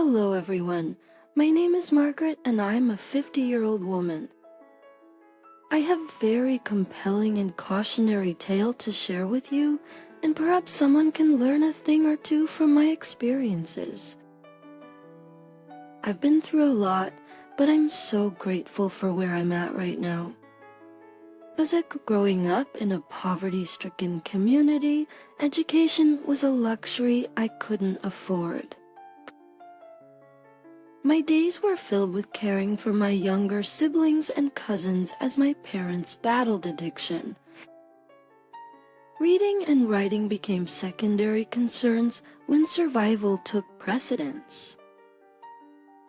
Hello everyone, my name is Margaret and I'm a 50-year-old woman. I have a very compelling and cautionary tale to share with you, and perhaps someone can learn a thing or two from my experiences. I've been through a lot, but I'm so grateful for where I'm at right now. As growing up in a poverty-stricken community, education was a luxury I couldn't afford. My days were filled with caring for my younger siblings and cousins as my parents battled addiction. Reading and writing became secondary concerns when survival took precedence.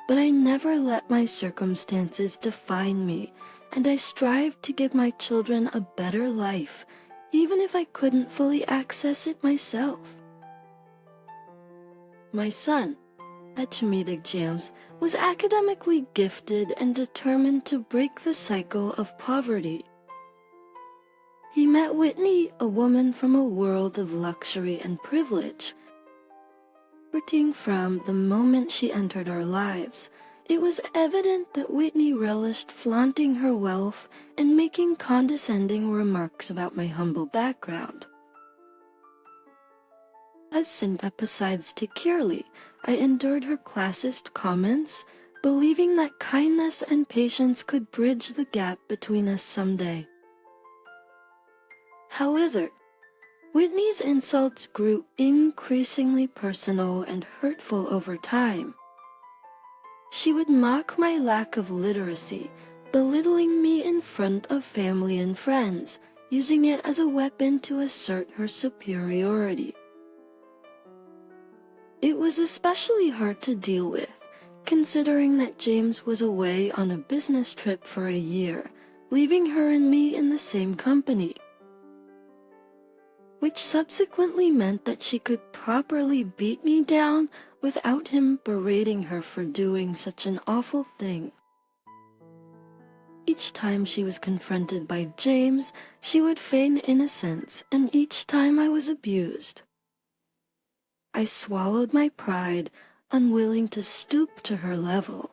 But I never let my circumstances define me, and I strived to give my children a better life, even if I couldn't fully access it myself. My son, Echimidig James, was academically gifted and determined to break the cycle of poverty. He met Whitney, a woman from a world of luxury and privilege. Starting from the moment she entered our lives, it was evident that Whitney relished flaunting her wealth and making condescending remarks about my humble background. As sympathized securely, I endured her classist comments, believing that kindness and patience could bridge the gap between us someday. However, Whitney's insults grew increasingly personal and hurtful over time. She would mock my lack of literacy, belittling me in front of family and friends, using it as a weapon to assert her superiority. It was especially hard to deal with, considering that James was away on a business trip for a year, leaving her and me in the same company, which subsequently meant that she could properly beat me down without him berating her for doing such an awful thing. Each time she was confronted by James, she would feign innocence, and each time I was abused. I swallowed my pride, unwilling to stoop to her level.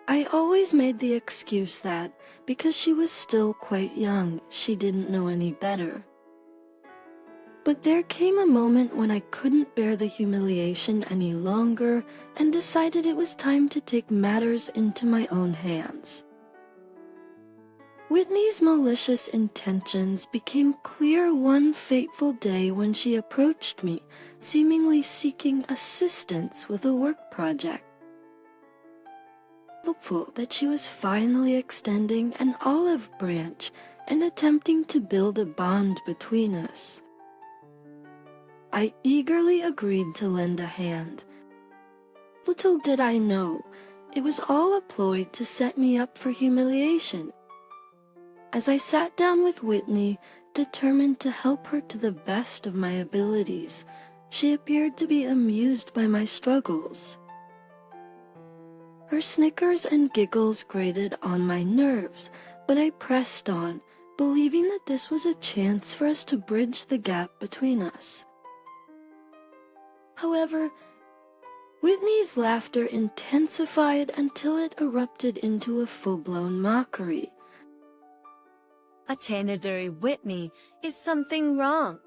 I always made the excuse that, because she was still quite young, she didn't know any better. But there came a moment when I couldn't bear the humiliation any longer and decided it was time to take matters into my own hands. Whitney's malicious intentions became clear one fateful day when she approached me, seemingly seeking assistance with a work project. Hopeful that she was finally extending an olive branch and attempting to build a bond between us. I eagerly agreed to lend a hand. Little did I know, it was all a ploy to set me up for humiliation. As I sat down with Whitney, determined to help her to the best of my abilities, she appeared to be amused by my struggles. Her snickers and giggles grated on my nerves, but I pressed on, believing that this was a chance for us to bridge the gap between us. However, Whitney's laughter intensified until it erupted into a full-blown mockery. Attenadary Whitney, is something wrong?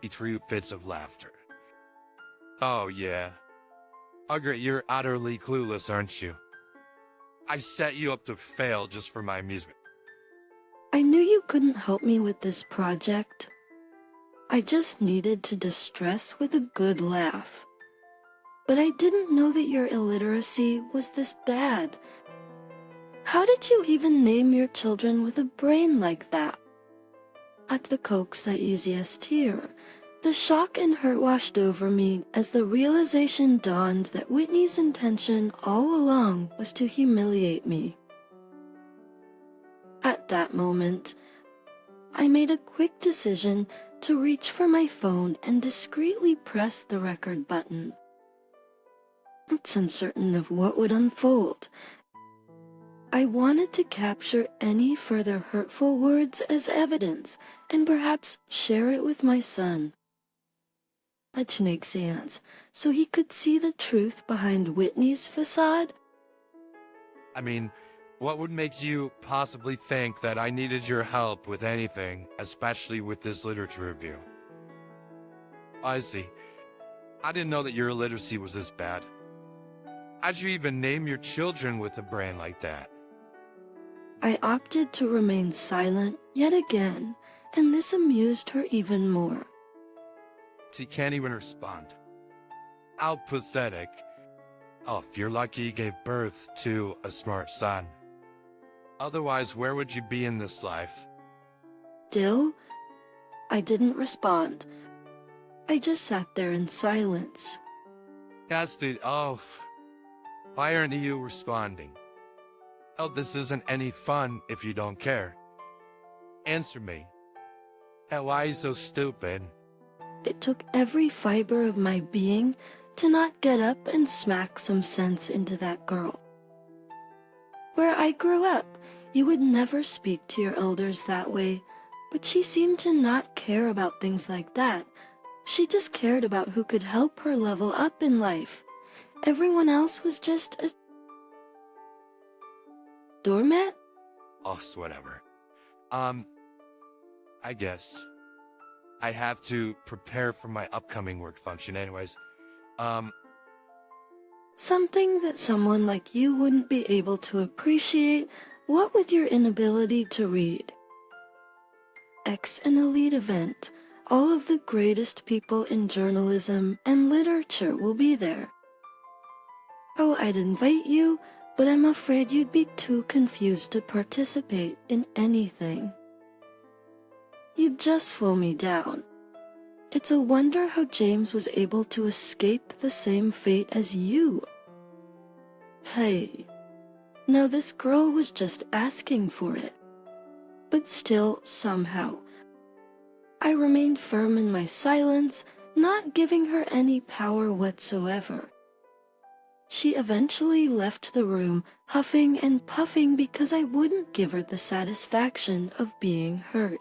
He threw fits of laughter. Oh yeah. Margaret, you're utterly clueless, aren't you? I set you up to fail just for my amusement. I knew you couldn't help me with this project. I just needed to distress with a good laugh. But I didn't know that your illiteracy was this bad. How did you even name your children with a brain like that? At the coax that easiest here, the shock and hurt washed over me as the realization dawned that Whitney's intention all along was to humiliate me. At that moment, I made a quick decision to reach for my phone and discreetly press the record button. It's uncertain of what would unfold. I wanted to capture any further hurtful words as evidence and perhaps share it with my son. much make sense, so he could see the truth behind Whitney's facade. I mean, what would make you possibly think that I needed your help with anything, especially with this literature review? Honestly, I didn't know that your illiteracy was this bad. How'd you even name your children with a brain like that? I opted to remain silent yet again, and this amused her even more. She can't even respond. How pathetic. Oh, if you're lucky you gave birth to a smart son. Otherwise, where would you be in this life? DIL? I didn't respond. I just sat there in silence. Yes, dude. Oh, why aren't you responding? Oh, this isn't any fun if you don't care. Answer me. And why are you so stupid? It took every fiber of my being to not get up and smack some sense into that girl. Where I grew up, you would never speak to your elders that way, but she seemed to not care about things like that. She just cared about who could help her level up in life. Everyone else was just a doormat? Oh, whatever. I guess. I have to prepare for my upcoming work function anyways. Something that someone like you wouldn't be able to appreciate, what with your inability to read. An elite event. All of the greatest people in journalism and literature will be there. Oh, I'd invite you, but I'm afraid you'd be too confused to participate in anything. You'd just slow me down. It's a wonder how James was able to escape the same fate as you. Hey, now this girl was just asking for it. But still, somehow, I remained firm in my silence, not giving her any power whatsoever. She eventually left the room, huffing and puffing because I wouldn't give her the satisfaction of being hurt.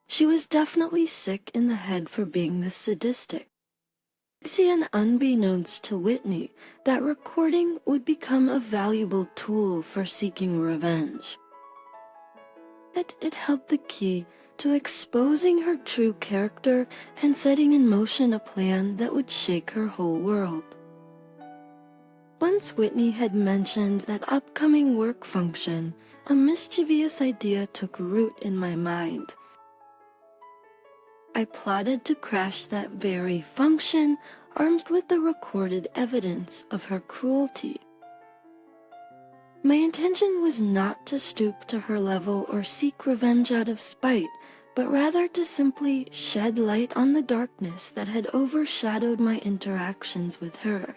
She was definitely sick in the head for being this sadistic. See, and unbeknownst to Whitney, that recording would become a valuable tool for seeking revenge. It held the key to exposing her true character and setting in motion a plan that would shake her whole world. Once Whitney had mentioned that upcoming work function, a mischievous idea took root in my mind. I plotted to crash that very function, armed with the recorded evidence of her cruelty. My intention was not to stoop to her level or seek revenge out of spite, but rather to simply shed light on the darkness that had overshadowed my interactions with her.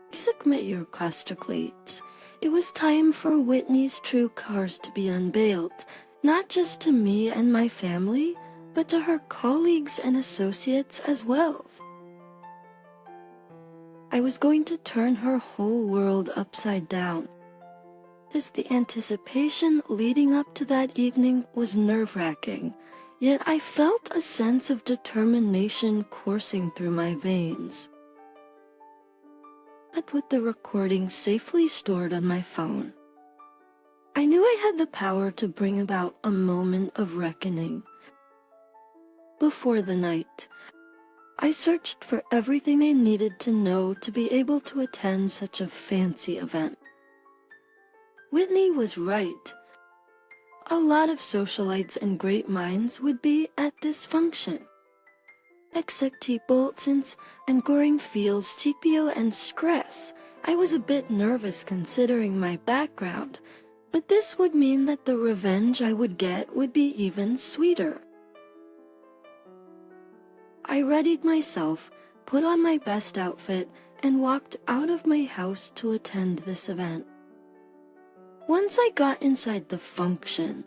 Please admit your costaclates. It was time for Whitney's true colors to be unveiled, not just to me and my family, but to her colleagues and associates as well. I was going to turn her whole world upside down. As the anticipation leading up to that evening was nerve-wracking, yet I felt a sense of determination coursing through my veins. But with the recording safely stored on my phone, I knew I had the power to bring about a moment of reckoning. Before the night, I searched for everything I needed to know to be able to attend such a fancy event. Whitney was right. A lot of socialites and great minds would be at this function. Except people, since I'm going feels TPO and stress, I was a bit nervous considering my background, but this would mean that the revenge I would get would be even sweeter. I readied myself, put on my best outfit, and walked out of my house to attend this event. Once I got inside the function,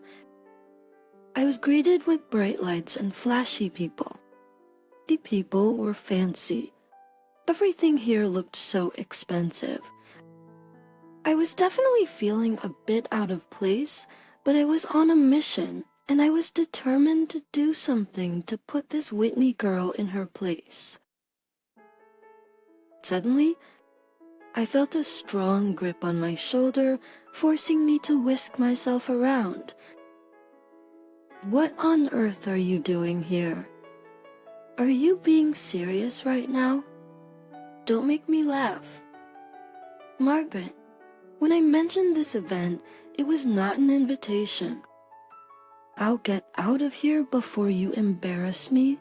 I was greeted with bright lights and flashy people. The people were fancy. Everything here looked so expensive. I was definitely feeling a bit out of place, but I was on a mission, and I was determined to do something to put this Whitney girl in her place. Suddenly, I felt a strong grip on my shoulder, forcing me to whisk myself around. What on earth are you doing here? Are you being serious right now? Don't make me laugh. Margaret, when I mentioned this event, it was not an invitation. I'll get out of here before you embarrass me.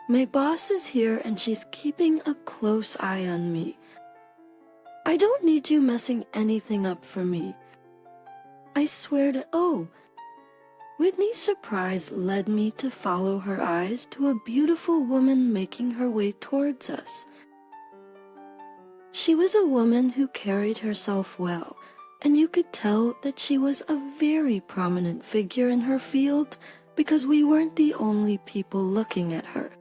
My boss is here and she's keeping a close eye on me. I don't need you messing anything up for me. I swear to— Oh! Whitney's surprise led me to follow her eyes to a beautiful woman making her way towards us. She was a woman who carried herself well, and you could tell that she was a very prominent figure in her field because we weren't the only people looking at her.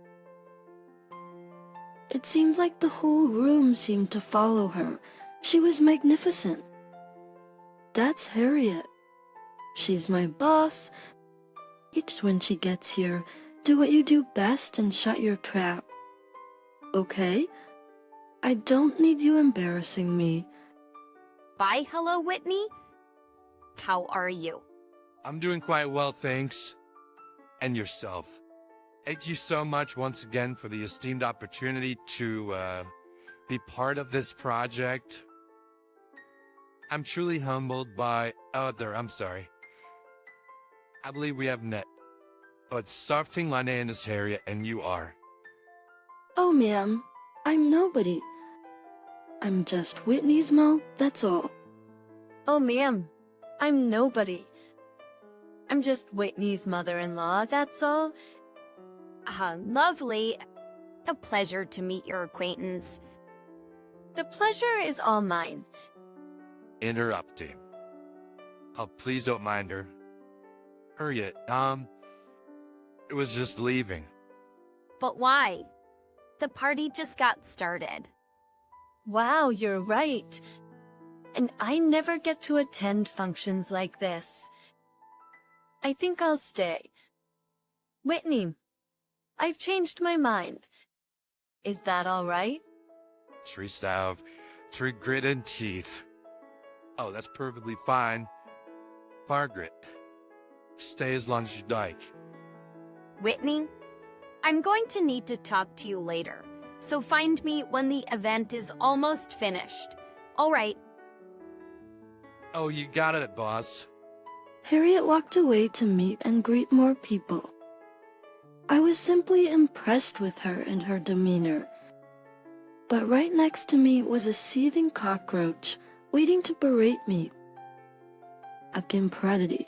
It seems like the whole room seemed to follow her. She was magnificent. That's Harriet. She's my boss. Each when she gets here, do what you do best and shut your trap. Okay? I don't need you embarrassing me. Bye, hello, Whitney. How are you? I'm doing quite well, thanks. And yourself. Thank you so much once again for the esteemed opportunity to be part of this project. I'm truly humbled by— I'm sorry. I believe we have met. But something my name is Harriet and you are. Oh, ma'am, I'm nobody. I'm just Whitney's Mo, that's all. Oh, ma'am, I'm nobody. I'm just Whitney's mother-in-law, that's all. Lovely. A pleasure to meet your acquaintance. The pleasure is all mine. Interrupting. Oh, please don't mind her. Harriet, it was just leaving. But why? The party just got started. Wow, you're right. And I never get to attend functions like this. I think I'll stay. Whitney, I've changed my mind. Is that all right? Tree have three grit and teeth. Oh, that's perfectly fine. Margaret, stay as long as you like. Whitney, I'm going to need to talk to you later, so find me when the event is almost finished. All right. Oh, you got it, boss. Harriet walked away to meet and greet more people. I was simply impressed with her and her demeanor. But right next to me was a seething cockroach waiting to berate me. Akim Pradity,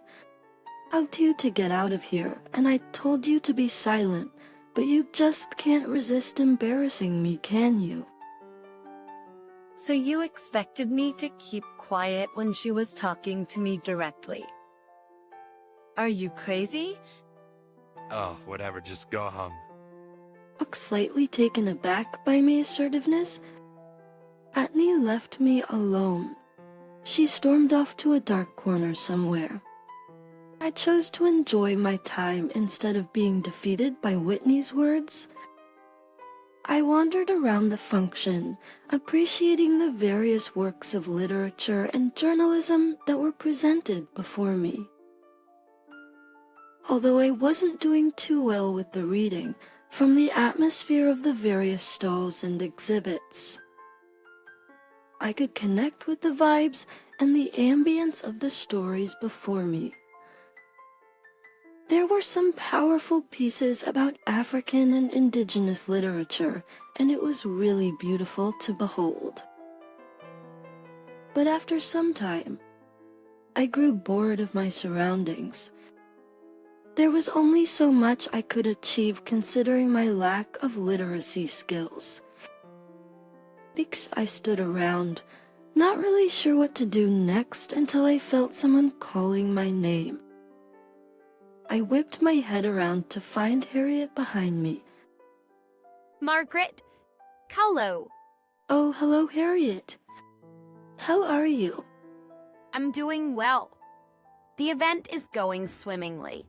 I'll tell you to get out of here, and I told you to be silent, but you just can't resist embarrassing me, can you? So you expected me to keep quiet when she was talking to me directly? Are you crazy? Oh, whatever, just go home. Slightly taken aback by my assertiveness, Atney left me alone. She stormed off to a dark corner somewhere. I chose to enjoy my time instead of being defeated by Whitney's words. I wandered around the function, appreciating the various works of literature and journalism that were presented before me. Although I wasn't doing too well with the reading, from the atmosphere of the various stalls and exhibits, I could connect with the vibes and the ambience of the stories before me. There were some powerful pieces about African and indigenous literature, and it was really beautiful to behold. But after some time, I grew bored of my surroundings. There was only so much I could achieve considering my lack of literacy skills. I stood around, not really sure what to do next until I felt someone calling my name. I whipped my head around to find Harriet behind me. Margaret, hello. Oh, hello, Harriet. How are you? I'm doing well. The event is going swimmingly.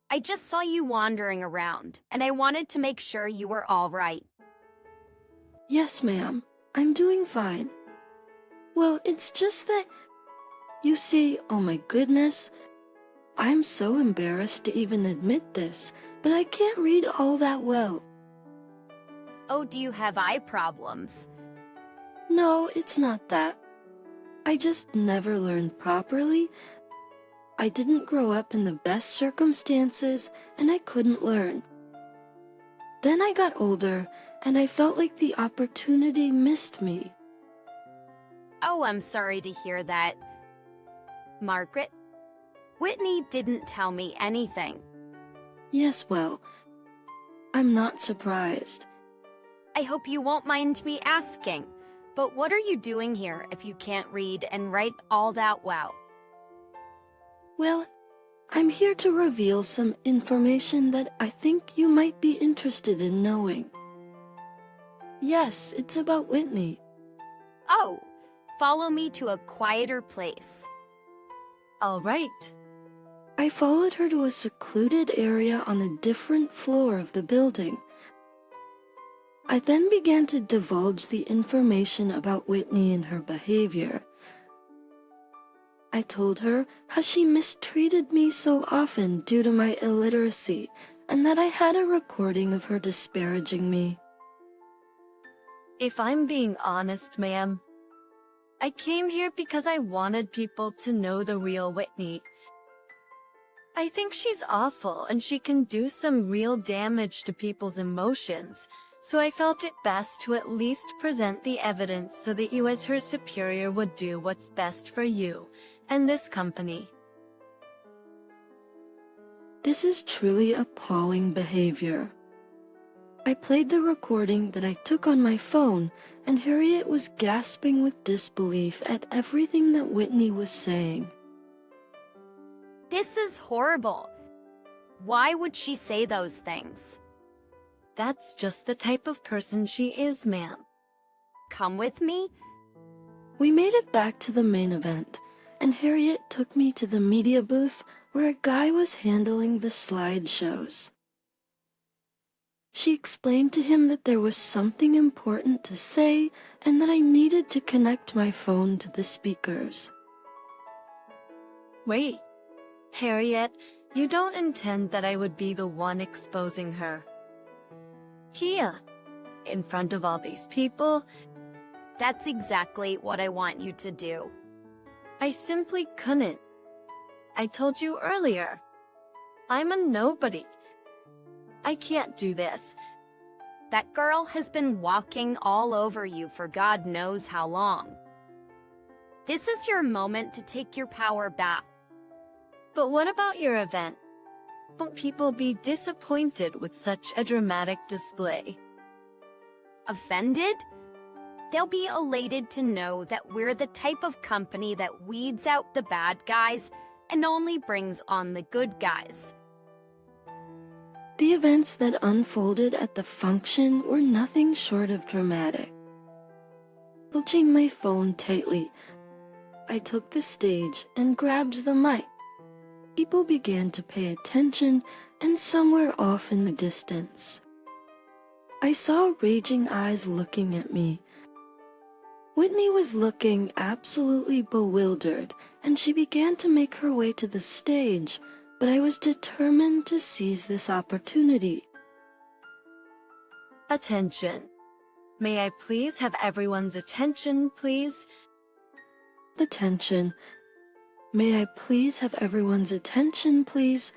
I just saw you wandering around, and I wanted to make sure you were all right. Yes, ma'am. I'm doing fine. Well, it's just that, you see, oh my goodness, I'm so embarrassed to even admit this, but I can't read all that well. Oh, do you have eye problems? No, it's not that. I just never learned properly. I didn't grow up in the best circumstances, and I couldn't learn. Then I got older, and I felt like the opportunity missed me. Oh, I'm sorry to hear that. Margaret, Whitney didn't tell me anything. Yes, well, I'm not surprised. I hope you won't mind me asking, but what are you doing here if you can't read and write all that well? Well, I'm here to reveal some information that I think you might be interested in knowing. Yes, it's about Whitney. Oh, follow me to a quieter place. All right. I followed her to a secluded area on a different floor of the building. I then began to divulge the information about Whitney and her behavior. I told her how she mistreated me so often due to my illiteracy, and that I had a recording of her disparaging me. If I'm being honest, ma'am, I came here because I wanted people to know the real Whitney. I think she's awful and she can do some real damage to people's emotions, so I felt it best to at least present the evidence so that you as her superior would do what's best for you and this company. This is truly appalling behavior. I played the recording that I took on my phone, and Harriet was gasping with disbelief at everything that Whitney was saying. This is horrible. Why would she say those things? That's just the type of person she is, ma'am. Come with me? We made it back to the main event, and Harriet took me to the media booth where a guy was handling the slideshows. She explained to him that there was something important to say and that I needed to connect my phone to the speakers. Wait, Harriet, you don't intend that I would be the one exposing her? Here, in front of all these people? That's exactly what I want you to do. I simply couldn't. I told you earlier. I'm a nobody. I can't do this. That girl has been walking all over you for God knows how long. This is your moment to take your power back. But what about your event? Won't people be disappointed with such a dramatic display? Offended? They'll be elated to know that we're the type of company that weeds out the bad guys and only brings on the good guys. The events that unfolded at the function were nothing short of dramatic. Clutching my phone tightly, I took the stage and grabbed the mic. People began to pay attention, and somewhere off in the distance, I saw raging eyes looking at me. Whitney was looking absolutely bewildered, and she began to make her way to the stage, but I was determined to seize this opportunity. Attention. May I please have everyone's attention, please? Attention. May I please have everyone's attention, please?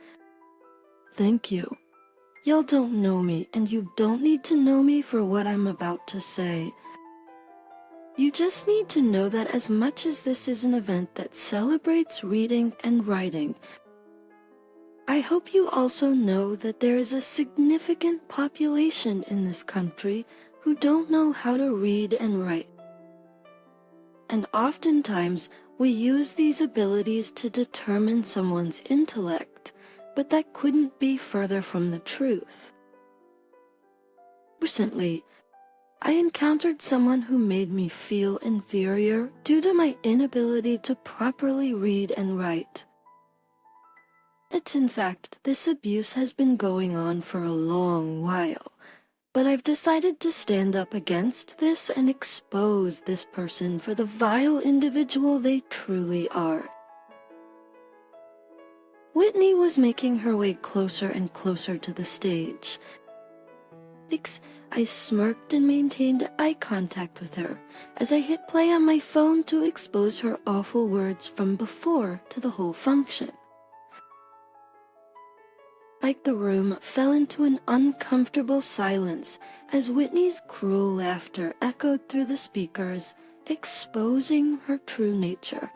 Thank you. Y'all don't know me, and you don't need to know me for what I'm about to say. You just need to know that as much as this is an event that celebrates reading and writing, I hope you also know that there is a significant population in this country who don't know how to read and write. And oftentimes, we use these abilities to determine someone's intellect, but that couldn't be further from the truth. Recently, I encountered someone who made me feel inferior due to my inability to properly read and write. In fact, this abuse has been going on for a long while, but I've decided to stand up against this and expose this person for the vile individual they truly are. Whitney was making her way closer and closer to the stage. I smirked and maintained eye contact with her as I hit play on my phone to expose her awful words from before to the whole function. The room fell into an uncomfortable silence as Whitney's cruel laughter echoed through the speakers, exposing her true nature.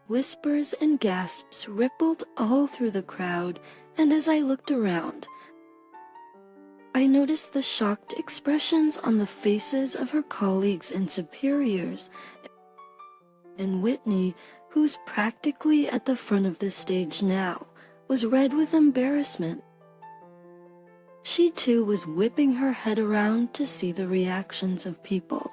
Whispers and gasps rippled all through the crowd, and as I looked around, I noticed the shocked expressions on the faces of her colleagues and superiors, and Whitney, who's practically at the front of the stage now, was red with embarrassment. She too was whipping her head around to see the reactions of people.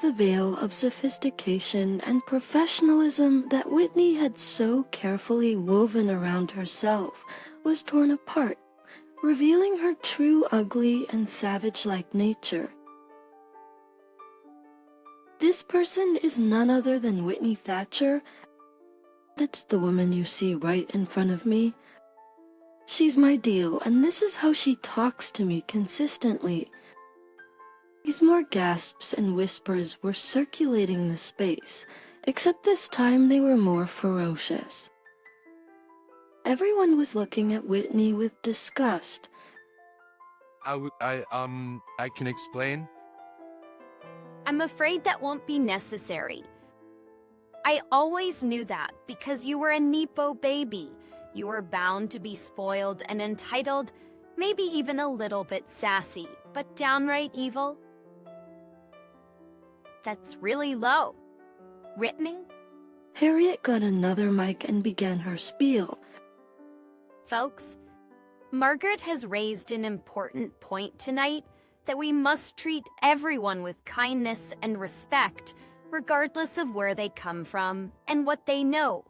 The veil of sophistication and professionalism that Whitney had so carefully woven around herself was torn apart, revealing her true ugly and savage-like nature. This person is none other than Whitney Thatcher. That's the woman you see right in front of me. She's my DIL, and this is how she talks to me consistently. More gasps and whispers were circulating the space, except this time they were more ferocious. Everyone was looking at Whitney with disgust. I can explain? I'm afraid that won't be necessary. I always knew that because you were a Nepo baby. You were bound to be spoiled and entitled, maybe even a little bit sassy, but downright evil. That's really low. Whitney? Harriet got another mic and began her spiel. Folks, Margaret has raised an important point tonight that we must treat everyone with kindness and respect, regardless of where they come from and what they know.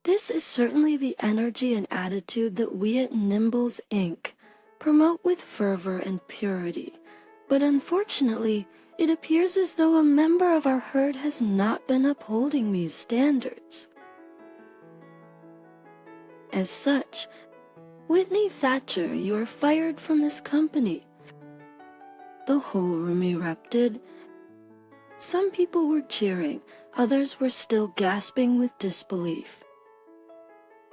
This is certainly the energy and attitude that we at Nimbles Inc. promote with fervor and purity. But unfortunately, it appears as though a member of our herd has not been upholding these standards. As such, Whitney Thatcher, you are fired from this company. The whole room erupted. Some people were cheering, others were still gasping with disbelief.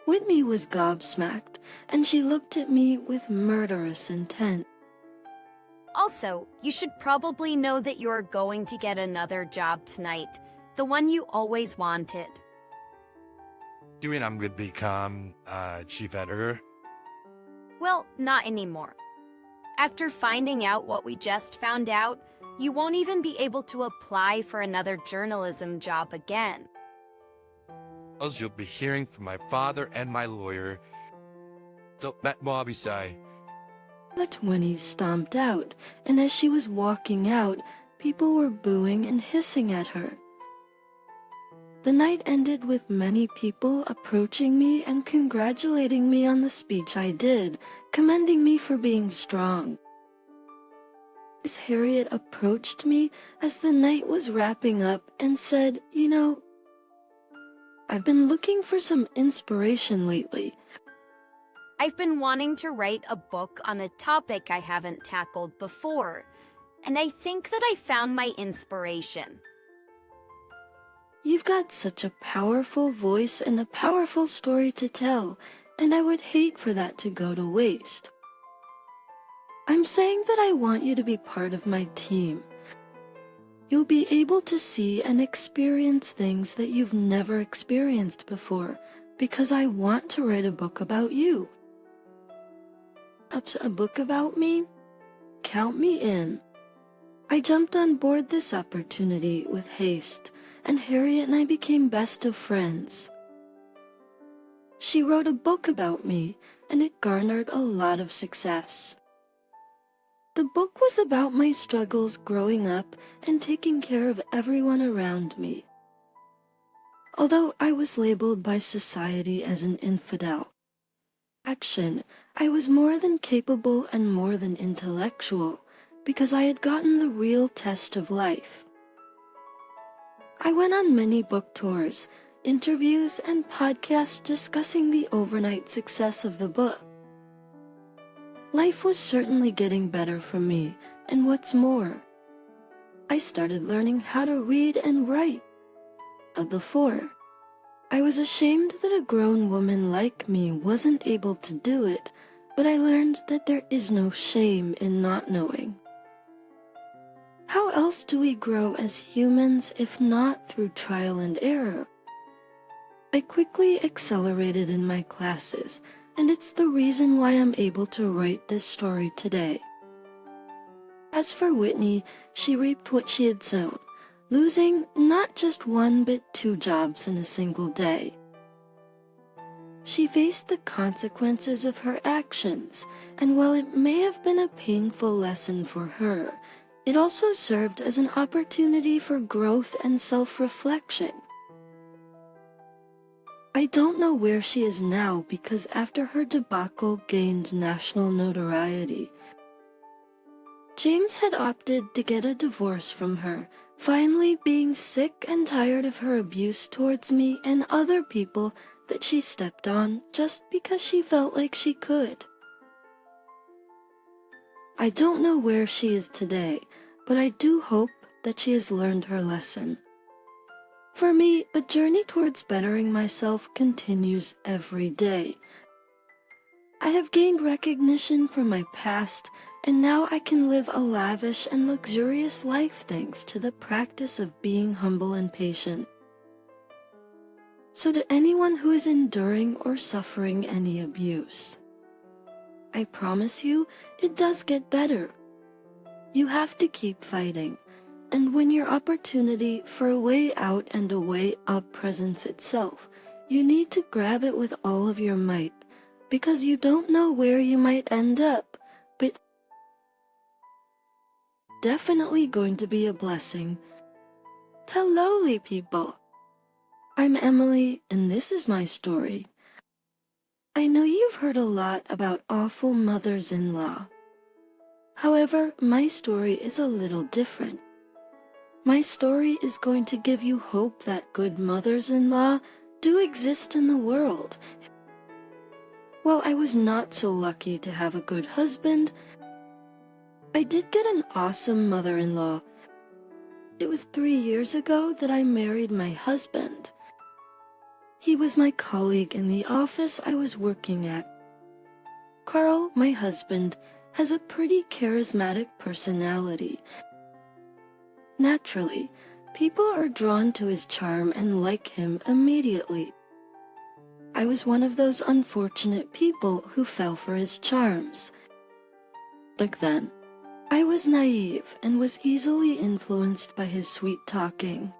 Whitney was gobsmacked, and she looked at me with murderous intent. Also, you should probably know that you're going to get another job tonight, the one you always wanted. You mean I'm gonna become, chief editor? Well, not anymore. After finding out what we just found out, you won't even be able to apply for another journalism job again. As you'll be hearing from my father and my lawyer. Don't met Bobby say. But Winnie stomped out, and as she was walking out, people were booing and hissing at her. The night ended with many people approaching me and congratulating me on the speech I did, commending me for being strong. Miss Harriet approached me as the night was wrapping up and said, "You know, I've been looking for some inspiration lately." I've been wanting to write a book on a topic I haven't tackled before, and I think that I found my inspiration. You've got such a powerful voice and a powerful story to tell, and I would hate for that to go to waste. I'm saying that I want you to be part of my team. You'll be able to see and experience things that you've never experienced before, because I want to write a book about you. A book about me? Count me in. I jumped on board this opportunity with haste, and Harriet and I became best of friends. She wrote a book about me, and it garnered a lot of success. The book was about my struggles growing up and taking care of everyone around me. Although I was labeled by society as an infidel, I was more than capable and more than intellectual because I had gotten the real test of life. I went on many book tours, interviews, and podcasts discussing the overnight success of the book. Life was certainly getting better for me, and what's more, I started learning how to read and write. Of the four, I was ashamed that a grown woman like me wasn't able to do it, but I learned that there is no shame in not knowing. How else do we grow as humans if not through trial and error? I quickly accelerated in my classes, and it's the reason why I'm able to write this story today. As for Whitney, she reaped what she had sown, losing not just one but 2 jobs in a single day. She faced the consequences of her actions, and while it may have been a painful lesson for her, it also served as an opportunity for growth and self-reflection. I don't know where she is now because after her debacle gained national notoriety, James had opted to get a divorce from her, finally being sick and tired of her abuse towards me and other people that she stepped on just because she felt like she could. I don't know where she is today, but I do hope that she has learned her lesson. For me, the journey towards bettering myself continues every day. I have gained recognition from my past, and now I can live a lavish and luxurious life thanks to the practice of being humble and patient. So to anyone who is enduring or suffering any abuse, I promise you, it does get better. You have to keep fighting. And when your opportunity for a way out and a way up presents itself, you need to grab it with all of your might, because you don't know where you might end up, but definitely going to be a blessing. Hello, people. I'm Emily, and this is my story. I know you've heard a lot about awful mothers-in-law. However, my story is a little different. My story is going to give you hope that good mothers-in-law do exist in the world. While I was not so lucky to have a good husband, I did get an awesome mother-in-law. It was 3 years ago that I married my husband. He was my colleague in the office I was working at. Carl, my husband, has a pretty charismatic personality. Naturally, people are drawn to his charm and like him immediately. I was one of those unfortunate people who fell for his charms. Back then, I was naive and was easily influenced by his sweet talking.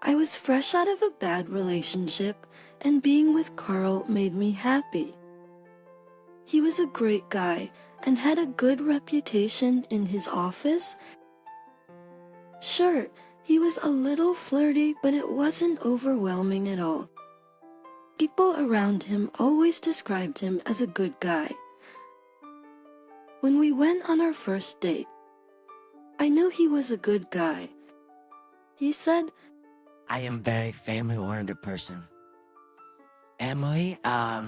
I was fresh out of a bad relationship, and being with Carl made me happy. He was a great guy and had a good reputation in his office. Sure, he was a little flirty, but it wasn't overwhelming at all. People around him always described him as a good guy. When we went on our first date, I knew he was a good guy. He said, I am very family-oriented person. Emily, I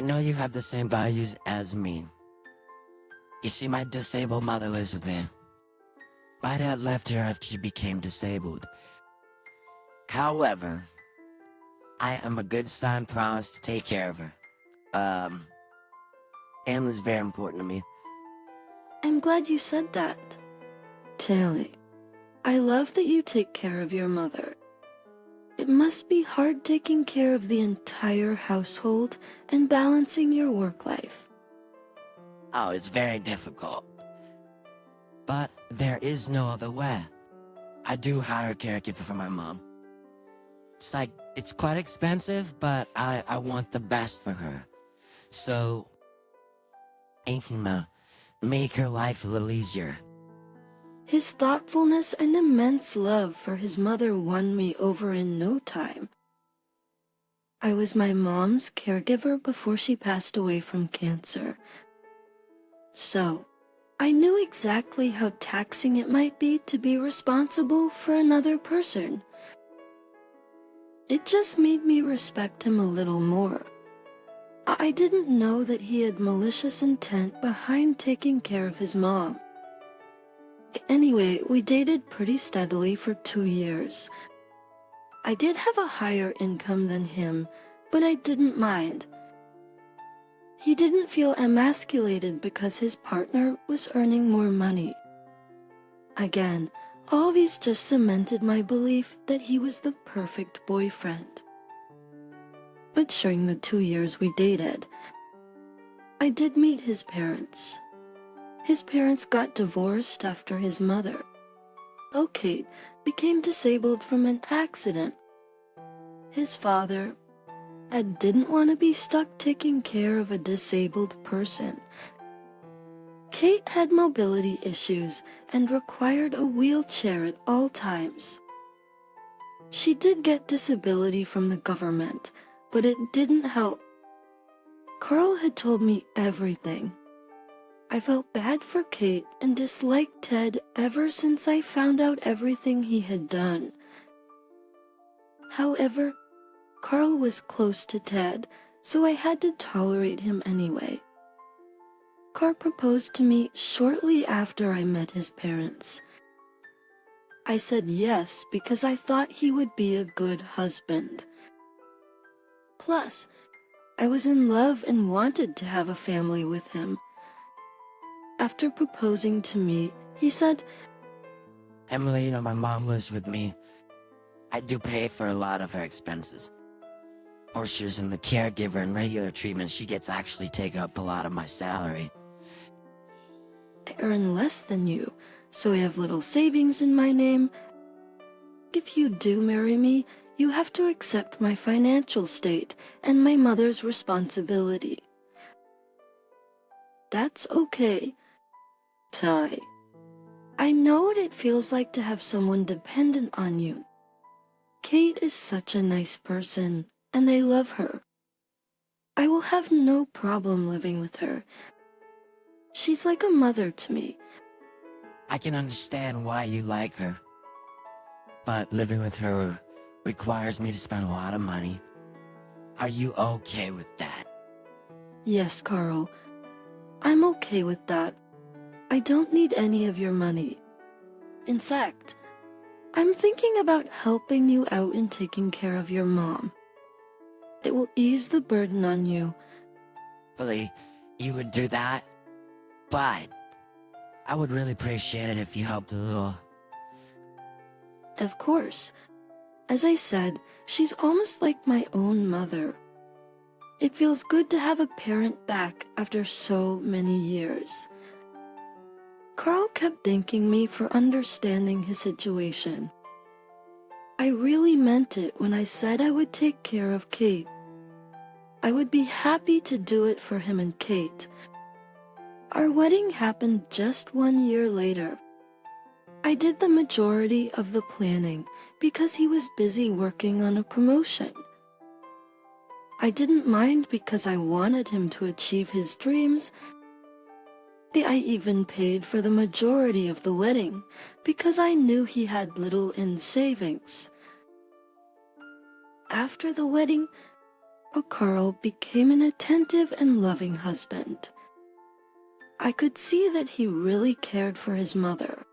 know you have the same values as me. You see, my disabled mother lives within. My dad left her after she became disabled. However, I am a good son, promise to take care of her. Family's very important to me. I'm glad you said that. Taylor, I love that you take care of your mother. It must be hard taking care of the entire household and balancing your work life. Oh, it's very difficult. But there is no other way. I do hire a caregiver for my mom. It's quite expensive, but I want the best for her. So, thank you, Ma. make her life a little easier. His thoughtfulness and immense love for his mother won me over in no time. I was my mom's caregiver before she passed away from cancer. So, I knew exactly how taxing it might be to be responsible for another person. It just made me respect him a little more. I didn't know that he had malicious intent behind taking care of his mom. Anyway, we dated pretty steadily for 2 years. I did have a higher income than him, but I didn't mind. He didn't feel emasculated because his partner was earning more money. Again, all these just cemented my belief that he was the perfect boyfriend. But during the 2 years we dated, I did meet his parents. His parents got divorced after his mother, Kate, became disabled from an accident. His father, Ed, didn't want to be stuck taking care of a disabled person. Kate had mobility issues and required a wheelchair at all times. She did get disability from the government, but it didn't help. Carl had told me everything. I felt bad for Kate and disliked Ted ever since I found out everything he had done. However, Carl was close to Ted, so I had to tolerate him anyway. Carl proposed to me shortly after I met his parents. I said yes because I thought he would be a good husband. Plus, I was in love and wanted to have a family with him. After proposing to me, he said, Emily, my mom lives with me. I do pay for a lot of her expenses. Or she was in the caregiver and regular treatment, she gets actually take up a lot of my salary. I earn less than you, so I have little savings in my name. If you do marry me, you have to accept my financial state and my mother's responsibility. That's okay. Sigh. I know what it feels like to have someone dependent on you. Kate is such a nice person, and I love her. I will have no problem living with her. She's like a mother to me. I can understand why you like her. But living with her requires me to spend a lot of money. Are you okay with that? Yes, Carl. I'm okay with that. I don't need any of your money. In fact, I'm thinking about helping you out in taking care of your mom. It will ease the burden on you. Really, you would do that? But I would really appreciate it if you helped a little. Of course. As I said, she's almost like my own mother. It feels good to have a parent back after so many years. Carl kept thanking me for understanding his situation. I really meant it when I said I would take care of Kate. I would be happy to do it for him and Kate. Our wedding happened just 1 year later. I did the majority of the planning because he was busy working on a promotion. I didn't mind because I wanted him to achieve his dreams. I even paid for the majority of the wedding because I knew he had little in savings. After the wedding, Carl became an attentive and loving husband. I could see that he really cared for his mother.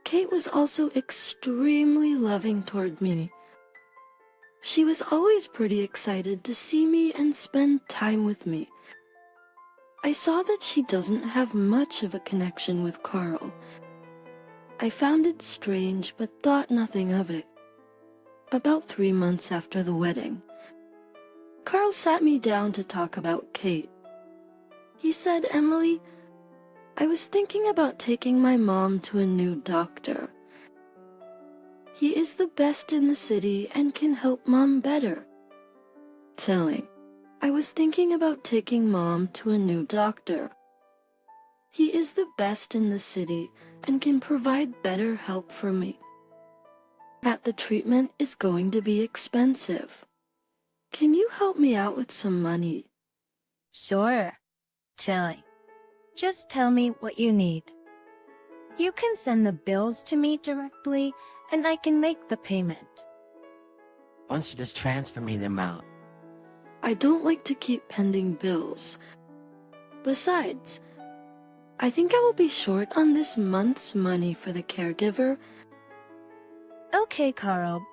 Kate was also extremely loving toward me. She was always pretty excited to see me and spend time with me. I saw that she doesn't have much of a connection with Carl. I found it strange but thought nothing of it. About 3 months after the wedding, Carl sat me down to talk about Kate. He said, Emily, I was thinking about taking my mom to a new doctor. He is the best in the city and can help Mom better. Filling. I was thinking about taking Mom to a new doctor. He is the best in the city and can provide better help for me. That the treatment is going to be expensive. Can you help me out with some money? Sure. Chilling. Just tell me what you need. You can send the bills to me directly, and I can make the payment. Why don't you just transfer me the amount? I don't like to keep pending bills. Besides, I think I will be short on this month's money for the caregiver. Okay, Carl.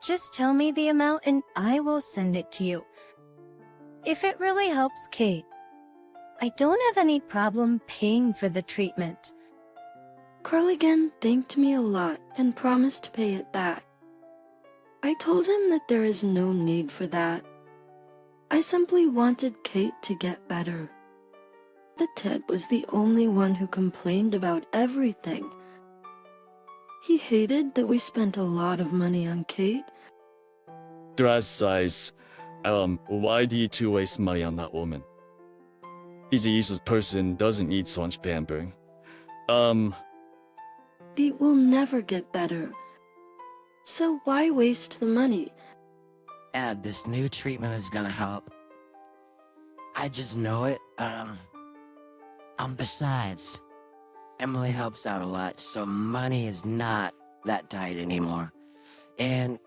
Just tell me the amount and I will send it to you. If it really helps Kate, I don't have any problem paying for the treatment. Carl again thanked me a lot and promised to pay it back. I told him that there is no need for that. I simply wanted Kate to get better. That Ted was the only one who complained about everything. He hated that we spent a lot of money on Kate. Dress size. Why do you two waste money on that woman? He's a useless person, doesn't need so much pampering. Pete will never get better. So why waste the money? This new treatment is gonna help. I just know it. Besides, Emily helps out a lot, so money is not that tight anymore. And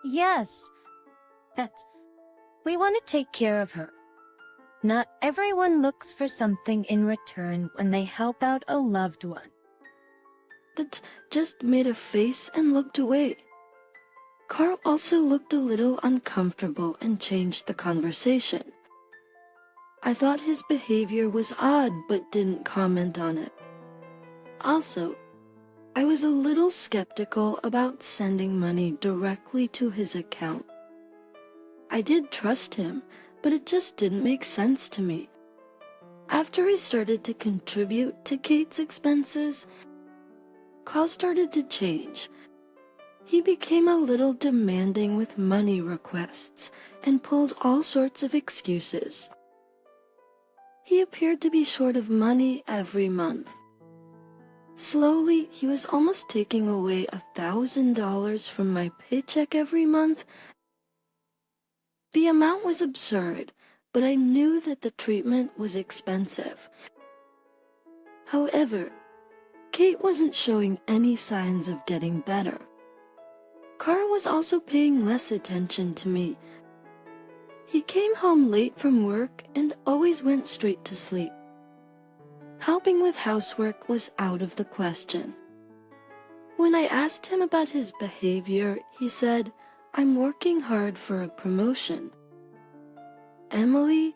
Yes, we want to take care of her. Not everyone looks for something in return when they help out a loved one. That just made a face and looked away. Carl also looked a little uncomfortable and changed the conversation. I thought his behavior was odd but didn't comment on it. Also, I was a little skeptical about sending money directly to his account. I did trust him, but it just didn't make sense to me. After he started to contribute to Kate's expenses, Carl started to change. He became a little demanding with money requests and pulled all sorts of excuses. He appeared to be short of money every month. Slowly, he was almost taking away $1,000 from my paycheck every month. The amount was absurd, but I knew that the treatment was expensive. However, Kate wasn't showing any signs of getting better. Carl was also paying less attention to me. He came home late from work and always went straight to sleep. Helping with housework was out of the question. When I asked him about his behavior, he said, "I'm working hard for a promotion." Emily,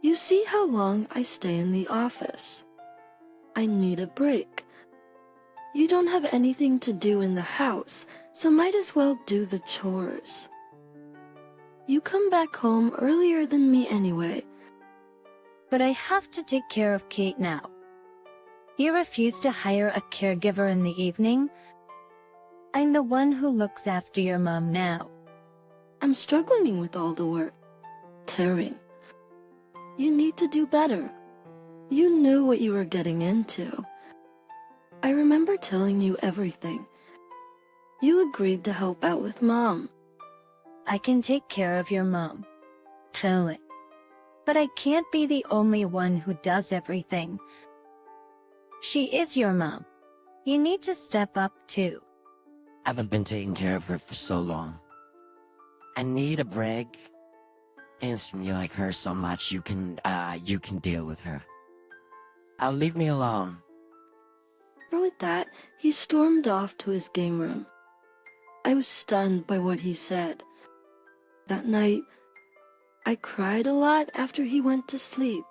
you see how long I stay in the office. I need a break. You don't have anything to do in the house, so might as well do the chores. You come back home earlier than me anyway. But I have to take care of Kate now. You refuse to hire a caregiver in the evening? I'm the one who looks after your mom now. I'm struggling with all the work. Tearing. You need to do better. You knew what you were getting into. I remember telling you everything. You agreed to help out with Mom. I can take care of your mom. Totally. But I can't be the only one who does everything. She is your mom. You need to step up too. I haven't been taking care of her for so long. I need a break. And from you like her so much, you can deal with her. Leave me alone. With that, he stormed off to his game room. I was stunned by what he said. That night, I cried a lot after he went to sleep.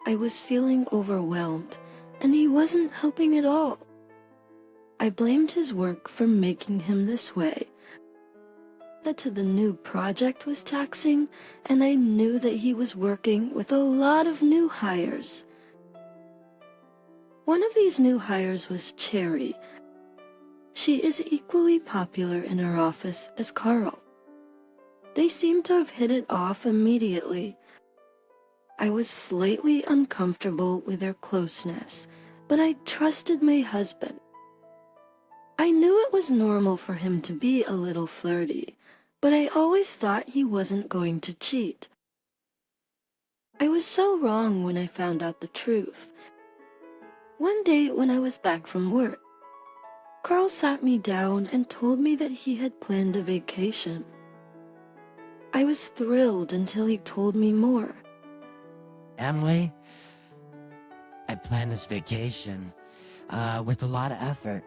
I was feeling overwhelmed, and he wasn't helping at all. I blamed his work for making him this way. That to the new project was taxing, and I knew that he was working with a lot of new hires. One of these new hires was Cherry. She is equally popular in her office as Carl. They seem to have hit it off immediately. I was slightly uncomfortable with their closeness, but I trusted my husband. I knew it was normal for him to be a little flirty, but I always thought he wasn't going to cheat. I was so wrong when I found out the truth. One day when I was back from work, Carl sat me down and told me that he had planned a vacation. I was thrilled until he told me more. Emily, I planned this vacation with a lot of effort.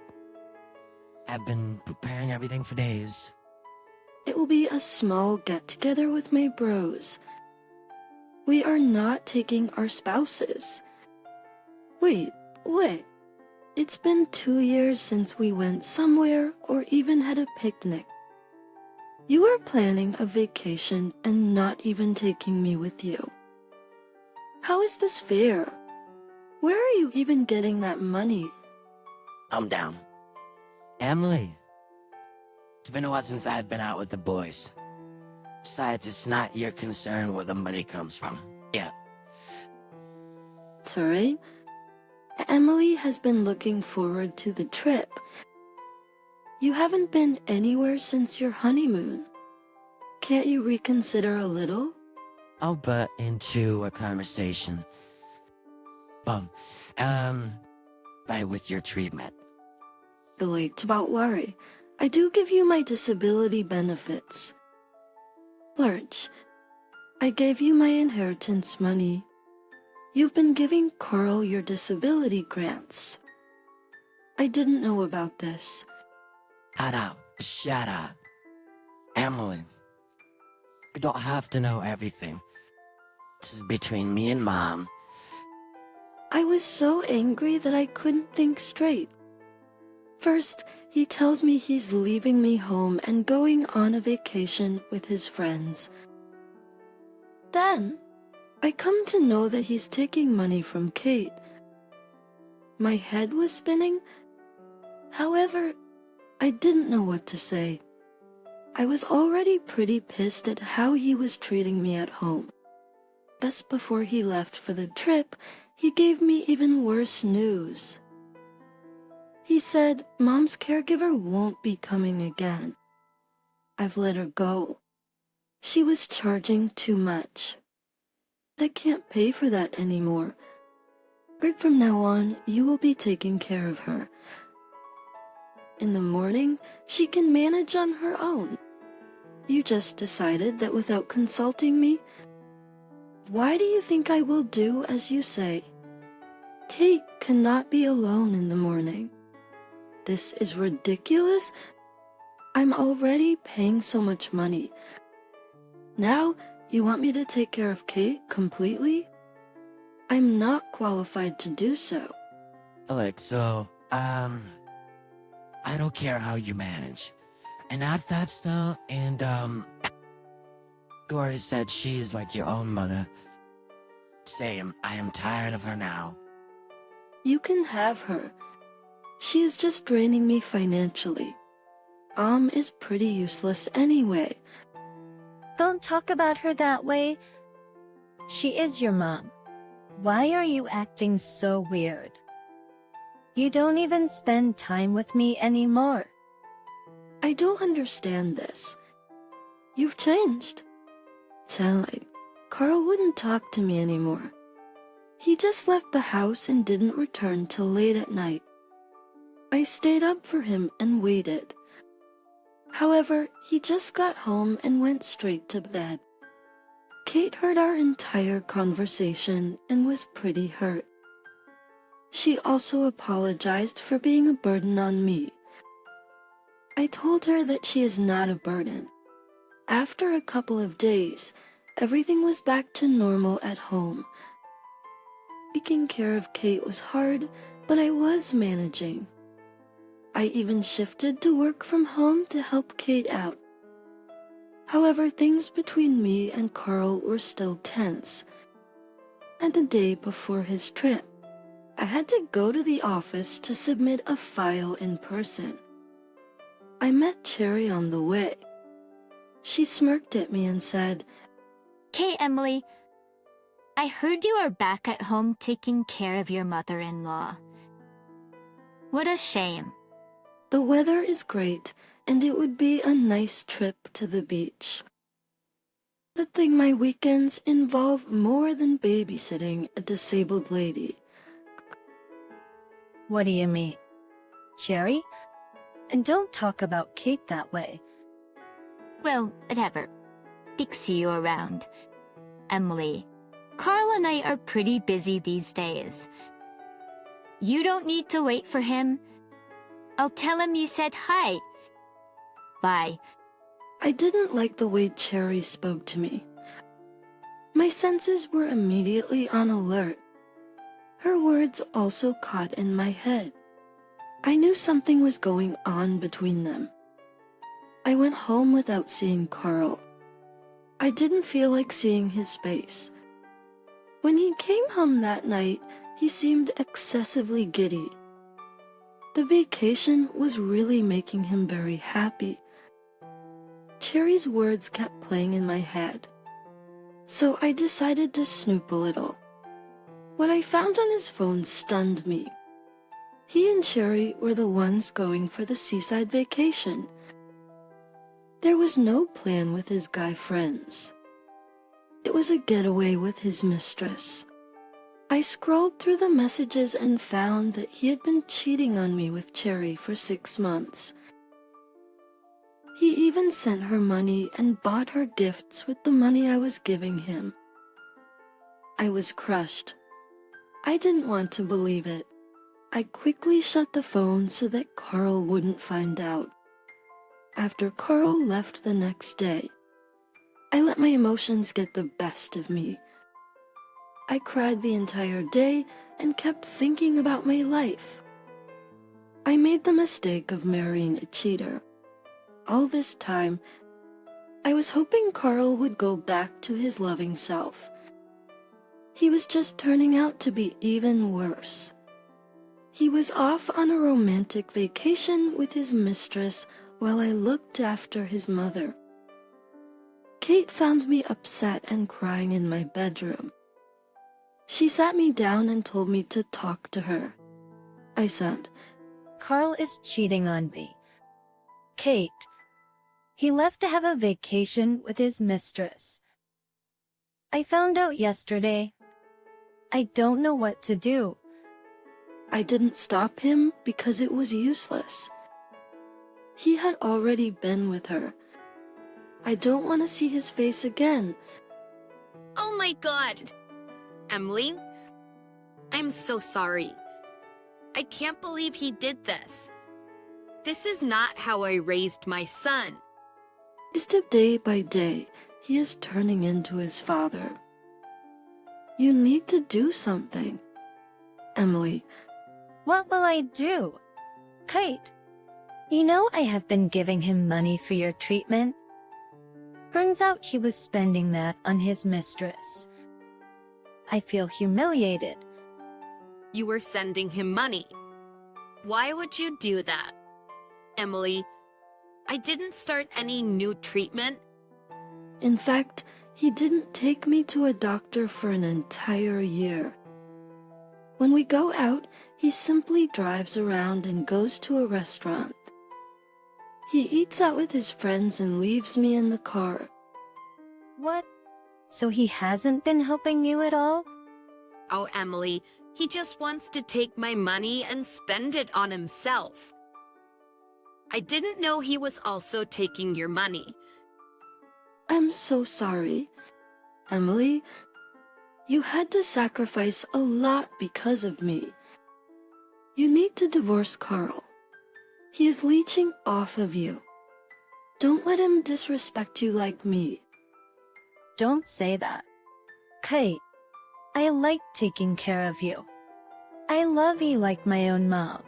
I've been preparing everything for days. It will be a small get-together with my bros. We are not taking our spouses. Wait. It's been 2 years since we went somewhere or even had a picnic. You are planning a vacation and not even taking me with you. How is this fair? Where are you even getting that money? I'm down. Emily, it's been a while since I've been out with the boys. Besides, it's not your concern where the money comes from. Yeah. Sorry. Emily has been looking forward to the trip. You haven't been anywhere since your honeymoon. Can't you reconsider a little? I'll butt into a conversation. By with your treatment. Relate about worry. I do give you my disability benefits. Lurch, I gave you my inheritance money. You've been giving Carl your disability grants. I didn't know about this. Shut up. Emily, you don't have to know everything. This is between me and Mom. I was so angry that I couldn't think straight. First, he tells me he's leaving me home and going on a vacation with his friends. Then, I come to know that he's taking money from Kate. My head was spinning. However, I didn't know what to say. I was already pretty pissed at how he was treating me at home. Just before he left for the trip, he gave me even worse news. He said Mom's caregiver won't be coming again. I've let her go. She was charging too much. I can't pay for that anymore. Right from now on, you will be taking care of her. In the morning, she can manage on her own. You just decided that without consulting me? Why do you think I will do as you say? Kate cannot be alone in the morning. This is ridiculous. I'm already paying so much money. Now, you want me to take care of Kate completely? I'm not qualified to do so. Alex, so, I don't care how you manage. And I thought so, and, Gory said she is like your own mother. Same, I am tired of her now. You can have her. She is just draining me financially. Is pretty useless anyway. Don't talk about her that way. She is your mom. Why are you acting so weird? You don't even spend time with me anymore. I don't understand this. You've changed. Telling. Carl wouldn't talk to me anymore. He just left the house and didn't return till late at night. I stayed up for him and waited. However, he just got home and went straight to bed. Kate heard our entire conversation and was pretty hurt. She also apologized for being a burden on me. I told her that she is not a burden. After a couple of days, everything was back to normal at home. Taking care of Kate was hard, but I was managing. I even shifted to work from home to help Kate out. However, things between me and Carl were still tense. And the day before his trip, I had to go to the office to submit a file in person. I met Cherry on the way. She smirked at me and said, "Okay, Emily. I heard you are back at home taking care of your mother-in-law. What a shame. The weather is great, and it would be a nice trip to the beach. Good thing my weekends involve more than babysitting a disabled lady. What do you mean? Cherry? And don't talk about Kate that way. Well, whatever. Big see you around. Emily, Carl and I are pretty busy these days. You don't need to wait for him. I'll tell him you said hi. Bye. I didn't like the way Cherry spoke to me. My senses were immediately on alert. Her words also caught in my head. I knew something was going on between them. I went home without seeing Carl. I didn't feel like seeing his face. When he came home that night, he seemed excessively giddy. The vacation was really making him very happy. Cherry's words kept playing in my head, so I decided to snoop a little. What I found on his phone stunned me. He and Cherry were the ones going for the seaside vacation. There was no plan with his guy friends. It was a getaway with his mistress. I scrolled through the messages and found that he had been cheating on me with Cherry for 6 months. He even sent her money and bought her gifts with the money I was giving him. I was crushed. I didn't want to believe it. I quickly shut the phone so that Carl wouldn't find out. After Carl left the next day, I let my emotions get the best of me. I cried the entire day and kept thinking about my life. I made the mistake of marrying a cheater. All this time, I was hoping Carl would go back to his loving self. He was just turning out to be even worse. He was off on a romantic vacation with his mistress while I looked after his mother. Kate found me upset and crying in my bedroom. She sat me down and told me to talk to her. I said, Carl is cheating on me. Kate, he left to have a vacation with his mistress. I found out yesterday. I don't know what to do. I didn't stop him because it was useless. He had already been with her. I don't want to see his face again. Oh my god! Emily? I'm so sorry. I can't believe he did this. This is not how I raised my son. Just day by day, he is turning into his father. You need to do something. Emily, What will I do? Kate, you know I have been giving him money for your treatment. Turns out he was spending that on his mistress. I feel humiliated. You were sending him money. Why would you do that? Emily, I didn't start any new treatment. in fact, he didn't take me to a doctor for an entire year. When we go out, he simply drives around and goes to a restaurant. He eats out with his friends and leaves me in the car. What? So he hasn't been helping you at all? Oh, Emily, he just wants to take my money and spend it on himself. I didn't know he was also taking your money. I'm so sorry. Emily, you had to sacrifice a lot because of me. You need to divorce Carl. He is leeching off of you. Don't let him disrespect you like me. Don't say that. Kate, I like taking care of you. I love you like my own mom.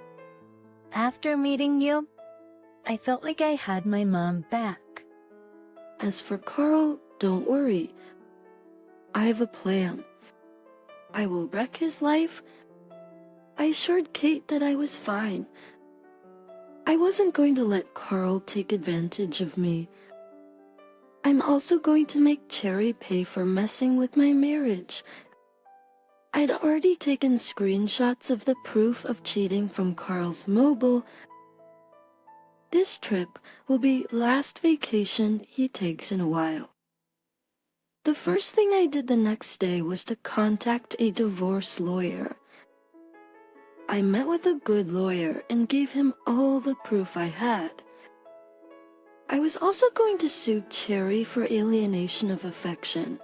After meeting you, I felt like I had my mom back. As for Carl, don't worry. I have a plan. I will wreck his life. I assured Kate that I was fine. I wasn't going to let Carl take advantage of me. I'm also going to make Cherry pay for messing with my marriage. I'd already taken screenshots of the proof of cheating from Carl's mobile. This trip will be last vacation he takes in a while. The first thing I did the next day was to contact a divorce lawyer. I met with a good lawyer and gave him all the proof I had. I was also going to sue Cherry for alienation of affection.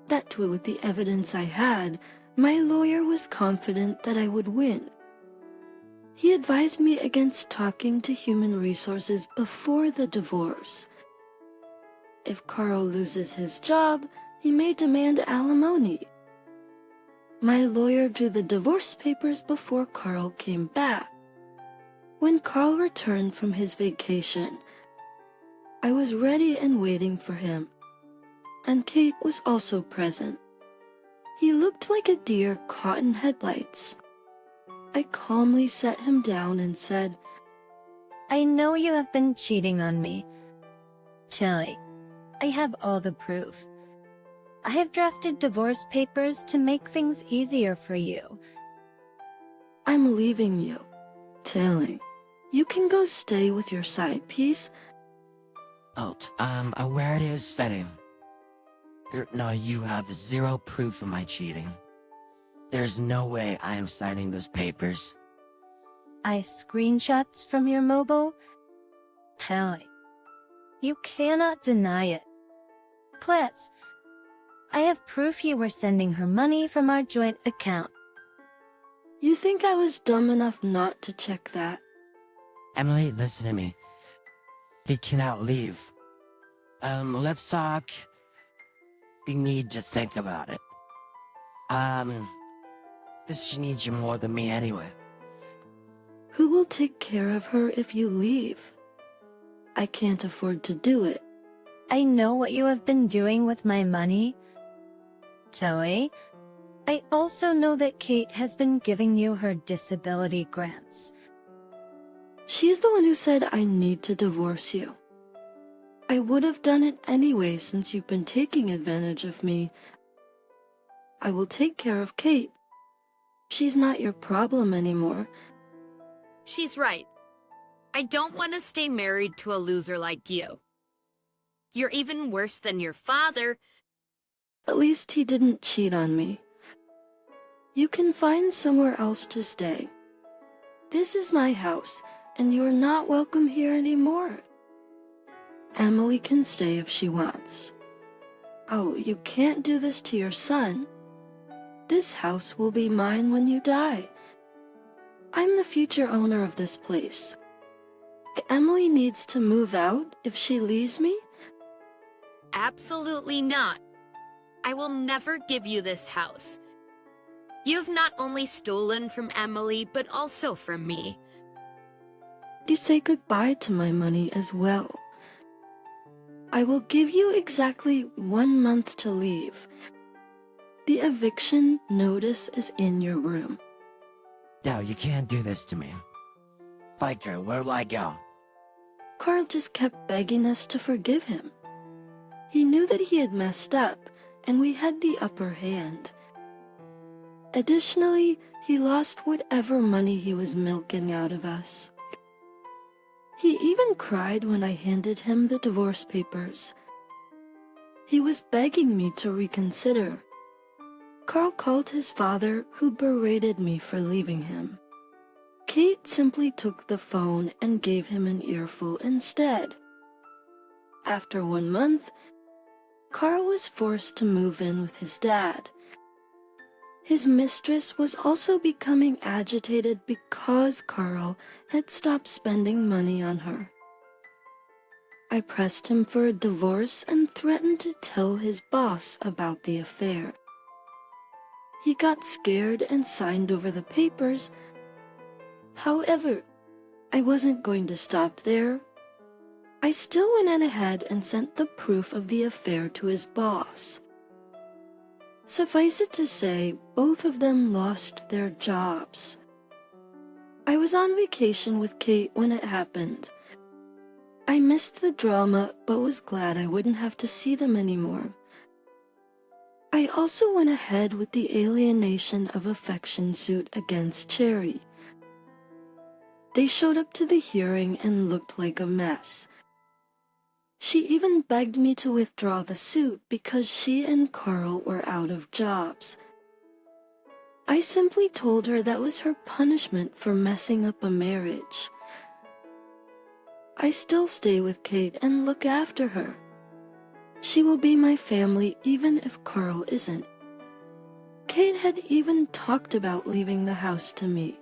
That too, with the evidence I had, my lawyer was confident that I would win. He advised me against talking to human resources before the divorce. If Carl loses his job, he may demand alimony. My lawyer drew the divorce papers before Carl came back. When Carl returned from his vacation, I was ready and waiting for him, and Kate was also present. He looked like a deer caught in headlights. I calmly set him down and said, I know you have been cheating on me. Tilly, I have all the proof. I have drafted divorce papers to make things easier for you. I'm leaving you. Tilly, you can go stay with your side piece. Alt, where it is setting. No, you have zero proof of my cheating. There's no way I am signing those papers. I screenshots from your mobile? Tilly, you cannot deny it. Please, I have proof you were sending her money from our joint account. You think I was dumb enough not to check that? Emily, listen to me. He cannot leave. Let's talk. We need to think about it. She needs you more than me anyway. Who will take care of her if you leave? I can't afford to do it. I know what you have been doing with my money. Zoe, I also know that Kate has been giving you her disability grants. She's the one who said I need to divorce you. I would have done it anyway since you've been taking advantage of me. I will take care of Kate. She's not your problem anymore. She's right. I don't want to stay married to a loser like you. You're even worse than your father. At least he didn't cheat on me. You can find somewhere else to stay. This is my house, and you're not welcome here anymore. Emily can stay if she wants. Oh, you can't do this to your son. This house will be mine when you die. I'm the future owner of this place. Emily needs to move out if she leaves me? Absolutely not. I will never give you this house. You've not only stolen from Emily, but also from me. You say goodbye to my money as well. I will give you exactly 1 month to leave. The eviction notice is in your room. No, you can't do this to me. Biker, where will I go? Carl just kept begging us to forgive him. He knew that he had messed up, and we had the upper hand. Additionally, he lost whatever money he was milking out of us. He even cried when I handed him the divorce papers. He was begging me to reconsider. Carl called his father, who berated me for leaving him. Kate simply took the phone and gave him an earful instead. After 1 month, Carl was forced to move in with his dad. His mistress was also becoming agitated because Carl had stopped spending money on her. I pressed him for a divorce and threatened to tell his boss about the affair. He got scared and signed over the papers. However, I wasn't going to stop there. I still went ahead and sent the proof of the affair to his boss. Suffice it to say, both of them lost their jobs. I was on vacation with Kate when it happened. I missed the drama, but was glad I wouldn't have to see them anymore. I also went ahead with the alienation of affection suit against Cherry. They showed up to the hearing and looked like a mess. She even begged me to withdraw the suit because she and Carl were out of jobs. I simply told her that was her punishment for messing up a marriage. I still stay with Kate and look after her. She will be my family even if Carl isn't. Kate had even talked about leaving the house to me.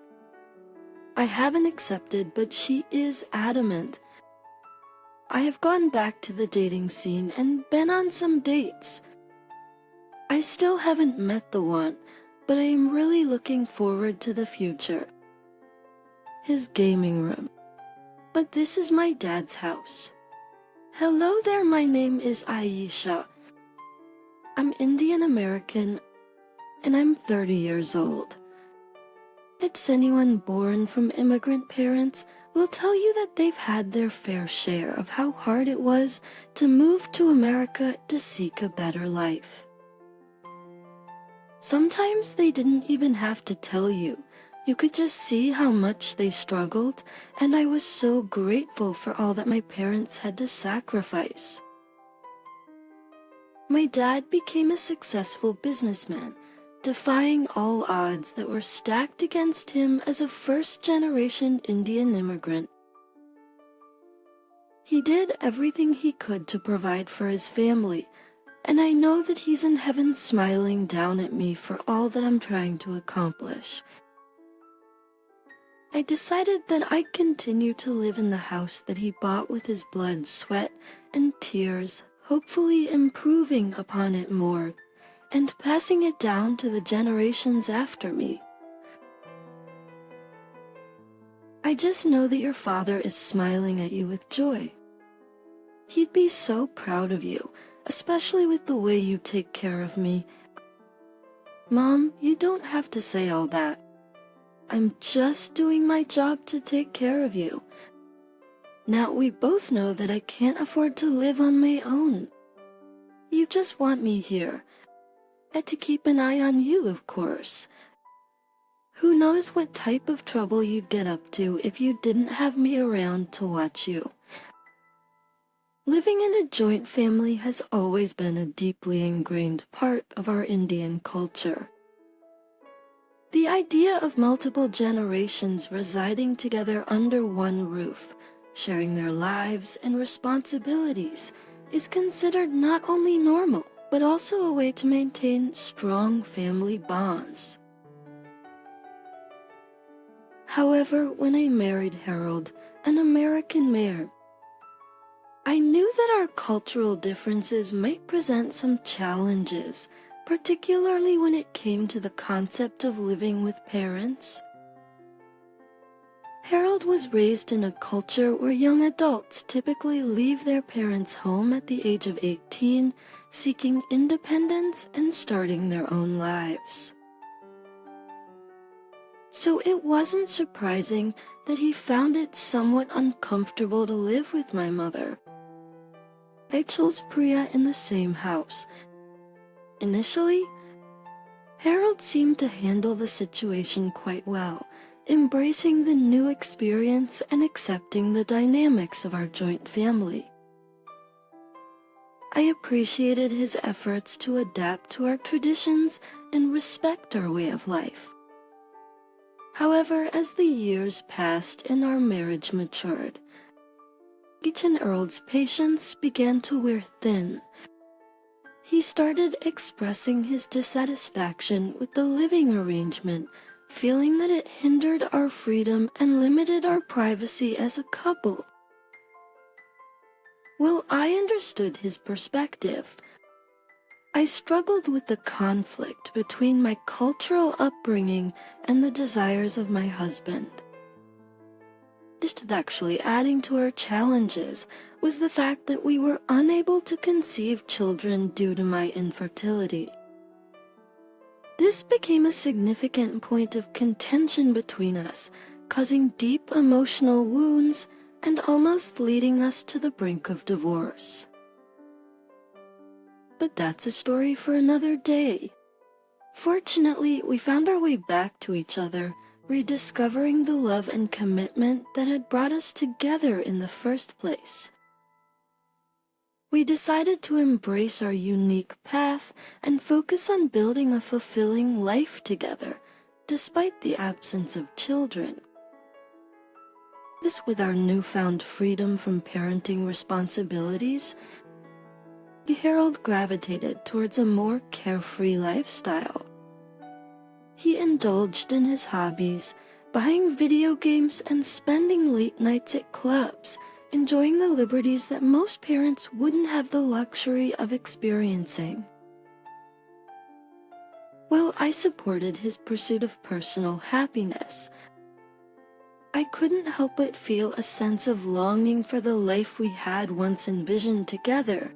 I haven't accepted, but she is adamant. I have gone back to the dating scene and been on some dates. I still haven't met the one, but I am really looking forward to the future. His gaming room. But this is my dad's house. Hello there, my name is Aisha. I'm Indian American, and I'm 30 years old. It's anyone born from immigrant parents will tell you that they've had their fair share of how hard it was to move to America to seek a better life. Sometimes they didn't even have to tell you. You could just see how much they struggled, and I was so grateful for all that my parents had to sacrifice. My dad became a successful businessman, defying all odds that were stacked against him as a first-generation Indian immigrant. He did everything he could to provide for his family, and I know that he's in heaven smiling down at me for all that I'm trying to accomplish. I decided that I'd continue to live in the house that he bought with his blood, sweat, and tears, hopefully improving upon it more, and passing it down to the generations after me. I just know that your father is smiling at you with joy. He'd be so proud of you, especially with the way you take care of me. Mom, you don't have to say all that. I'm just doing my job to take care of you. Now we both know that I can't afford to live on my own. You just want me here, and to keep an eye on you, of course. Who knows what type of trouble you'd get up to if you didn't have me around to watch you. Living in a joint family has always been a deeply ingrained part of our Indian culture. The idea of multiple generations residing together under one roof, sharing their lives and responsibilities, is considered not only normal, but also a way to maintain strong family bonds. However, when I married Harold, an American mayor, I knew that our cultural differences might present some challenges, particularly when it came to the concept of living with parents. Harold was raised in a culture where young adults typically leave their parents' home at the age of 18, seeking independence and starting their own lives. So it wasn't surprising that he found it somewhat uncomfortable to live with my mother. I chose Priya in the same house. Initially, Harold seemed to handle the situation quite well, embracing the new experience and accepting the dynamics of our joint family. I appreciated his efforts to adapt to our traditions and respect our way of life. However, as the years passed and our marriage matured, each and Earl's patience began to wear thin. He started expressing his dissatisfaction with the living arrangement, feeling that it hindered our freedom and limited our privacy as a couple. Well, I understood his perspective. I struggled with the conflict between my cultural upbringing and the desires of my husband. Just actually adding to our challenges was the fact that we were unable to conceive children due to my infertility. This became a significant point of contention between us, causing deep emotional wounds and almost leading us to the brink of divorce. but that's a story for another day. Fortunately, we found our way back to each other, rediscovering the love and commitment that had brought us together in the first place. We decided to embrace our unique path and focus on building a fulfilling life together, despite the absence of children. This, with our newfound freedom from parenting responsibilities, Harold gravitated towards a more carefree lifestyle. He indulged in his hobbies, buying video games and spending late nights at clubs, enjoying the liberties that most parents wouldn't have the luxury of experiencing. While I supported his pursuit of personal happiness, I couldn't help but feel a sense of longing for the life we had once envisioned together.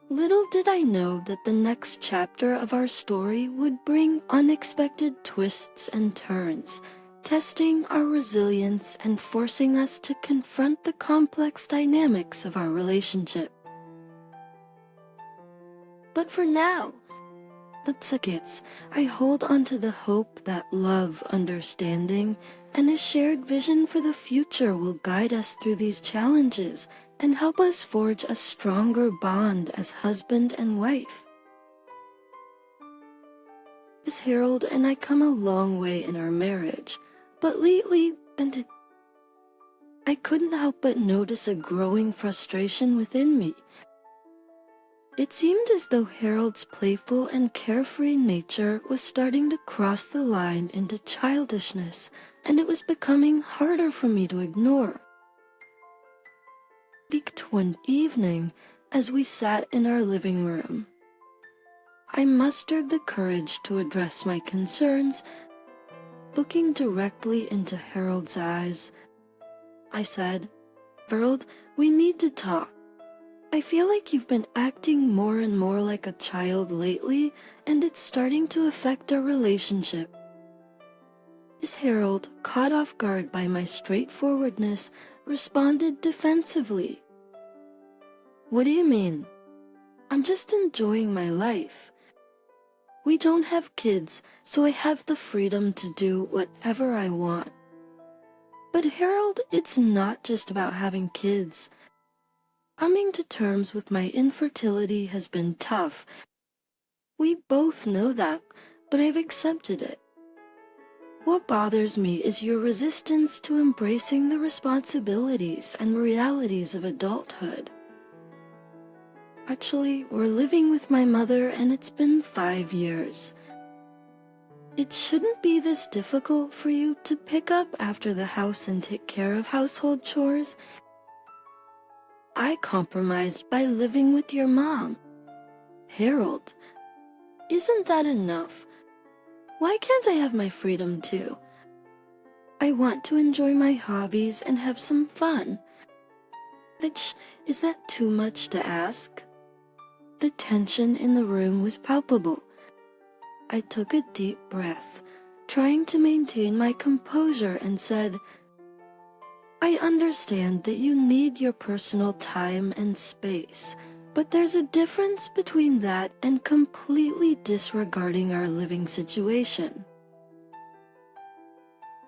Little did I know that the next chapter of our story would bring unexpected twists and turns, testing our resilience and forcing us to confront the complex dynamics of our relationship. But for now, I hold on to the hope that love, understanding, and a shared vision for the future will guide us through these challenges and help us forge a stronger bond as husband and wife. Miss Harold and I come a long way in our marriage, but lately, I couldn't help but notice a growing frustration within me. It seemed as though Harold's playful and carefree nature was starting to cross the line into childishness, and it was becoming harder for me to ignore. Peaked one evening as we sat in our living room. I mustered the courage to address my concerns. Looking directly into Harold's eyes, I said, "Harold, we need to talk. I feel like you've been acting more and more like a child lately, and it's starting to affect our relationship." Miss Harold, caught off guard by my straightforwardness, responded defensively. "What do you mean? I'm just enjoying my life. We don't have kids, so I have the freedom to do whatever I want." "But Harold, it's not just about having kids. Coming to terms with my infertility has been tough. We both know that, but I've accepted it. What bothers me is your resistance to embracing the responsibilities and realities of adulthood. Actually, we're living with my mother and it's been 5 years. It shouldn't be this difficult for you to pick up after the house and take care of household chores. I compromised by living with your mom. Harold, isn't that enough? Why can't I have my freedom too? I want to enjoy my hobbies and have some fun. Is that too much to ask?" The tension in the room was palpable. I took a deep breath, trying to maintain my composure, and said, "I understand that you need your personal time and space, but there's a difference between that and completely disregarding our living situation.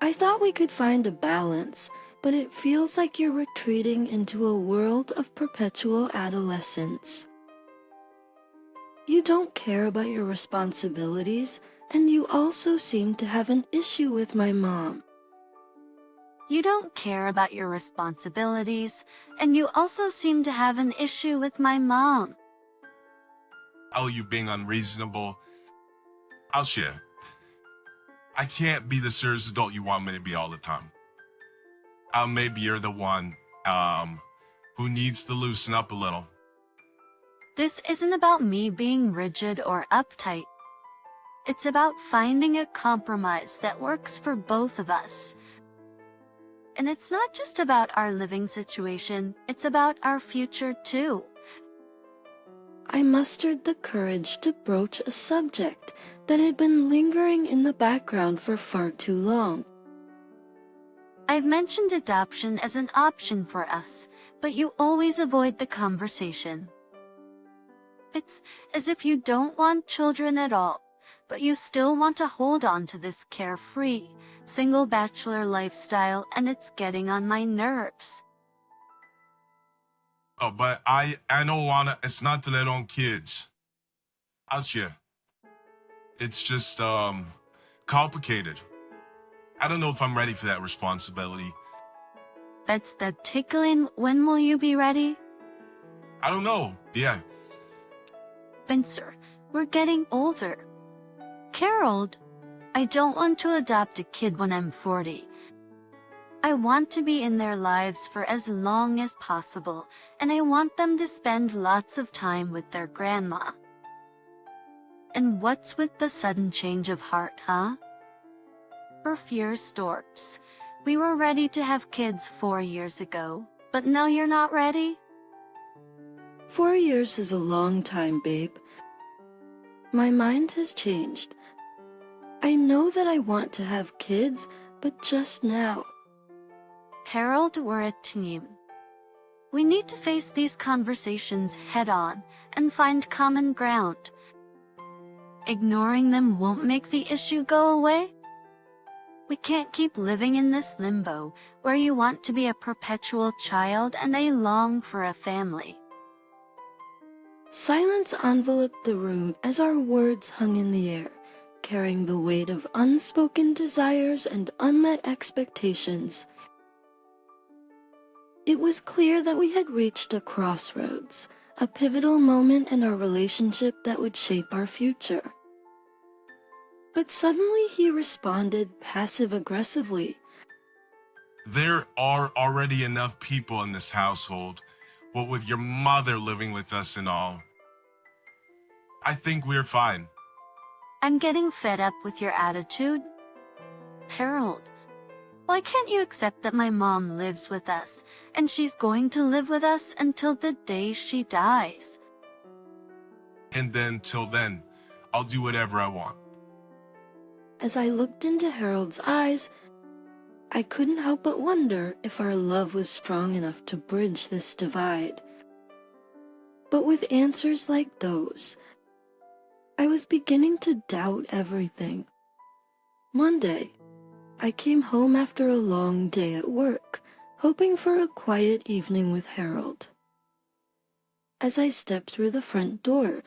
I thought we could find a balance, but it feels like you're retreating into a world of perpetual adolescence. You don't care about your responsibilities, and you also seem to have an issue with my mom." You don't care about your responsibilities, and you also seem to have an issue with my mom. Oh, you being unreasonable. I'll share. I can't be the serious adult you want me to be all the time. Maybe you're the one, who needs to loosen up a little. This isn't about me being rigid or uptight. It's about finding a compromise that works for both of us. And it's not just about our living situation, it's about our future too. I mustered the courage to broach a subject that had been lingering in the background for far too long. I've mentioned adoption as an option for us, but you always avoid the conversation. It's as if you don't want children at all, but you still want to hold on to this carefree, single bachelor lifestyle, and it's getting on my nerves. Oh, but I don't wanna, it's not that I don't kids. Asya, it's just, complicated. I don't know if I'm ready for that responsibility. That's the tickling. When will you be ready? I don't know, yeah. Spencer, we're getting older. Carol, I don't want to adopt a kid when I'm 40. I want to be in their lives for as long as possible, and I want them to spend lots of time with their grandma. And what's with the sudden change of heart, huh? For fear storks. We were ready to have kids 4 years ago, but now you're not ready? 4 years is a long time, babe. My mind has changed. I know that I want to have kids, but just now. Harold, we're a team. We need to face these conversations head on and find common ground. Ignoring them won't make the issue go away. We can't keep living in this limbo where you want to be a perpetual child and I long for a family. Silence enveloped the room as our words hung in the air, carrying the weight of unspoken desires and unmet expectations. It was clear that we had reached a crossroads, a pivotal moment in our relationship that would shape our future. But suddenly he responded passive-aggressively. There are already enough people in this household, what with your mother living with us and all. I think we're fine. I'm getting fed up with your attitude. Harold, why can't you accept that my mom lives with us, and she's going to live with us until the day she dies? And then, till then, I'll do whatever I want. As I looked into Harold's eyes, I couldn't help but wonder if our love was strong enough to bridge this divide. But with answers like those, I was beginning to doubt everything. Monday, I came home after a long day at work, hoping for a quiet evening with Harold. As I stepped through the front door,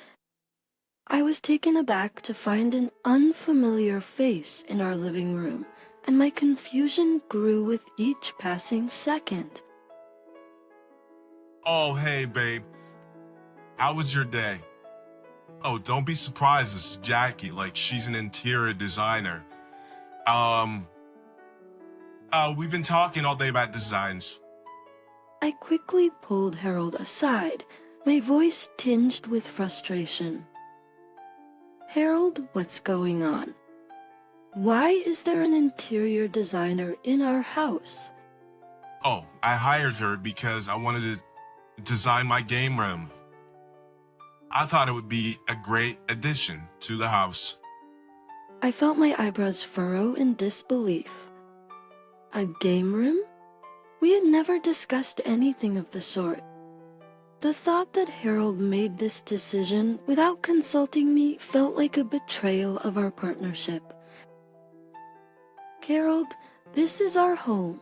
I was taken aback to find an unfamiliar face in our living room, and my confusion grew with each passing second. Oh, hey, babe. How was your day? Oh, don't be surprised, this is Jackie, like she's an interior designer. We've been talking all day about designs. I quickly pulled Harold aside, my voice tinged with frustration. Harold, what's going on? Why is there an interior designer in our house? Oh, I hired her because I wanted to design my game room. I thought it would be a great addition to the house. I felt my eyebrows furrow in disbelief. A game room? We had never discussed anything of the sort. The thought that Harold made this decision without consulting me felt like a betrayal of our partnership. Harold, this is our home.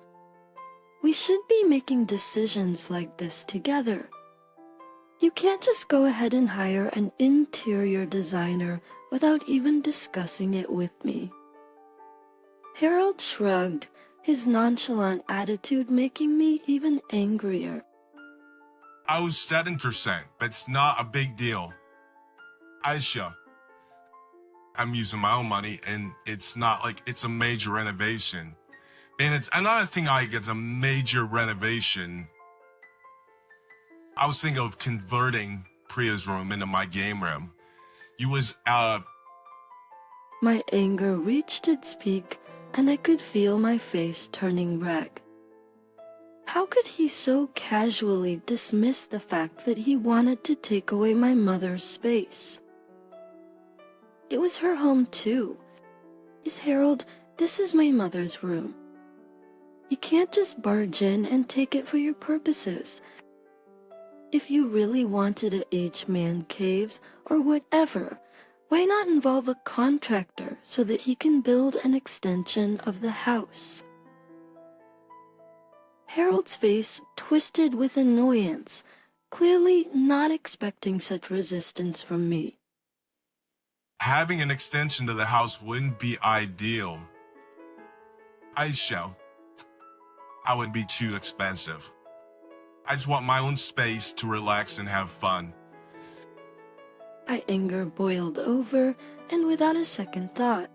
We should be making decisions like this together. You can't just go ahead and hire an interior designer without even discussing it with me. Harold shrugged, his nonchalant attitude making me even angrier. I was 7%, but it's not a big deal. Aisha, I'm using my own money, and it's not like it's a major renovation. And it's another thing like it's a major renovation. I was thinking of converting Priya's room into my game room. My anger reached its peak, and I could feel my face turning red. How could he so casually dismiss the fact that he wanted to take away my mother's space? It was her home too. Miss Harold, this is my mother's room. You can't just barge in and take it for your purposes. If you really wanted a H-man caves or whatever, why not involve a contractor so that he can build an extension of the house? Harold's face twisted with annoyance, clearly not expecting such resistance from me. Having an extension to the house wouldn't be ideal. I would be too expensive. I just want my own space to relax and have fun. My anger boiled over, and without a second thought,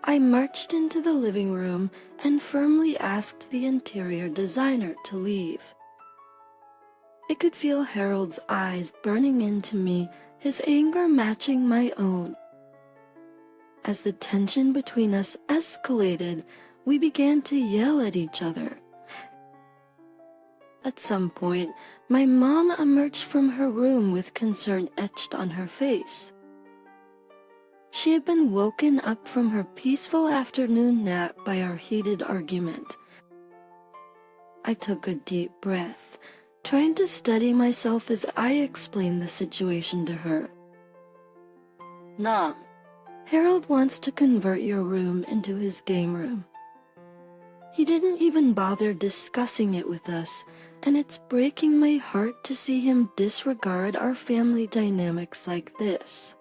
I marched into the living room and firmly asked the interior designer to leave. I could feel Harold's eyes burning into me, his anger matching my own. As the tension between us escalated, we began to yell at each other. At some point, my mom emerged from her room with concern etched on her face. She had been woken up from her peaceful afternoon nap by our heated argument. I took a deep breath, trying to steady myself as I explained the situation to her. "Mom, Harold wants to convert your room into his game room. He didn't even bother discussing it with us, and it's breaking my heart to see him disregard our family dynamics like this."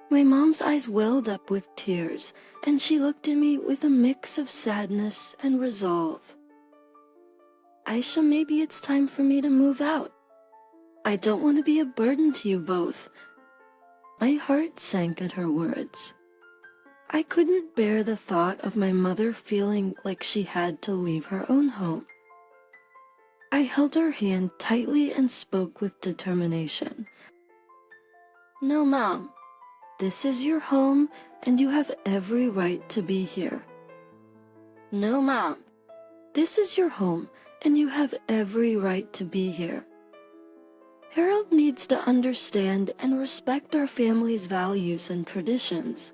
My mom's eyes welled up with tears, and she looked at me with a mix of sadness and resolve. "Aisha, maybe it's time for me to move out. I don't want to be a burden to you both." My heart sank at her words. I couldn't bear the thought of my mother feeling like she had to leave her own home. I held her hand tightly and spoke with determination. "No, Mom. This is your home, and you have every right to be here." "No, Mom. This is your home, and you have every right to be here. Harold needs to understand and respect our family's values and traditions.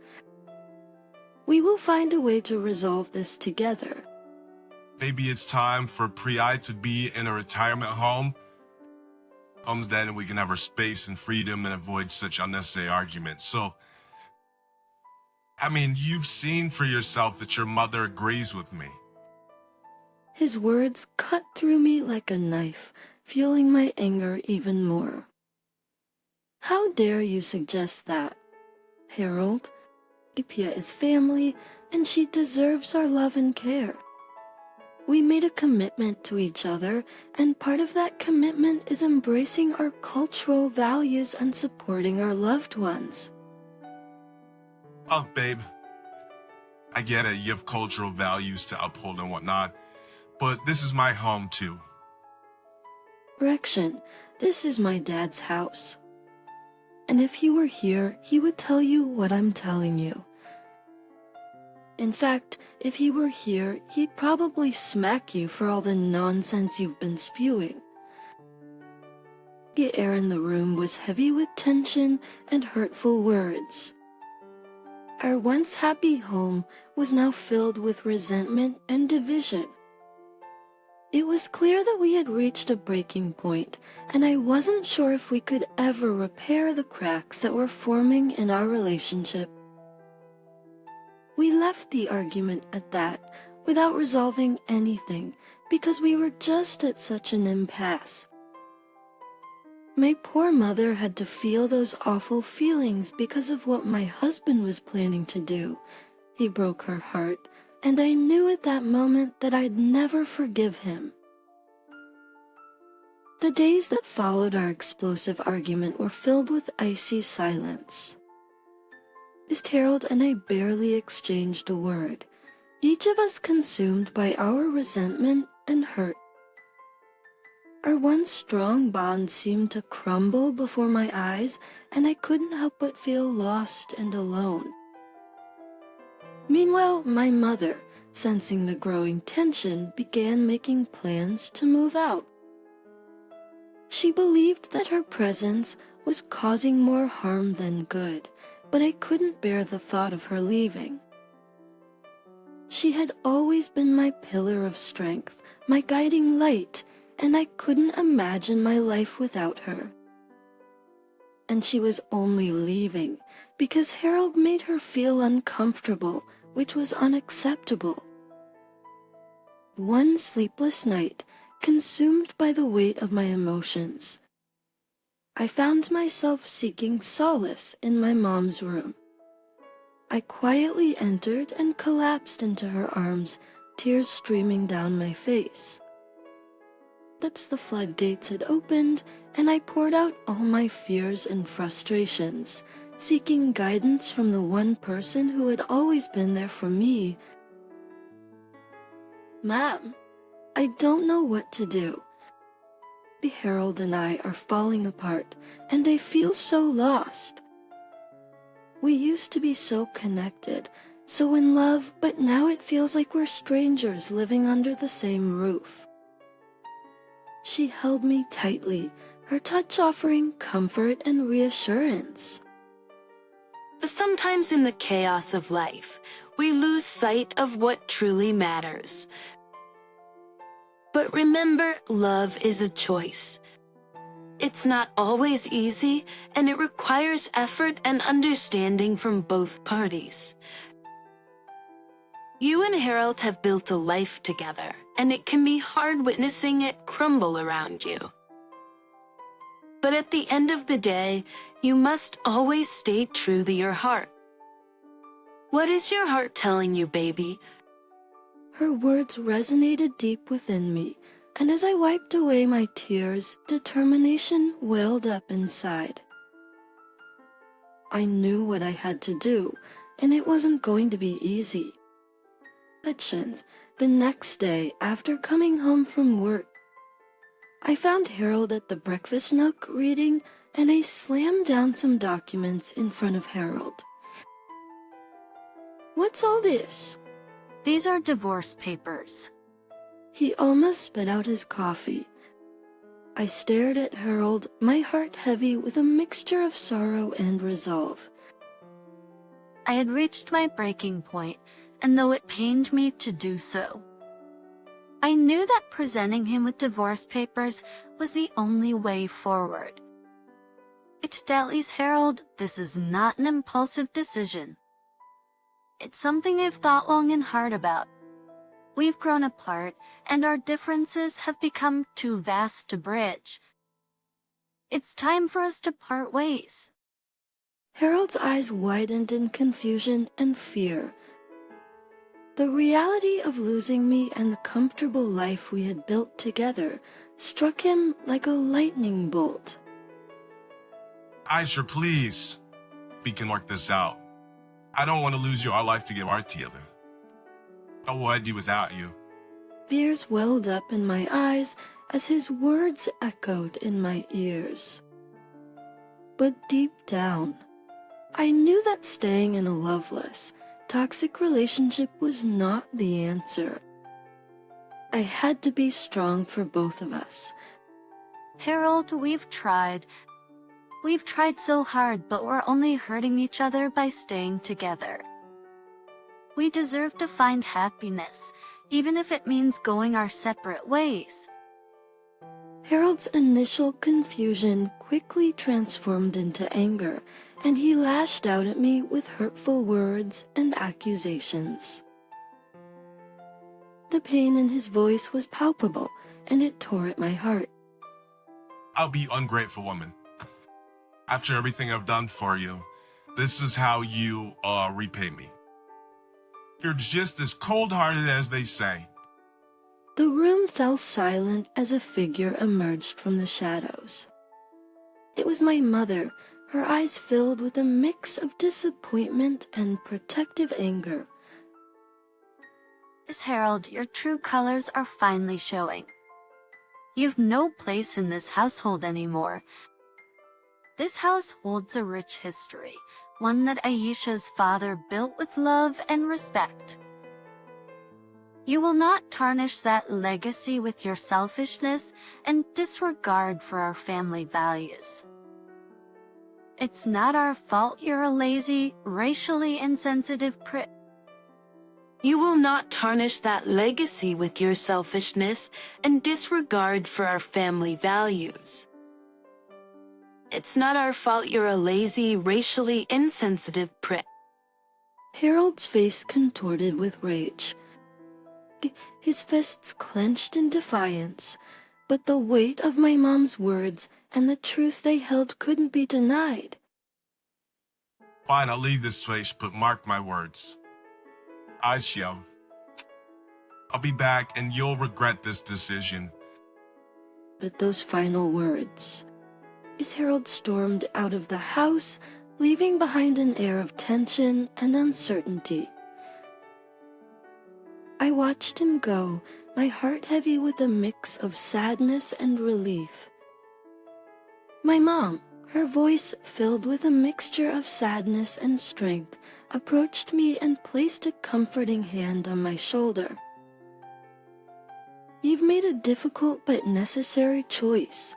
We will find a way to resolve this together." Maybe it's time for Priya to be in a retirement home. Then we can have our space and freedom and avoid such unnecessary arguments. So, you've seen for yourself that your mother agrees with me. His words cut through me like a knife, fueling my anger even more. "How dare you suggest that? Harold, Pia is family, and she deserves our love and care. We made a commitment to each other, and part of that commitment is embracing our cultural values and supporting our loved ones." Oh, babe. I get it, you have cultural values to uphold and whatnot, but this is my home too. "Correction, this is my dad's house. And if he were here, he would tell you what I'm telling you. In fact, if he were here, he'd probably smack you for all the nonsense you've been spewing." The air in the room was heavy with tension and hurtful words. Our once happy home was now filled with resentment and division. It was clear that we had reached a breaking point, and I wasn't sure if we could ever repair the cracks that were forming in our relationship. We left the argument at that, without resolving anything, because we were just at such an impasse. My poor mother had to feel those awful feelings because of what my husband was planning to do. He broke her heart, and I knew at that moment that I'd never forgive him. The days that followed our explosive argument were filled with icy silence. Harold and I barely exchanged a word, each of us consumed by our resentment and hurt. Our once strong bond seemed to crumble before my eyes, and I couldn't help but feel lost and alone. Meanwhile, my mother, sensing the growing tension, began making plans to move out. She believed that her presence was causing more harm than good, but I couldn't bear the thought of her leaving. She had always been my pillar of strength, my guiding light, and I couldn't imagine my life without her. And she was only leaving because Harold made her feel uncomfortable, which was unacceptable. One sleepless night, consumed by the weight of my emotions, I found myself seeking solace in my mom's room. I quietly entered and collapsed into her arms, tears streaming down my face. The floodgates had opened, and I poured out all my fears and frustrations, seeking guidance from the one person who had always been there for me. "Ma'am, I don't know what to do. Harold and I are falling apart, and I feel so lost. We used to be so connected, so in love, but now it feels like we're strangers living under the same roof." She held me tightly, her touch offering comfort and reassurance. Sometimes in the chaos of life, we lose sight of what truly matters. But remember, love is a choice. It's not always easy, and it requires effort and understanding from both parties. You and Harold have built a life together, and it can be hard witnessing it crumble around you. But at the end of the day, you must always stay true to your heart. What is your heart telling you, baby? Her words resonated deep within me, and as I wiped away my tears, determination welled up inside. I knew what I had to do, and it wasn't going to be easy. The next day, after coming home from work, I found Harold at the breakfast nook reading, and I slammed down some documents in front of Harold. "What's all this?" These are divorce papers. He almost spit out his coffee. I stared at Harold, my heart heavy with a mixture of sorrow and resolve. I had reached my breaking point, and though it pained me to do so, I knew that presenting him with divorce papers was the only way forward. To tell Harold, this is not an impulsive decision. It's something I've thought long and hard about. We've grown apart, and our differences have become too vast to bridge. It's time for us to part ways. Harold's eyes widened in confusion and fear. The reality of losing me and the comfortable life we had built together struck him like a lightning bolt. Aisha, please. We can work this out. I don't want to lose you. Our life to give our together. I don't want to do without you. Fears welled up in my eyes as his words echoed in my ears. But deep down, I knew that staying in a loveless, toxic relationship was not the answer. I had to be strong for both of us. Harold, we've tried. We've tried so hard, but we're only hurting each other by staying together. We deserve to find happiness, even if it means going our separate ways. Harold's initial confusion quickly transformed into anger, and he lashed out at me with hurtful words and accusations. The pain in his voice was palpable, and it tore at my heart. I'll be ungrateful woman. After everything I've done for you, this is how you repay me. You're just as cold-hearted as they say. The room fell silent as a figure emerged from the shadows. It was my mother, her eyes filled with a mix of disappointment and protective anger. Miss Harold, your true colors are finally showing. You've no place in this household anymore. This house holds a rich history, one that Aisha's father built with love and respect. You will not tarnish that legacy with your selfishness and disregard for our family values. It's not our fault you're a lazy, racially insensitive prick. You will not tarnish that legacy with your selfishness and disregard for our family values. It's not our fault you're a lazy, racially insensitive prick. Harold's face contorted with rage. His fists clenched in defiance, but the weight of my mom's words and the truth they held couldn't be denied. Fine, I'll leave this place, but mark my words. Aisha, I'll be back and you'll regret this decision. But those final words, as Harold stormed out of the house, leaving behind an air of tension and uncertainty. I watched him go, my heart heavy with a mix of sadness and relief. My mom, her voice filled with a mixture of sadness and strength, approached me and placed a comforting hand on my shoulder. You've made a difficult but necessary choice.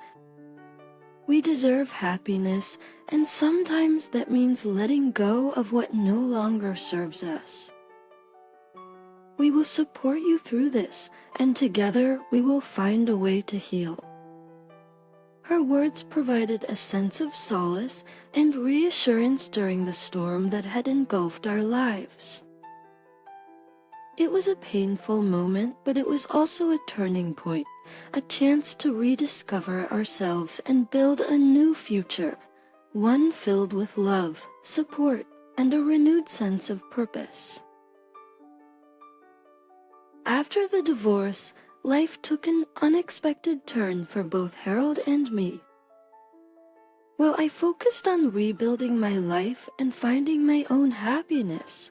We deserve happiness, and sometimes that means letting go of what no longer serves us. We will support you through this, and together we will find a way to heal. Her words provided a sense of solace and reassurance during the storm that had engulfed our lives. It was a painful moment, but it was also a turning point, a chance to rediscover ourselves and build a new future, one filled with love, support, and a renewed sense of purpose. After the divorce, life took an unexpected turn for both Harold and me. While I focused on rebuilding my life and finding my own happiness,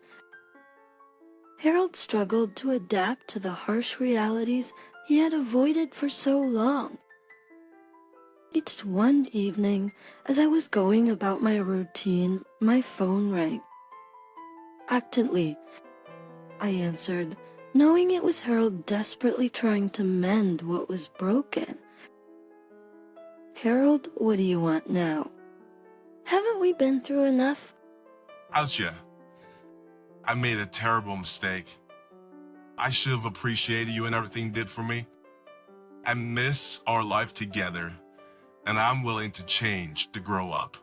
Harold struggled to adapt to the harsh realities he had avoided for so long. Each one evening, as I was going about my routine, my phone rang. Reluctantly, I answered, knowing it was Harold desperately trying to mend what was broken. Harold, what do you want now? Haven't we been through enough? Aisha, I made a terrible mistake. I should have appreciated you and everything you did for me. I miss our life together, and I'm willing to change to grow up.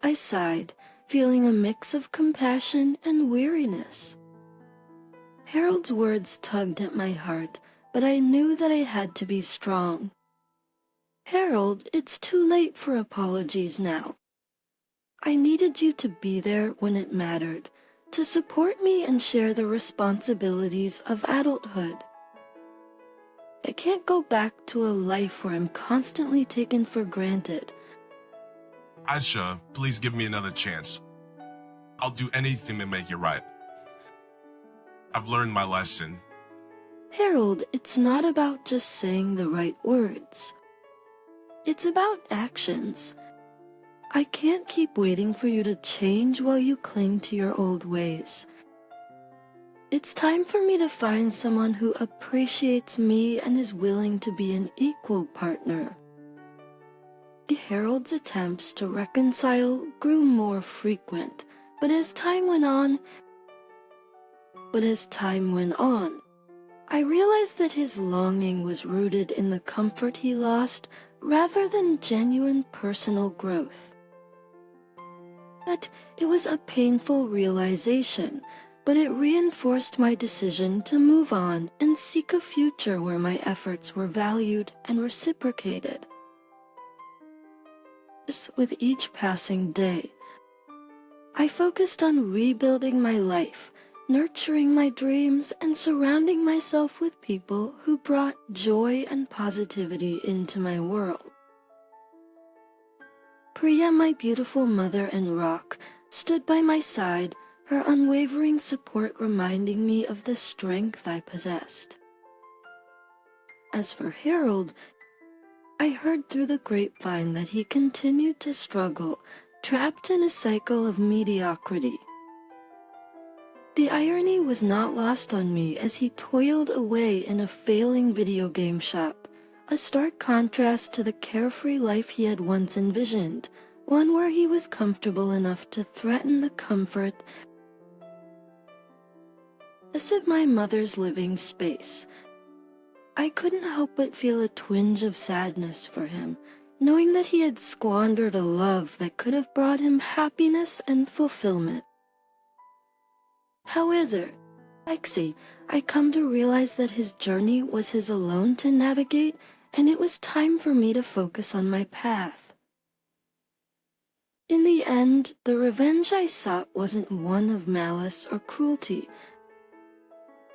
I sighed, feeling a mix of compassion and weariness. Harold's words tugged at my heart, but I knew that I had to be strong. Harold, it's too late for apologies now. I needed you to be there when it mattered, to support me and share the responsibilities of adulthood. I can't go back to a life where I'm constantly taken for granted. Aisha, please give me another chance. I'll do anything to make it right. I've learned my lesson. Harold, it's not about just saying the right words. It's about actions. I can't keep waiting for you to change while you cling to your old ways. It's time for me to find someone who appreciates me and is willing to be an equal partner. Harold's attempts to reconcile grew more frequent, but as time went on, I realized that his longing was rooted in the comfort he lost rather than genuine personal growth. That it was a painful realization, but it reinforced my decision to move on and seek a future where my efforts were valued and reciprocated. With each passing day, I focused on rebuilding my life, nurturing my dreams, and surrounding myself with people who brought joy and positivity into my world. Priya, my beautiful mother and rock, stood by my side, her unwavering support reminding me of the strength I possessed. As for Harold, I heard through the grapevine that he continued to struggle, trapped in a cycle of mediocrity. The irony was not lost on me as he toiled away in a failing video game shop, a stark contrast to the carefree life he had once envisioned, one where he was comfortable enough to threaten the comfort as if my mother's living space. I couldn't help but feel a twinge of sadness for him, knowing that he had squandered a love that could have brought him happiness and fulfillment. However, I come to realize that his journey was his alone to navigate, and it was time for me to focus on my path. In the end, the revenge I sought wasn't one of malice or cruelty.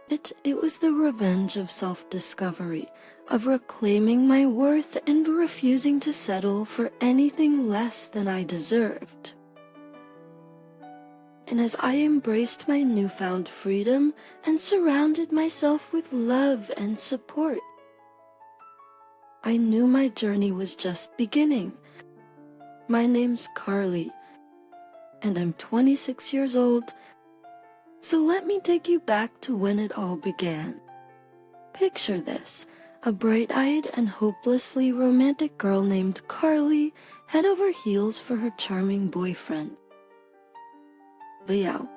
It was the revenge of self-discovery, of reclaiming my worth and refusing to settle for anything less than I deserved. And as I embraced my newfound freedom and surrounded myself with love and support, I knew my journey was just beginning. My name's Carly, and I'm 26 years old, so let me take you back to when it all began. Picture this, a bright-eyed and hopelessly romantic girl named Carly, head over heels for her charming boyfriend. Leo.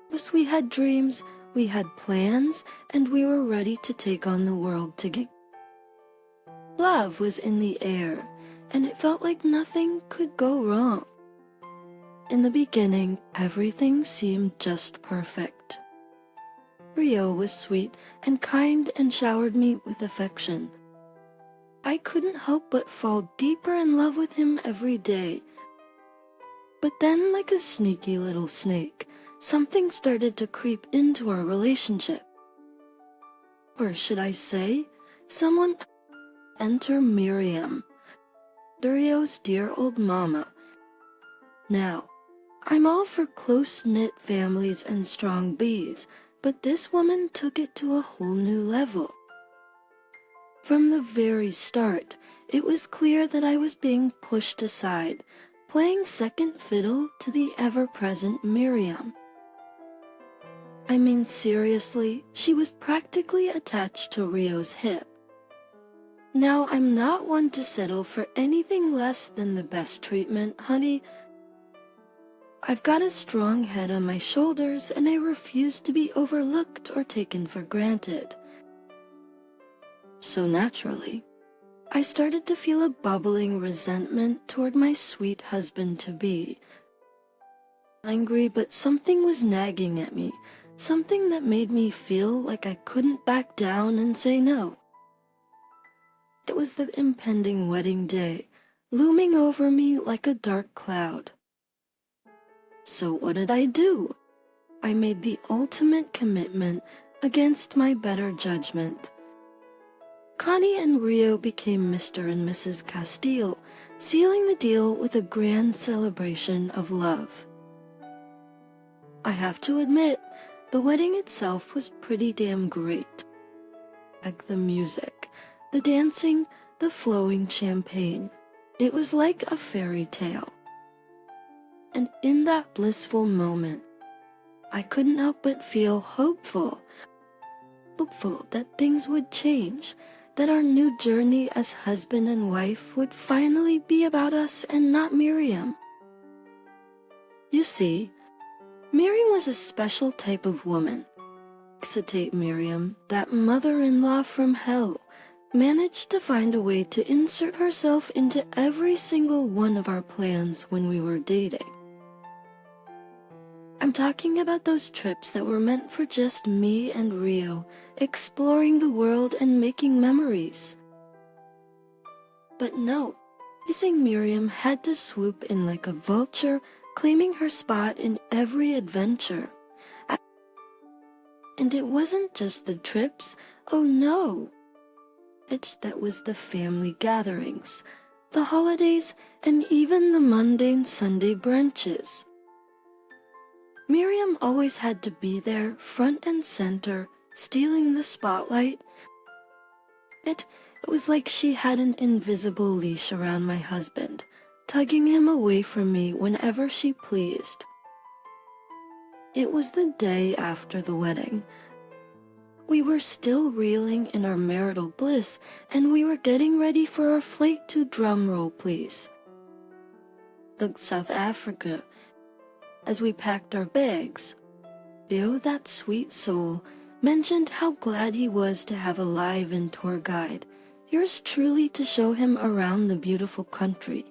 Plus, we had dreams, we had plans, and we were ready to take on the world together. Love was in the air, and it felt like nothing could go wrong. In the beginning, everything seemed just perfect. Rio was sweet and kind and showered me with affection. I couldn't help but fall deeper in love with him every day. But then, like a sneaky little snake, something started to creep into our relationship. Or should I say, someone enter Miriam, Rio's dear old mama. Now, I'm all for close-knit families and strong bees, but this woman took it to a whole new level. From the very start, it was clear that I was being pushed aside, playing second fiddle to the ever-present Miriam. I mean, seriously, she was practically attached to Rio's hip. Now, I'm not one to settle for anything less than the best treatment, honey. I've got a strong head on my shoulders, and I refuse to be overlooked or taken for granted. So naturally, I started to feel a bubbling resentment toward my sweet husband-to-be. Angry, but something was nagging at me, something that made me feel like I couldn't back down and say no. It was the impending wedding day, looming over me like a dark cloud. So what did I do? I made the ultimate commitment against my better judgment. Connie and Rio became Mr. and Mrs. Castile, sealing the deal with a grand celebration of love. I have to admit, the wedding itself was pretty damn great. Like the music, the dancing, the flowing champagne. It was like a fairy tale. And in that blissful moment, I couldn't help but feel hopeful that things would change, that our new journey as husband and wife would finally be about us and not Miriam. You see, Miriam was a special type of woman. Excitate Miriam, that mother-in-law from hell, managed to find a way to insert herself into every single one of our plans when we were dating. I'm talking about those trips that were meant for just me and Rio, exploring the world and making memories. But no, missing Miriam had to swoop in like a vulture, claiming her spot in every adventure. And it wasn't just the trips, oh no. That was the family gatherings, the holidays, and even the mundane Sunday brunches. Miriam always had to be there, front and center, stealing the spotlight. It was like she had an invisible leash around my husband, tugging him away from me whenever she pleased. It was the day after the wedding. We were still reeling in our marital bliss, and we were getting ready for our flight to, drumroll please, South Africa. As we packed our bags, Bill, that sweet soul, mentioned how glad he was to have a live-in tour guide, yours truly, to show him around the beautiful country.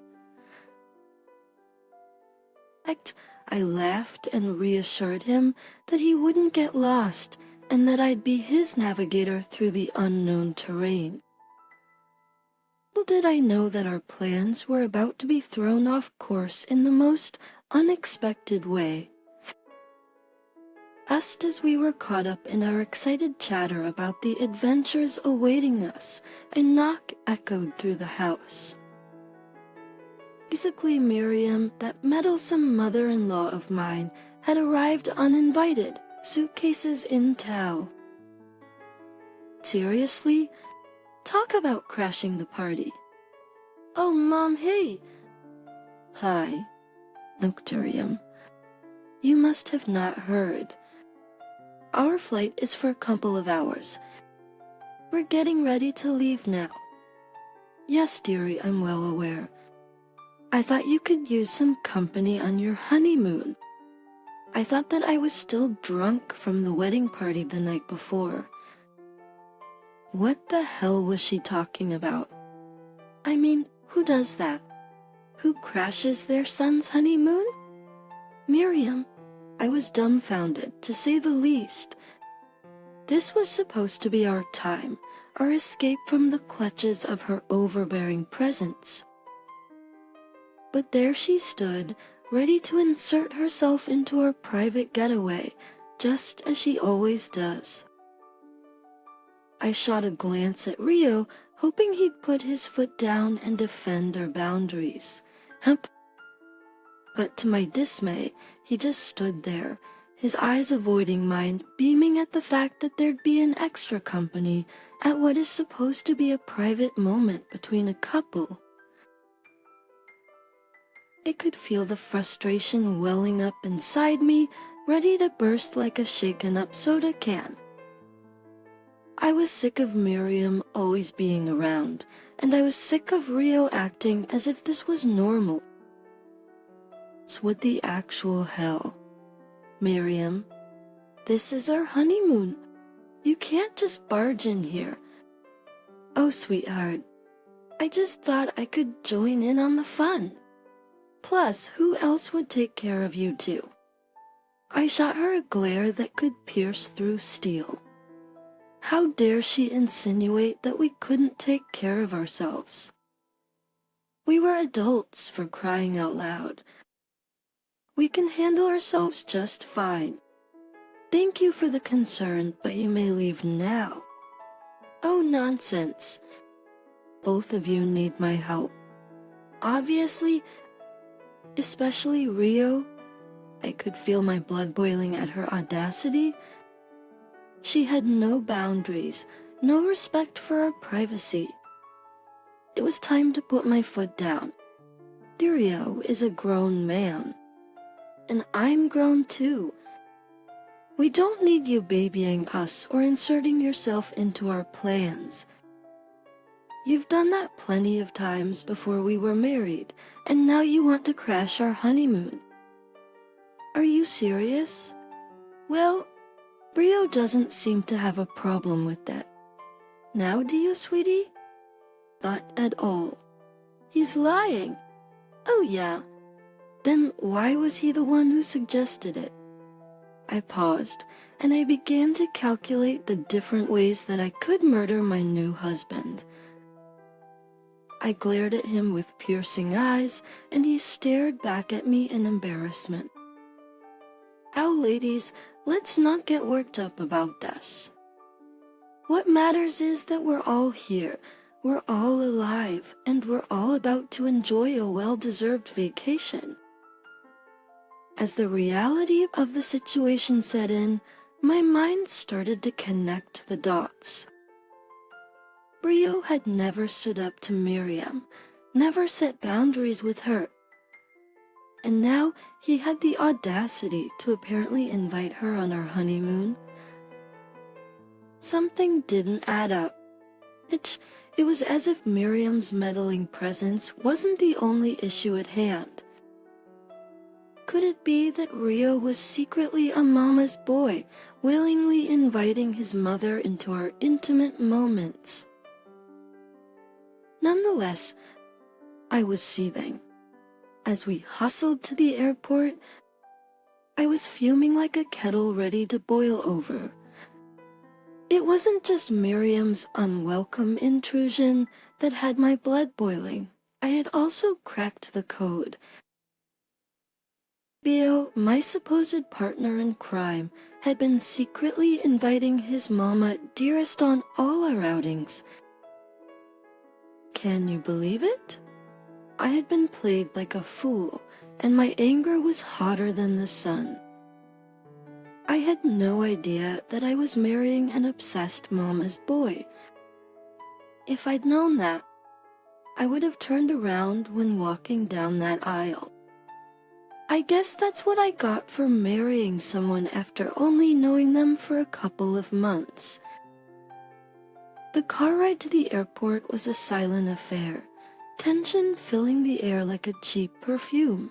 I laughed and reassured him that he wouldn't get lost and that I'd be his navigator through the unknown terrain. Little did I know that our plans were about to be thrown off course in the most unexpected way. Just as we were caught up in our excited chatter about the adventures awaiting us, a knock echoed through the house. Basically, Miriam, that meddlesome mother-in-law of mine, had arrived uninvited, suitcases in tow. Seriously? Talk about crashing the party. Oh, Mom, hey! Hi, Nocturium. You must have not heard. Our flight is for a couple of hours. We're getting ready to leave now. Yes, dearie, I'm well aware. I thought you could use some company on your honeymoon. I thought that I was still drunk from the wedding party the night before. What the hell was she talking about? I mean, who does that? Who crashes their son's honeymoon? Miriam, I was dumbfounded, to say the least. This was supposed to be our time, our escape from the clutches of her overbearing presence. But there she stood, ready to insert herself into our private getaway, just as she always does. I shot a glance at Rio, hoping he'd put his foot down and defend our boundaries. But to my dismay, he just stood there, his eyes avoiding mine, beaming at the fact that there'd be an extra company at what is supposed to be a private moment between a couple. I could feel the frustration welling up inside me, ready to burst like a shaken-up soda can. I was sick of Miriam always being around, and I was sick of Rio acting as if this was normal. What the actual hell? Miriam, this is our honeymoon. You can't just barge in here. Oh, sweetheart, I just thought I could join in on the fun. Plus, who else would take care of you two? I shot her a glare that could pierce through steel. How dare she insinuate that we couldn't take care of ourselves? We were adults, for crying out loud. We can handle ourselves just fine. Thank you for the concern, but you may leave now. Oh, nonsense. Both of you need my help. Obviously, especially Rio. I could feel my blood boiling at her audacity. She had no boundaries, no respect for our privacy. It was time to put my foot down. Rio is a grown man. And I'm grown too. We don't need you babying us or inserting yourself into our plans. You've done that plenty of times before we were married, and now you want to crash our honeymoon. Are you serious? Well, Rio doesn't seem to have a problem with that. Now do you, sweetie? Not at all. He's lying. Oh yeah. Then why was he the one who suggested it? I paused, and I began to calculate the different ways that I could murder my new husband. I glared at him with piercing eyes, and he stared back at me in embarrassment. Now, ladies, let's not get worked up about this. What matters is that we're all here, we're all alive, and we're all about to enjoy a well-deserved vacation. As the reality of the situation set in, my mind started to connect the dots. Rio had never stood up to Miriam, never set boundaries with her. And now he had the audacity to apparently invite her on our honeymoon. Something didn't add up. It was as if Miriam's meddling presence wasn't the only issue at hand. Could it be that Rio was secretly a mama's boy, willingly inviting his mother into our intimate moments? Nonetheless, I was seething. As we hustled to the airport, I was fuming like a kettle ready to boil over. It wasn't just Miriam's unwelcome intrusion that had my blood boiling. I had also cracked the code. Bio, my supposed partner in crime, had been secretly inviting his mama dearest on all our outings. Can you believe it? I had been played like a fool, and my anger was hotter than the sun. I had no idea that I was marrying an obsessed mama's boy. If I'd known that, I would have turned around when walking down that aisle. I guess that's what I got for marrying someone after only knowing them for a couple of months. The car ride to the airport was a silent affair, tension filling the air like a cheap perfume.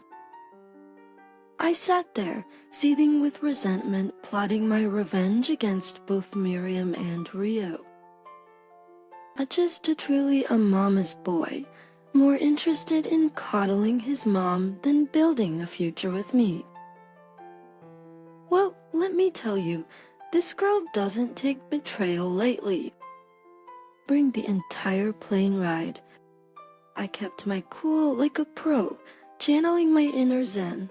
I sat there, seething with resentment, plotting my revenge against both Miriam and Rio. Just to truly a mama's boy, more interested in coddling his mom than building a future with me. Well, let me tell you, this girl doesn't take betrayal lightly. During the entire plane ride, I kept my cool like a pro, channeling my inner zen.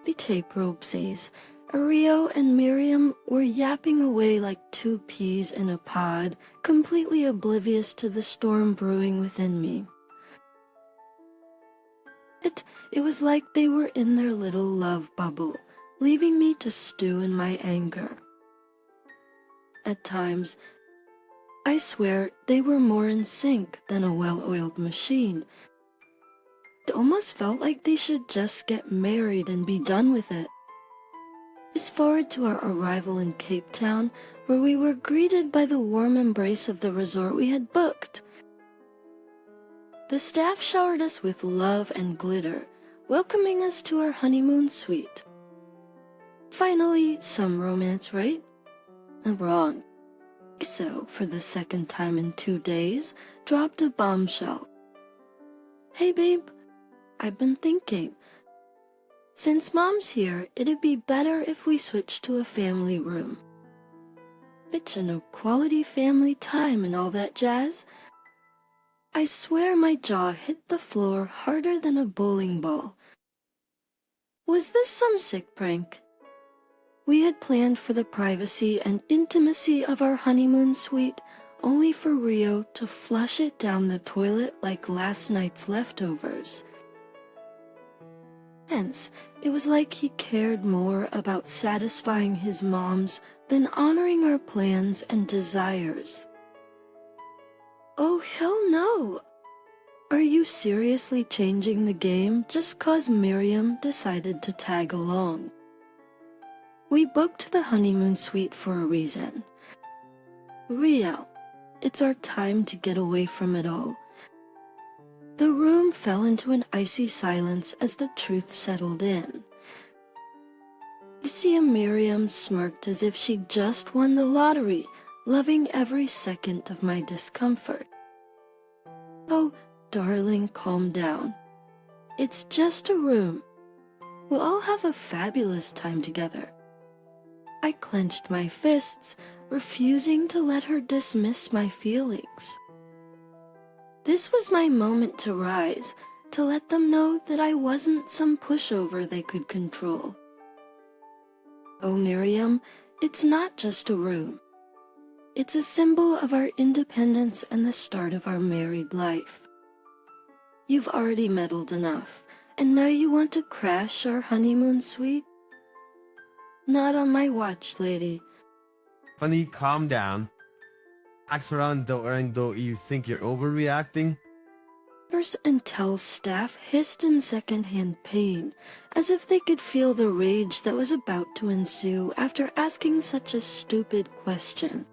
The tape rope says, Rio and Miriam were yapping away like two peas in a pod, completely oblivious to the storm brewing within me. It was like they were in their little love bubble, leaving me to stew in my anger. At times, I swear they were more in sync than a well-oiled machine. It almost felt like they should just get married and be done with it. Fast forward to our arrival in Cape Town, where we were greeted by the warm embrace of the resort we had booked. The staff showered us with love and glitter, welcoming us to our honeymoon suite. Finally, some romance, right? Wrong. So, for the second time in 2 days, dropped a bombshell. Hey babe, I've been thinking. Since Mom's here, it'd be better if we switched to a family room. Bitchin' no quality family time and all that jazz. I swear my jaw hit the floor harder than a bowling ball. Was this some sick prank? We had planned for the privacy and intimacy of our honeymoon suite, only for Rio to flush it down the toilet like last night's leftovers. Hence, it was like he cared more about satisfying his moms than honoring our plans and desires. Oh, hell no! Are you seriously changing the game just 'cause Miriam decided to tag along? We booked the honeymoon suite for a reason. Rio, it's our time to get away from it all. The room fell into an icy silence as the truth settled in. Lucy and Miriam smirked as if she'd just won the lottery, loving every second of my discomfort. Oh, darling, calm down. It's just a room. We'll all have a fabulous time together. I clenched my fists, refusing to let her dismiss my feelings. This was my moment to rise, to let them know that I wasn't some pushover they could control. Oh, Miriam, it's not just a room. It's a symbol of our independence and the start of our married life. You've already meddled enough, and now you want to crash our honeymoon suite? Not on my watch, lady. Funny, calm down. Acts around though you think you're overreacting? Neighbors and tell staff hissed in secondhand pain, as if they could feel the rage that was about to ensue after asking such a stupid question.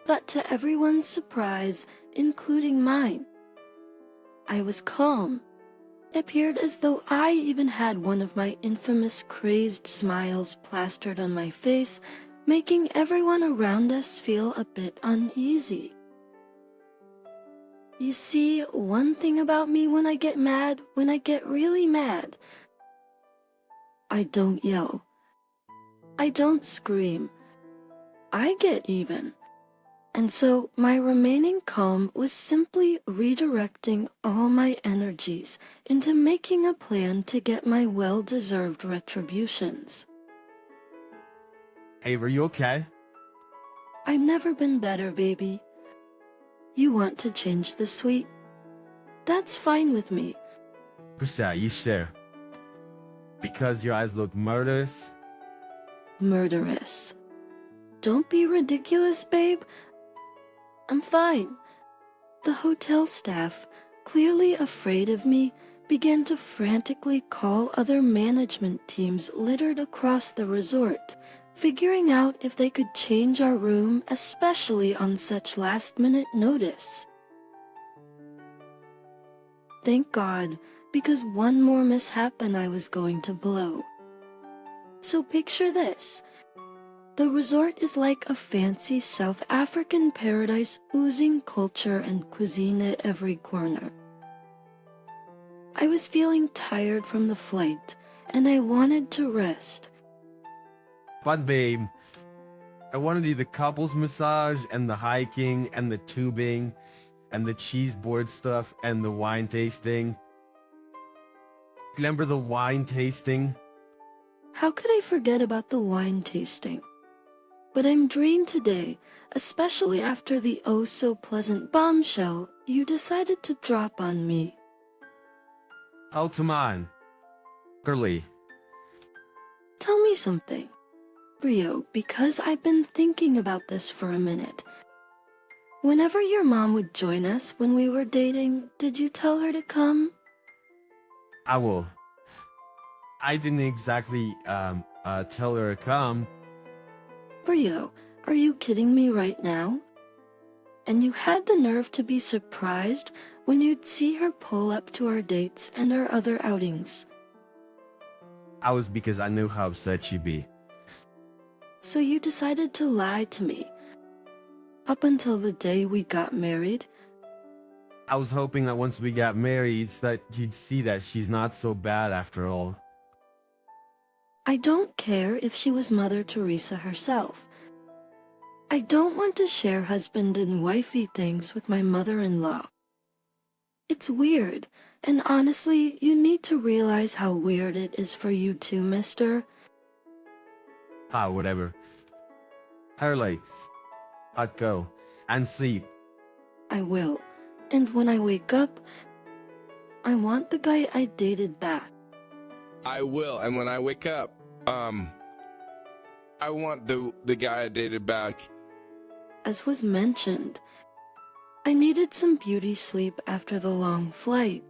But to everyone's surprise, including mine, I was calm. appeared as though I even had one of my infamous crazed smiles plastered on my face, making everyone around us feel a bit uneasy. You see, one thing about me when I get mad, when I get really mad, I don't yell. I don't scream. I get even. And so my remaining calm was simply redirecting all my energies into making a plan to get my well-deserved retributions. Hey, are you okay? I've never been better, baby. You want to change the suite? That's fine with me. Kusa, you sure? Because your eyes look murderous? Murderous. Don't be ridiculous, babe. I'm fine. The hotel staff, clearly afraid of me, began to frantically call other management teams littered across the resort, figuring out if they could change our room, especially on such last-minute notice. Thank God, because one more mishap and I was going to blow. So picture this. The resort is like a fancy South African paradise oozing culture and cuisine at every corner. I was feeling tired from the flight, and I wanted to rest. But babe, I want to do the couples massage and the hiking and the tubing and the cheese board stuff and the wine tasting. Remember the wine tasting? How could I forget about the wine tasting? But I'm drained today, especially after the oh-so-pleasant bombshell you decided to drop on me. Oh, come on. Girly. Tell me something. Rio, because I've been thinking about this for a minute. Whenever your mom would join us when we were dating, did you tell her to come? I will. I didn't exactly tell her to come. Rio, are you kidding me right now? And you had the nerve to be surprised when you'd see her pull up to our dates and our other outings. I was because I knew how upset she'd be. So you decided to lie to me. Up until the day we got married. I was hoping that once we got married, that you'd see that she's not so bad after all. I don't care if she was Mother Teresa herself. I don't want to share husband and wifey things with my mother-in-law. It's weird, and honestly, you need to realize how weird it is for you too, mister. Ah, whatever. Her legs. I'd go. And sleep. I will. And when I wake up, I want the guy I dated back. I will, and when I wake up, I want the guy I dated back. As was mentioned, I needed some beauty sleep after the long flight.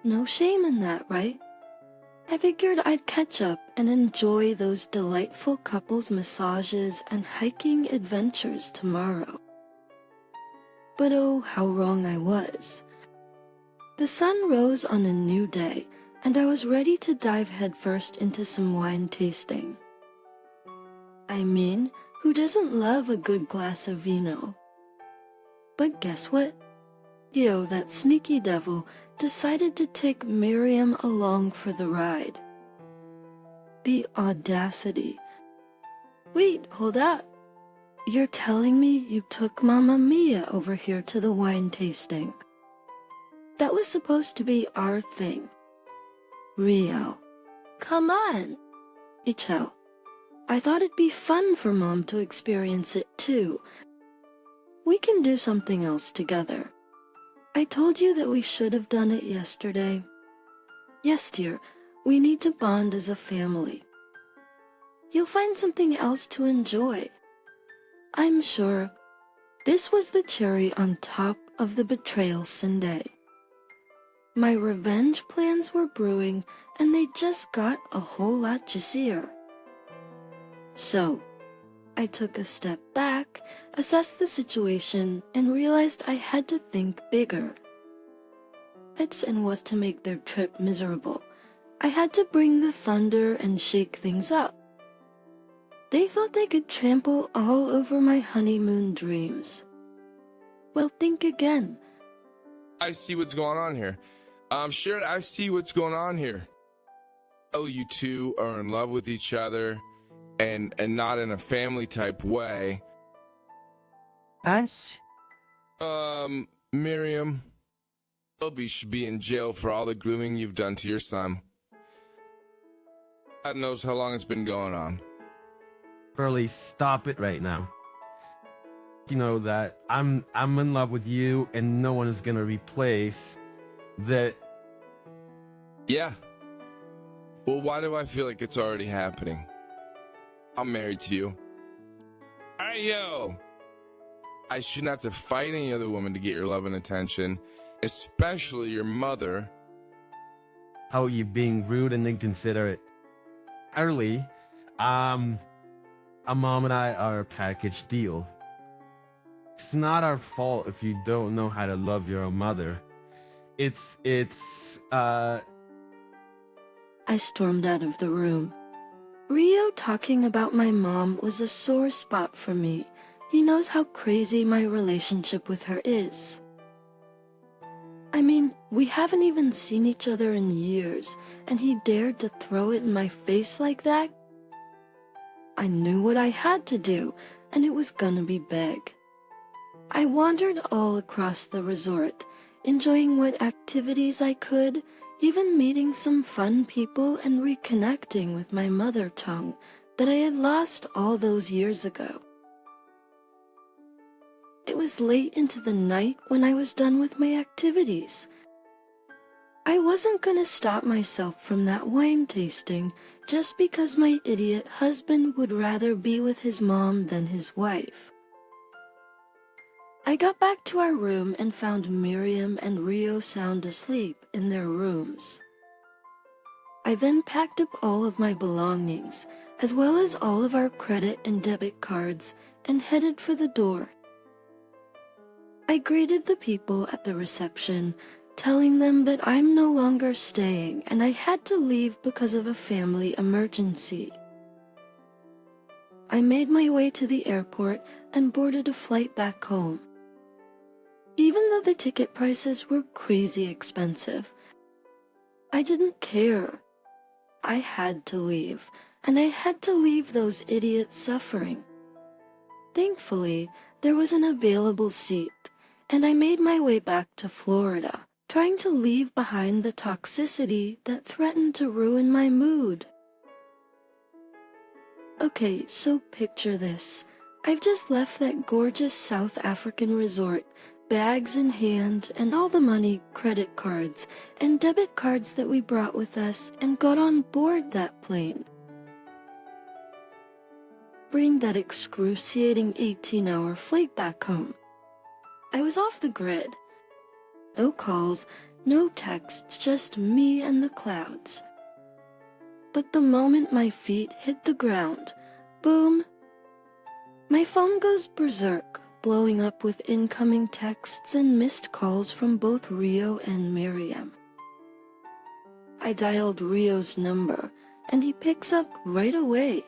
No shame in that, right? I figured I'd catch up and enjoy those delightful couples massages and hiking adventures tomorrow. But oh, how wrong I was. The sun rose on a new day, and I was ready to dive headfirst into some wine tasting. I mean, who doesn't love a good glass of vino? But guess what? Yo, that sneaky devil, decided to take Miriam along for the ride. The audacity. Wait, hold up. You're telling me you took Mamma Mia over here to the wine tasting? That was supposed to be our thing. Rio. Come on. Icho. I thought it'd be fun for Mom to experience it too. We can do something else together. I told you that we should have done it yesterday. Yes, dear, we need to bond as a family. You'll find something else to enjoy. I'm sure. This was the cherry on top of the betrayal sundae. My revenge plans were brewing, and they just got a whole lot juicier. So, I took a step back, assessed the situation, and realized I had to think bigger. it and was to make their trip miserable. I had to bring the thunder and shake things up. They thought they could trample all over my honeymoon dreams. Well, think again. I see what's going on here. Sure, I see what's going on here. Oh, you two are in love with each other and not in a family type way. Us? Miriam, Obi should be in jail for all the grooming you've done to your son. God knows how long it's been going on. Curly, stop it right now. You know that I'm in love with you and no one is gonna replace that. Yeah. Well, why do I feel like it's already happening? I'm married to you. Hey, yo! I shouldn't have to fight any other woman to get your love and attention, especially your mother. How are you being rude and inconsiderate? Curly, our mom and I are a package deal. It's not our fault if you don't know how to love your own mother. I stormed out of the room. Rio talking about my mom was a sore spot for me. He knows how crazy my relationship with her is. I mean, we haven't even seen each other in years, and he dared to throw it in my face like that? I knew what I had to do, and it was gonna be big. I wandered all across the resort, enjoying what activities I could, even meeting some fun people and reconnecting with my mother tongue that I had lost all those years ago. It was late into the night when I was done with my activities. I wasn't gonna stop myself from that wine tasting just because my idiot husband would rather be with his mom than his wife. I got back to our room and found Miriam and Rio sound asleep in their rooms. I then packed up all of my belongings, as well as all of our credit and debit cards, and headed for the door. I greeted the people at the reception, telling them that I'm no longer staying and I had to leave because of a family emergency. I made my way to the airport and boarded a flight back home. Even though the ticket prices were crazy expensive, I didn't care. I had to leave, and I had to leave those idiots suffering. Thankfully, there was an available seat, and I made my way back to Florida, trying to leave behind the toxicity that threatened to ruin my mood. Okay, so picture this. I've just left that gorgeous South African resort, bags in hand, and all the money, credit cards, and debit cards that we brought with us, and got on board that plane. Bring that excruciating 18-hour flight back home. I was off the grid. No calls, no texts, just me and the clouds. But the moment my feet hit the ground, boom, my phone goes berserk, blowing up with incoming texts and missed calls from both Rio and Miriam. I dialed Rio's number, and he picks up right away.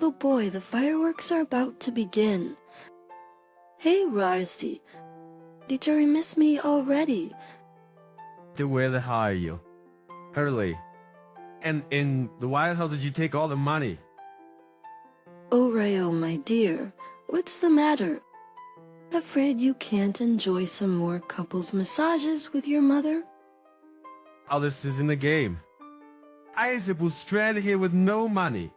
Oh boy, the fireworks are about to begin. Hey, Risey, did you miss me already? Where the hell are you? Curly. And in the wild hell did you take all the money? Oh, Rio, my dear, what's the matter? Afraid you can't enjoy some more couples massages with your mother? All this is in the game. Isaac was stranded here with no money.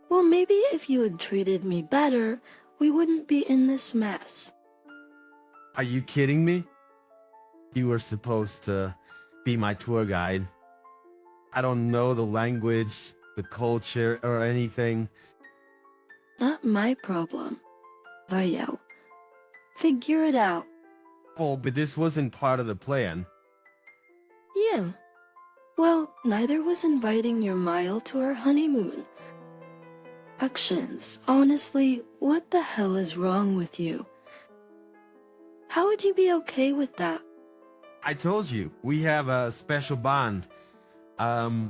Well, maybe if you had treated me better, we wouldn't be in this mess. Are you kidding me? You were supposed to be my tour guide. I don't know the language, the culture, or anything. Not my problem. Rio. Figure it out. Oh, but this wasn't part of the plan. Yeah. Well, neither was inviting your Mile to our honeymoon. Actions, honestly, what the hell is wrong with you? How would you be okay with that? I told you, we have a special bond. Oh,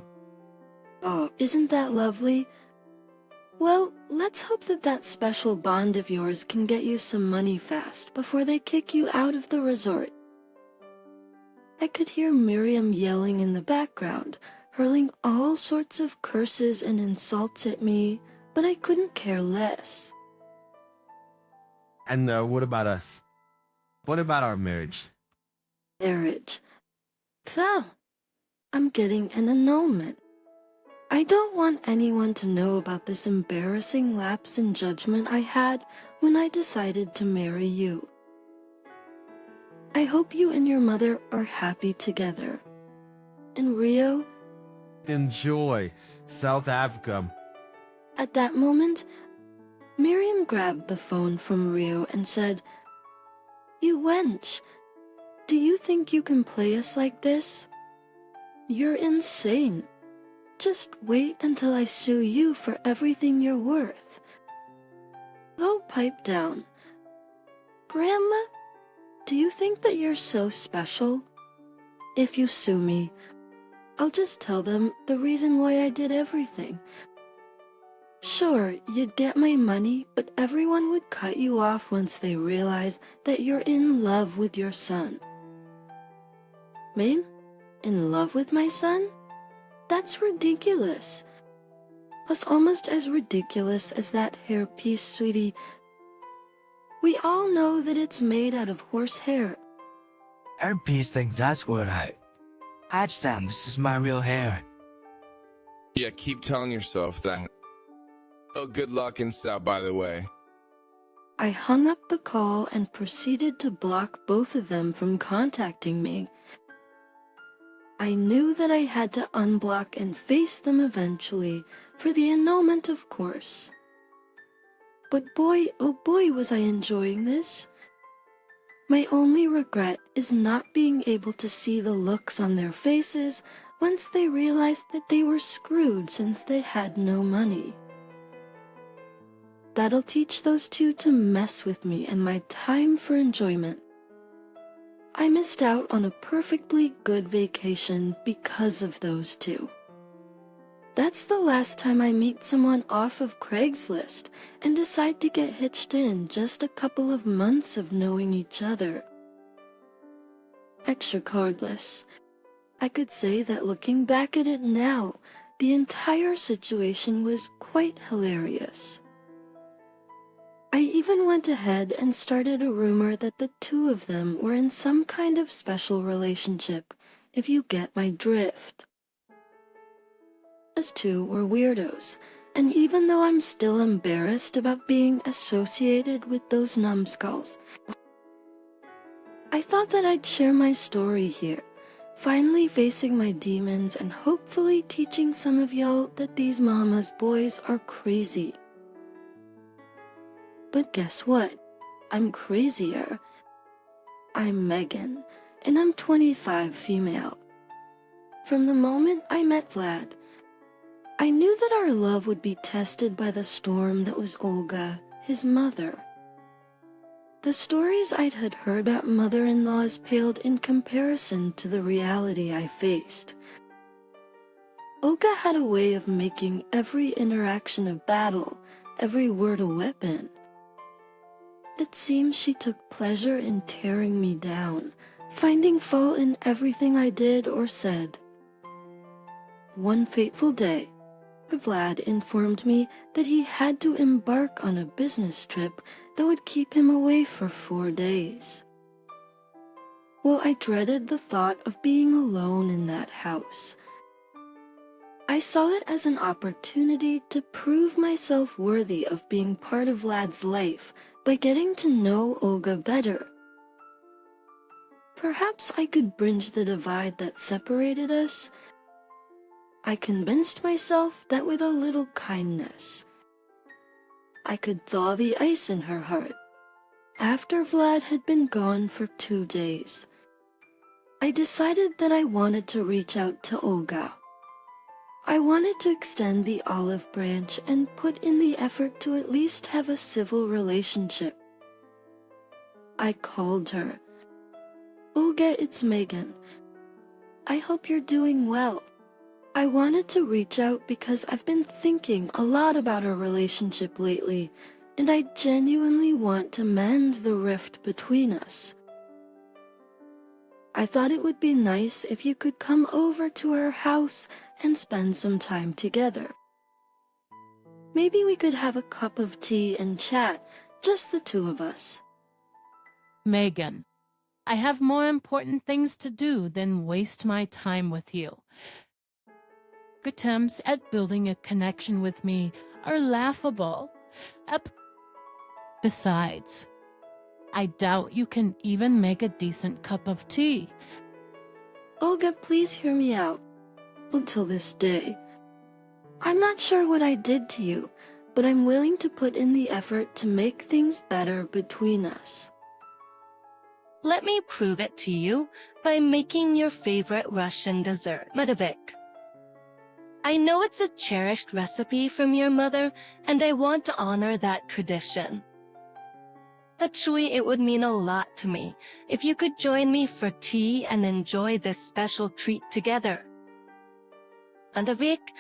isn't that lovely? Well, let's hope that that special bond of yours can get you some money fast before they kick you out of the resort. I could hear Miriam yelling in the background, hurling all sorts of curses and insults at me, but I couldn't care less. And what about us? What about our marriage? Marriage. Phew, I'm getting an annulment. I don't want anyone to know about this embarrassing lapse in judgment I had when I decided to marry you. I hope you and your mother are happy together. And Rio, Enjoy South Africa. at that moment, Miriam grabbed the phone from Rio and said, "You wench, do you think you can play us like this? You're insane. Just wait until I sue you for everything you're worth." Oh, pipe down. Grandma, do you think that you're so special? If you sue me, I'll just tell them the reason why I did everything. Sure, you'd get my money, but everyone would cut you off once they realize that you're in love with your son. Me? In love with my son? That's ridiculous. Plus almost as ridiculous as that hairpiece, sweetie. We all know that it's made out of horse hair. Hairpiece think that's what I just said this is my real hair. Yeah, keep telling yourself that. Oh, good luck and stuff, by the way. I hung up the call and proceeded to block both of them from contacting me. I knew that I had to unblock and face them eventually, for the annulment, of course. But boy, oh boy, was I enjoying this. My only regret is not being able to see the looks on their faces once they realized that they were screwed since they had no money. That'll teach those two to mess with me and my time for enjoyment. I missed out on a perfectly good vacation because of those two. That's the last time I meet someone off of Craigslist and decide to get hitched in just a couple of months of knowing each other. Extra cardless. I could say that looking back at it now, the entire situation was quite hilarious. I even went ahead and started a rumor that the two of them were in some kind of special relationship, if you get my drift. Those two were weirdos, and even though I'm still embarrassed about being associated with those numbskulls, I thought that I'd share my story here, finally facing my demons and hopefully teaching some of y'all that these mama's boys are crazy. But guess what? I'm crazier. I'm Megan, and I'm 25 female. From the moment I met Vlad, I knew that our love would be tested by the storm that was Olga, his mother. The stories I had heard about mother-in-laws paled in comparison to the reality I faced. Olga had a way of making every interaction a battle, every word a weapon. It seems she took pleasure in tearing me down, finding fault in everything I did or said. One fateful day, Vlad informed me that he had to embark on a business trip that would keep him away for 4 days. Well, I dreaded the thought of being alone in that house. I saw it as an opportunity to prove myself worthy of being part of Vlad's life by getting to know Olga better. Perhaps I could bridge the divide that separated us. I convinced myself that with a little kindness, I could thaw the ice in her heart. After Vlad had been gone for 2 days, I decided that I wanted to reach out to Olga. I wanted to extend the olive branch and put in the effort to at least have a civil relationship. I called her. Olga, it's Megan. I hope you're doing well. I wanted to reach out because I've been thinking a lot about our relationship lately, and I genuinely want to mend the rift between us. I thought it would be nice if you could come over to our house and spend some time together. Maybe we could have a cup of tea and chat, just the two of us. Megan, I have more important things to do than waste my time with you. Attempts at building a connection with me are laughable. Besides, I doubt you can even make a decent cup of tea. Olga, please hear me out. Until this day. I'm not sure what I did to you, but I'm willing to put in the effort to make things better between us. Let me prove it to you by making your favorite Russian dessert, medved. I know it's a cherished recipe from your mother, and I want to honor that tradition. Actually, it would mean a lot to me if you could join me for tea and enjoy this special treat together. Andavik,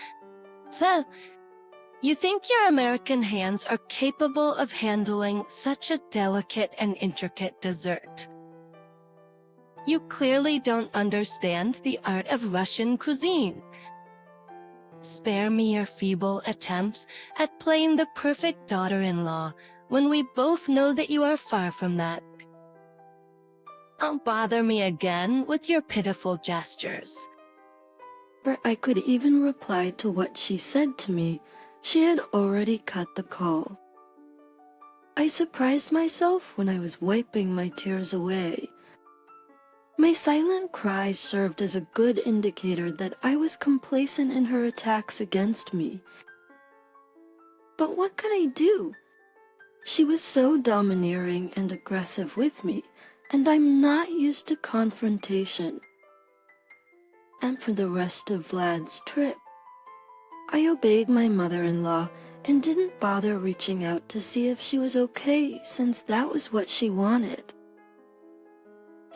so, you think your American hands are capable of handling such a delicate and intricate dessert? You clearly don't understand the art of Russian cuisine. Spare me your feeble attempts at playing the perfect daughter-in-law when we both know that you are far from that. Don't bother me again with your pitiful gestures. Before I could even reply to what she said to me, she had already cut the call. I surprised myself when I was wiping my tears away. My silent cries served as a good indicator that I was complacent in her attacks against me. But what could I do? She was so domineering and aggressive with me, and I'm not used to confrontation. And for the rest of Vlad's trip, I obeyed my mother-in-law and didn't bother reaching out to see if she was okay, since that was what she wanted.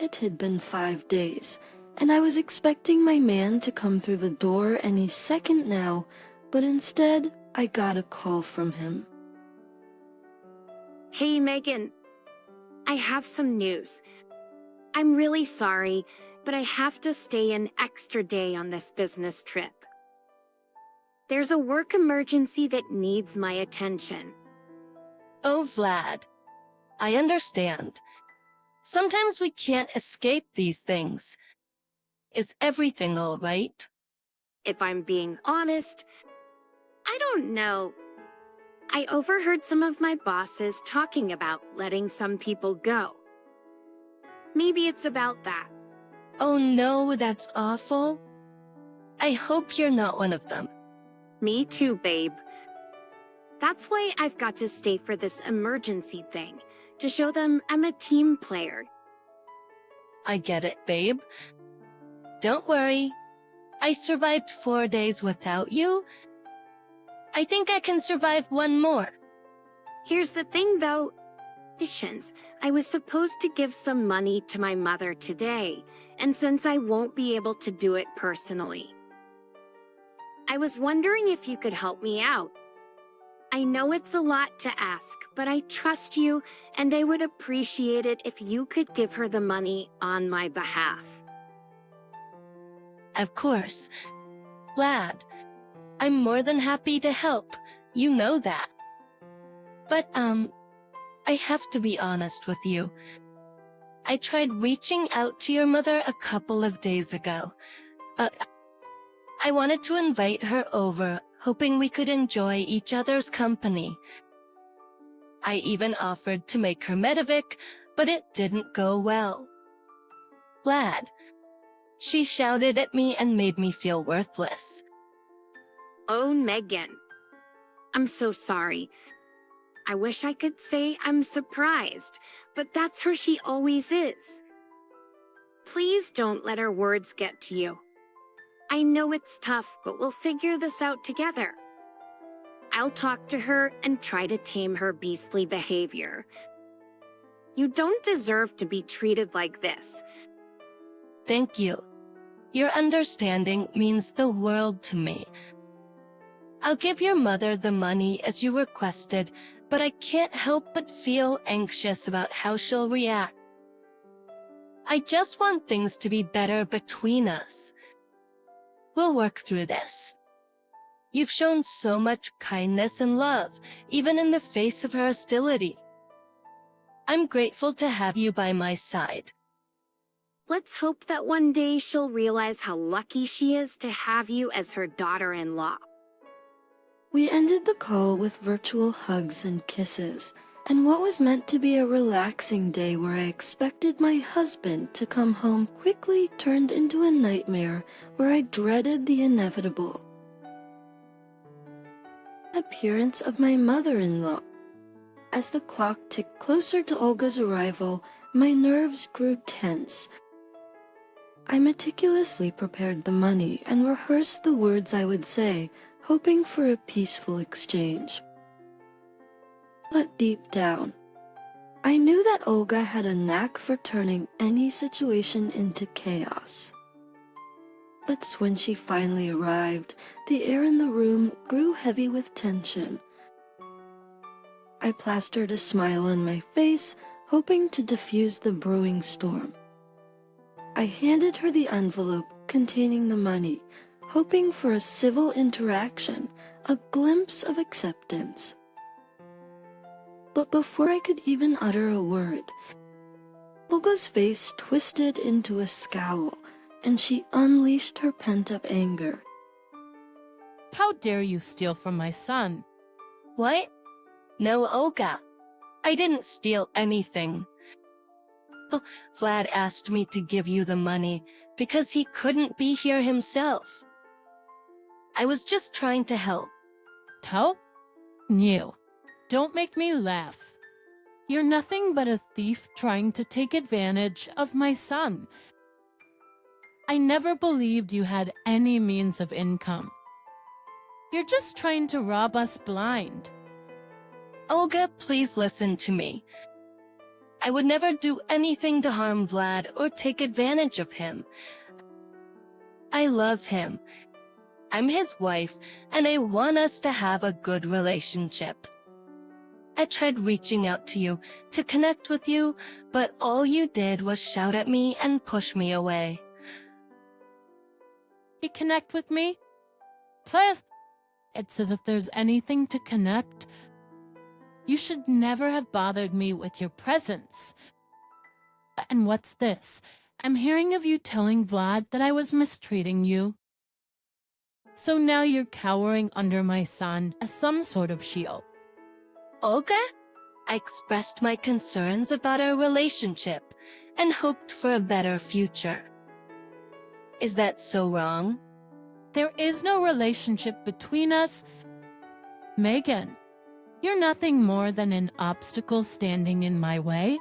It had been 5 days, and I was expecting my man to come through the door any second now, but instead, I got a call from him. Hey, Megan. I have some news. I'm really sorry, but I have to stay an extra day on this business trip. There's a work emergency that needs my attention. Oh, Vlad, I understand. Sometimes we can't escape these things. Is everything all right? If I'm being honest, I don't know. I overheard some of my bosses talking about letting some people go. Maybe it's about that. Oh no, that's awful. I hope you're not one of them. Me too, babe. That's why I've got to stay for this emergency thing, to show them I'm a team player. I get it, babe. Don't worry. I survived 4 days without you. I think I can survive one more. Here's the thing, though. Patience, I was supposed to give some money to my mother today, and since I won't be able to do it personally, I was wondering if you could help me out. I know it's a lot to ask, but I trust you, and I would appreciate it if you could give her the money on my behalf. Of course. Vlad, I'm more than happy to help. You know that. But, I have to be honest with you. I tried reaching out to your mother a couple of days ago. I wanted to invite her over, hoping we could enjoy each other's company. I even offered to make her medved, but it didn't go well. Vlad, she shouted at me and made me feel worthless. Oh, Megan. I'm so sorry. I wish I could say I'm surprised, but that's how she always is. Please don't let her words get to you. I know it's tough, but we'll figure this out together. I'll talk to her and try to tame her beastly behavior. You don't deserve to be treated like this. Thank you. Your understanding means the world to me. I'll give your mother the money as you requested, but I can't help but feel anxious about how she'll react. I just want things to be better between us. We'll work through this. You've shown so much kindness and love, even in the face of her hostility. I'm grateful to have you by my side. Let's hope that one day she'll realize how lucky she is to have you as her daughter-in-law. We ended the call with virtual hugs and kisses, and what was meant to be a relaxing day where I expected my husband to come home quickly turned into a nightmare where I dreaded the inevitable. Appearance of my mother-in-law. As the clock ticked closer to Olga's arrival, my nerves grew tense. I meticulously prepared the money and rehearsed the words I would say, hoping for a peaceful exchange. But deep down, I knew that Olga had a knack for turning any situation into chaos. But when she finally arrived, the air in the room grew heavy with tension. I plastered a smile on my face, hoping to diffuse the brewing storm. I handed her the envelope containing the money, hoping for a civil interaction, a glimpse of acceptance. But before I could even utter a word, Olga's face twisted into a scowl, and she unleashed her pent-up anger. How dare you steal from my son? What? No, Olga. I didn't steal anything. Vlad asked me to give you the money because he couldn't be here himself. I was just trying to help. Help? You. Don't make me laugh. You're nothing but a thief trying to take advantage of my son. I never believed you had any means of income. You're just trying to rob us blind. Olga, please listen to me. I would never do anything to harm Vlad or take advantage of him. I love him. I'm his wife, and I want us to have a good relationship. I tried reaching out to you to connect with you, but all you did was shout at me and push me away. You connect with me? Please? It's as if there's anything to connect. You should never have bothered me with your presence. And what's this? I'm hearing of you telling Vlad that I was mistreating you. So now you're cowering under my son as some sort of shield. Olga? I expressed my concerns about our relationship and hoped for a better future. Is that so wrong? There is no relationship between us. Megan, you're nothing more than an obstacle standing in my way.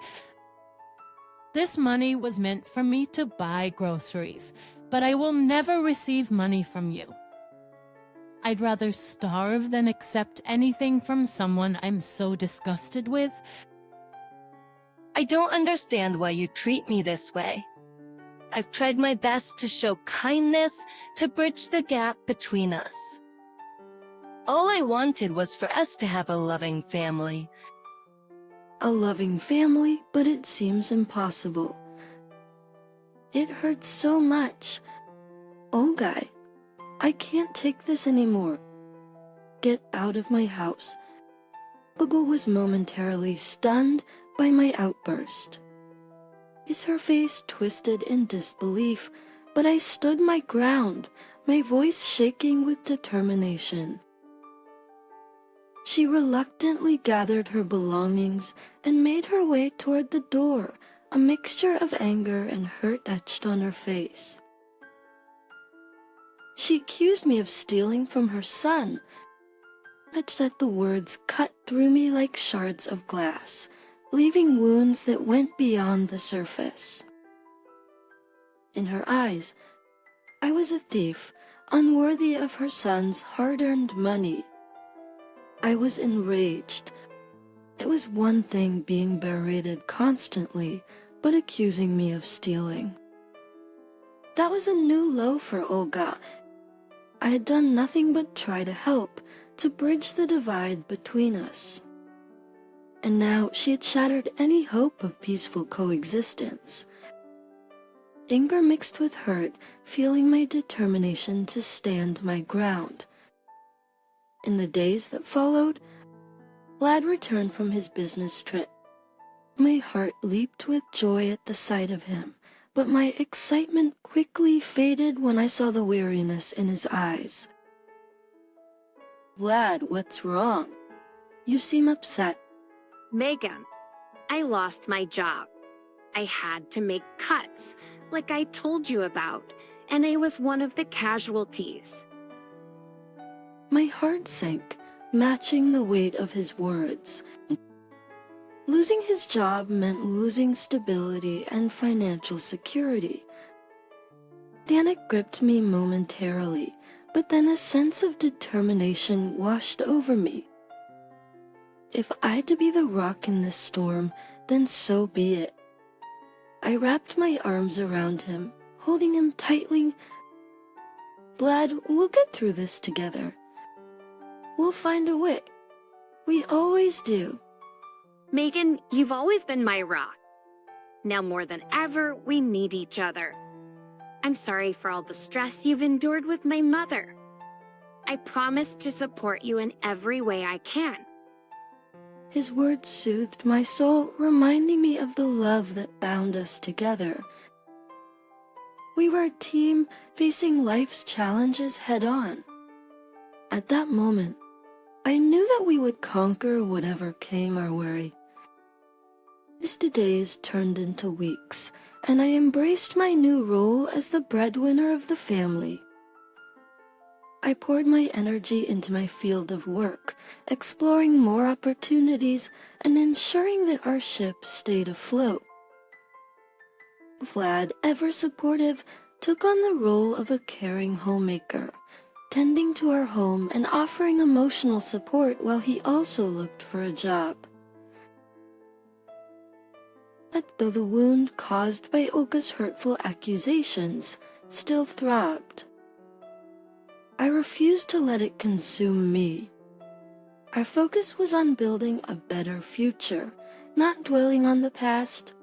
This money was meant for me to buy groceries, but I will never receive money from you. I'd rather starve than accept anything from someone I'm so disgusted with. I don't understand why you treat me this way. I've tried my best to show kindness to bridge the gap between us. All I wanted was for us to have a loving family. A loving family, but it seems impossible. It hurts so much. Olga, I can't take this anymore. Get out of my house. Olga was momentarily stunned by my outburst. Her face twisted in disbelief, but I stood my ground, my voice shaking with determination. She reluctantly gathered her belongings and made her way toward the door, a mixture of anger and hurt etched on her face. She accused me of stealing from her son, such that the words cut through me like shards of glass, leaving wounds that went beyond the surface. In her eyes, I was a thief, unworthy of her son's hard-earned money. I was enraged. It was one thing being berated constantly, but accusing me of stealing. That was a new low for Olga. I had done nothing but try to help, to bridge the divide between us. And now she had shattered any hope of peaceful coexistence. Anger mixed with hurt, fueling my determination to stand my ground. In the days that followed, Vlad returned from his business trip. My heart leaped with joy at the sight of him, but my excitement quickly faded when I saw the weariness in his eyes. Vlad, what's wrong? You seem upset. Megan, I lost my job. I had to make cuts, like I told you about, and I was one of the casualties. My heart sank, matching the weight of his words. Losing his job meant losing stability and financial security. Panic gripped me momentarily, but then a sense of determination washed over me. If I had to be the rock in this storm, then so be it. I wrapped my arms around him, holding him tightly. Vlad, we'll get through this together. We'll find a way. We always do. Megan, you've always been my rock. Now more than ever, we need each other. I'm sorry for all the stress you've endured with my mother. I promise to support you in every way I can. His words soothed my soul, reminding me of the love that bound us together. We were a team facing life's challenges head-on. At that moment, I knew that we would conquer whatever came our way. These days turned into weeks, and I embraced my new role as the breadwinner of the family. I poured my energy into my field of work, exploring more opportunities and ensuring that our ship stayed afloat. Vlad, ever supportive, took on the role of a caring homemaker, tending to our home and offering emotional support while he also looked for a job. But though the wound caused by Olga's hurtful accusations still throbbed, I refused to let it consume me. Our focus was on building a better future, not dwelling on the past.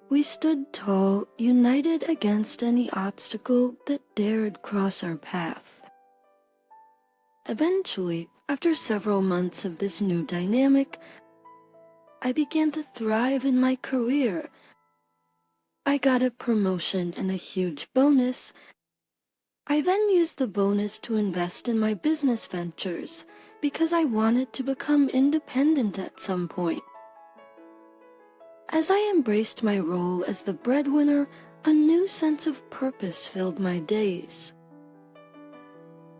We stood tall, united against any obstacle that dared cross our path. Eventually, after several months of this new dynamic, I began to thrive in my career. I got a promotion and a huge bonus. I then used the bonus to invest in my business ventures because I wanted to become independent at some point. As I embraced my role as the breadwinner, a new sense of purpose filled my days.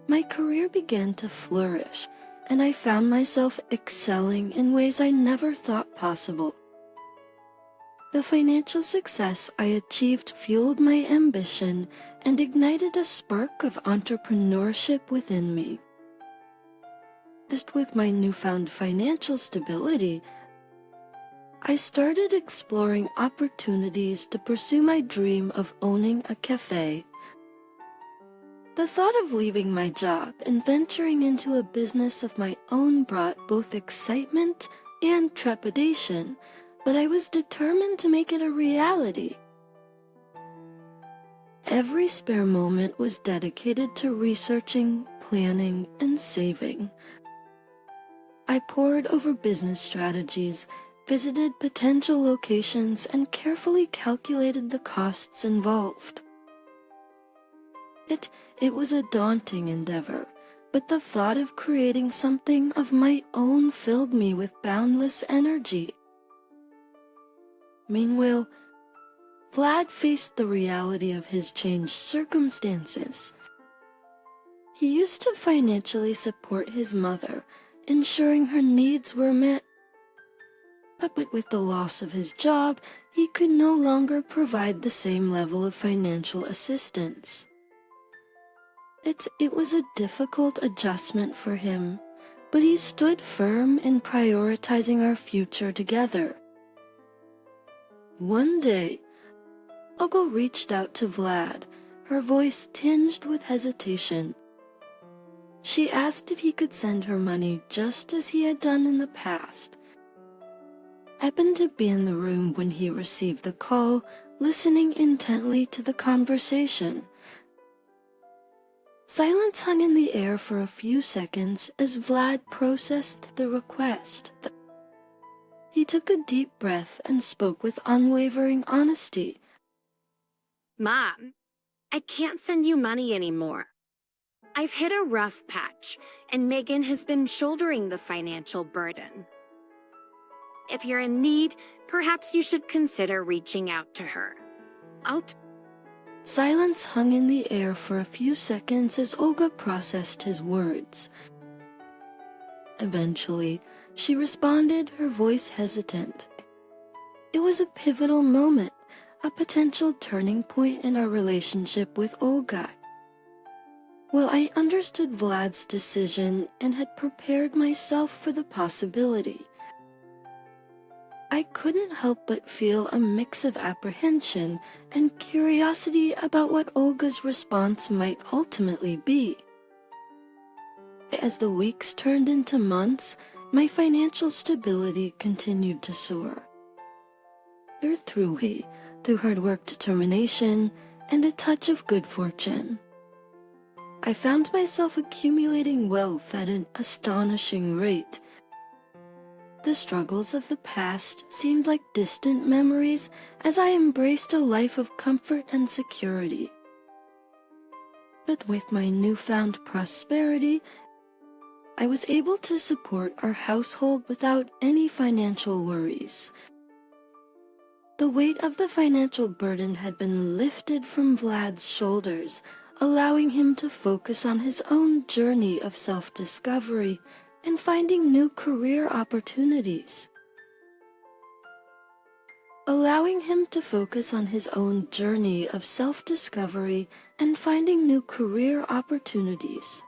My career began to flourish, and I found myself excelling in ways I never thought possible. The financial success I achieved fueled my ambition and ignited a spark of entrepreneurship within me. Just with my newfound financial stability, I started exploring opportunities to pursue my dream of owning a cafe. The thought of leaving my job and venturing into a business of my own brought both excitement and trepidation, but I was determined to make it a reality. Every spare moment was dedicated to researching, planning, and saving. I pored over business strategies, visited potential locations, and carefully calculated the costs involved. It was a daunting endeavor, but the thought of creating something of my own filled me with boundless energy. Meanwhile, Vlad faced the reality of his changed circumstances. He used to financially support his mother, ensuring her needs were met. But with the loss of his job, he could no longer provide the same level of financial assistance. It was a difficult adjustment for him, but he stood firm in prioritizing our future together. One day, Olga reached out to Vlad, her voice tinged with hesitation. She asked if he could send her money just as he had done in the past. I happened to be in the room when he received the call, listening intently to the conversation. Silence hung in the air for a few seconds as Vlad processed the request. He took a deep breath and spoke with unwavering honesty. Mom, I can't send you money anymore. I've hit a rough patch, and Megan has been shouldering the financial burden. If you're in need, perhaps you should consider reaching out to her. Silence hung in the air for a few seconds as Olga processed his words. Eventually, she responded, her voice hesitant. It was a pivotal moment, a potential turning point in our relationship with Olga. Well, I understood Vlad's decision and had prepared myself for the possibility. I couldn't help but feel a mix of apprehension and curiosity about what Olga's response might ultimately be. As the weeks turned into months, my financial stability continued to soar. Through hard work, determination, and a touch of good fortune, I found myself accumulating wealth at an astonishing rate. The struggles of the past seemed like distant memories as I embraced a life of comfort and security. But with my newfound prosperity, I was able to support our household without any financial worries. The weight of the financial burden had been lifted from Vlad's shoulders, allowing him to focus on his own journey of self-discovery and finding new career opportunities. Allowing him to focus on his own journey of self-discovery and finding new career opportunities.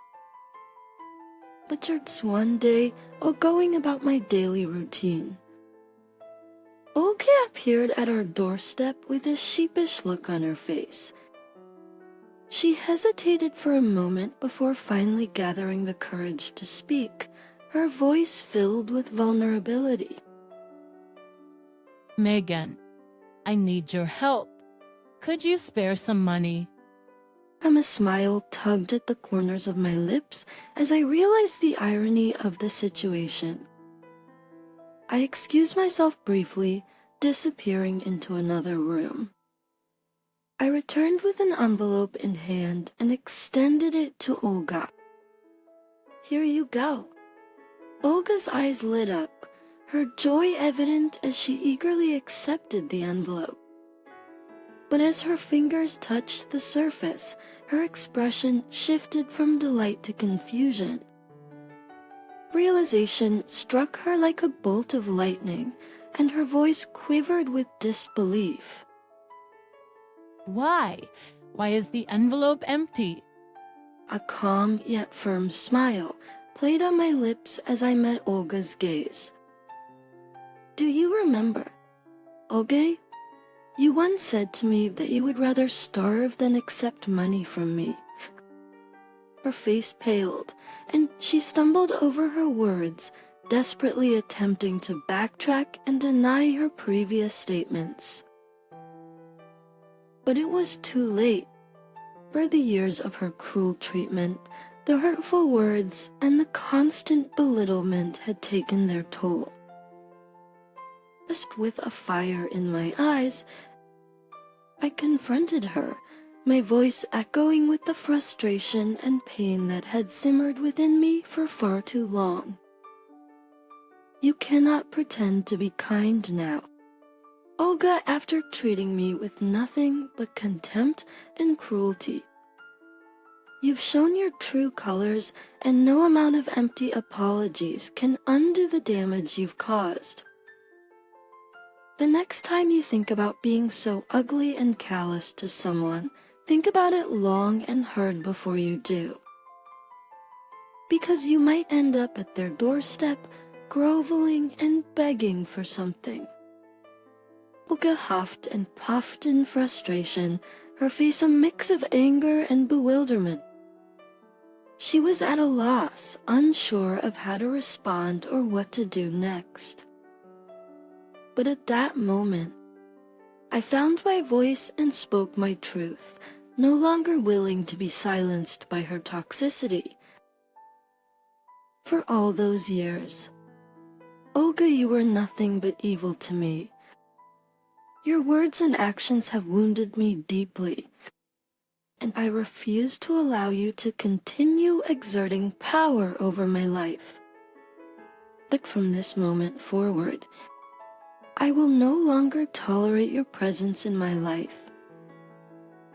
But just one day, while going about my daily routine, Olga appeared at our doorstep with a sheepish look on her face. She hesitated for a moment before finally gathering the courage to speak, her voice filled with vulnerability. Megan, I need your help. Could you spare some money? A smile tugged at the corners of my lips as I realized the irony of the situation. I excused myself briefly, disappearing into another room. I returned with an envelope in hand and extended it to Olga. Here you go. Olga's eyes lit up, her joy evident as she eagerly accepted the envelope. But as her fingers touched the surface, her expression shifted from delight to confusion. Realization struck her like a bolt of lightning, and her voice quivered with disbelief. Why? Why is the envelope empty? A calm yet firm smile played on my lips as I met Olga's gaze. Do you remember, Olga? You once said to me that you would rather starve than accept money from me. Her face paled, and she stumbled over her words, desperately attempting to backtrack and deny her previous statements. But it was too late. For the years of her cruel treatment, the hurtful words and the constant belittlement had taken their toll. Just with a fire in my eyes, I confronted her, my voice echoing with the frustration and pain that had simmered within me for far too long. You cannot pretend to be kind now. Olga, after treating me with nothing but contempt and cruelty. You've shown your true colors, and no amount of empty apologies can undo the damage you've caused. The next time you think about being so ugly and callous to someone, think about it long and hard before you do. Because you might end up at their doorstep, groveling and begging for something. Olga huffed and puffed in frustration, her face a mix of anger and bewilderment. She was at a loss, unsure of how to respond or what to do next. But at that moment, I found my voice and spoke my truth, no longer willing to be silenced by her toxicity. For all those years, Olga, you were nothing but evil to me. Your words and actions have wounded me deeply, and I refuse to allow you to continue exerting power over my life. But from this moment forward, I will no longer tolerate your presence in my life.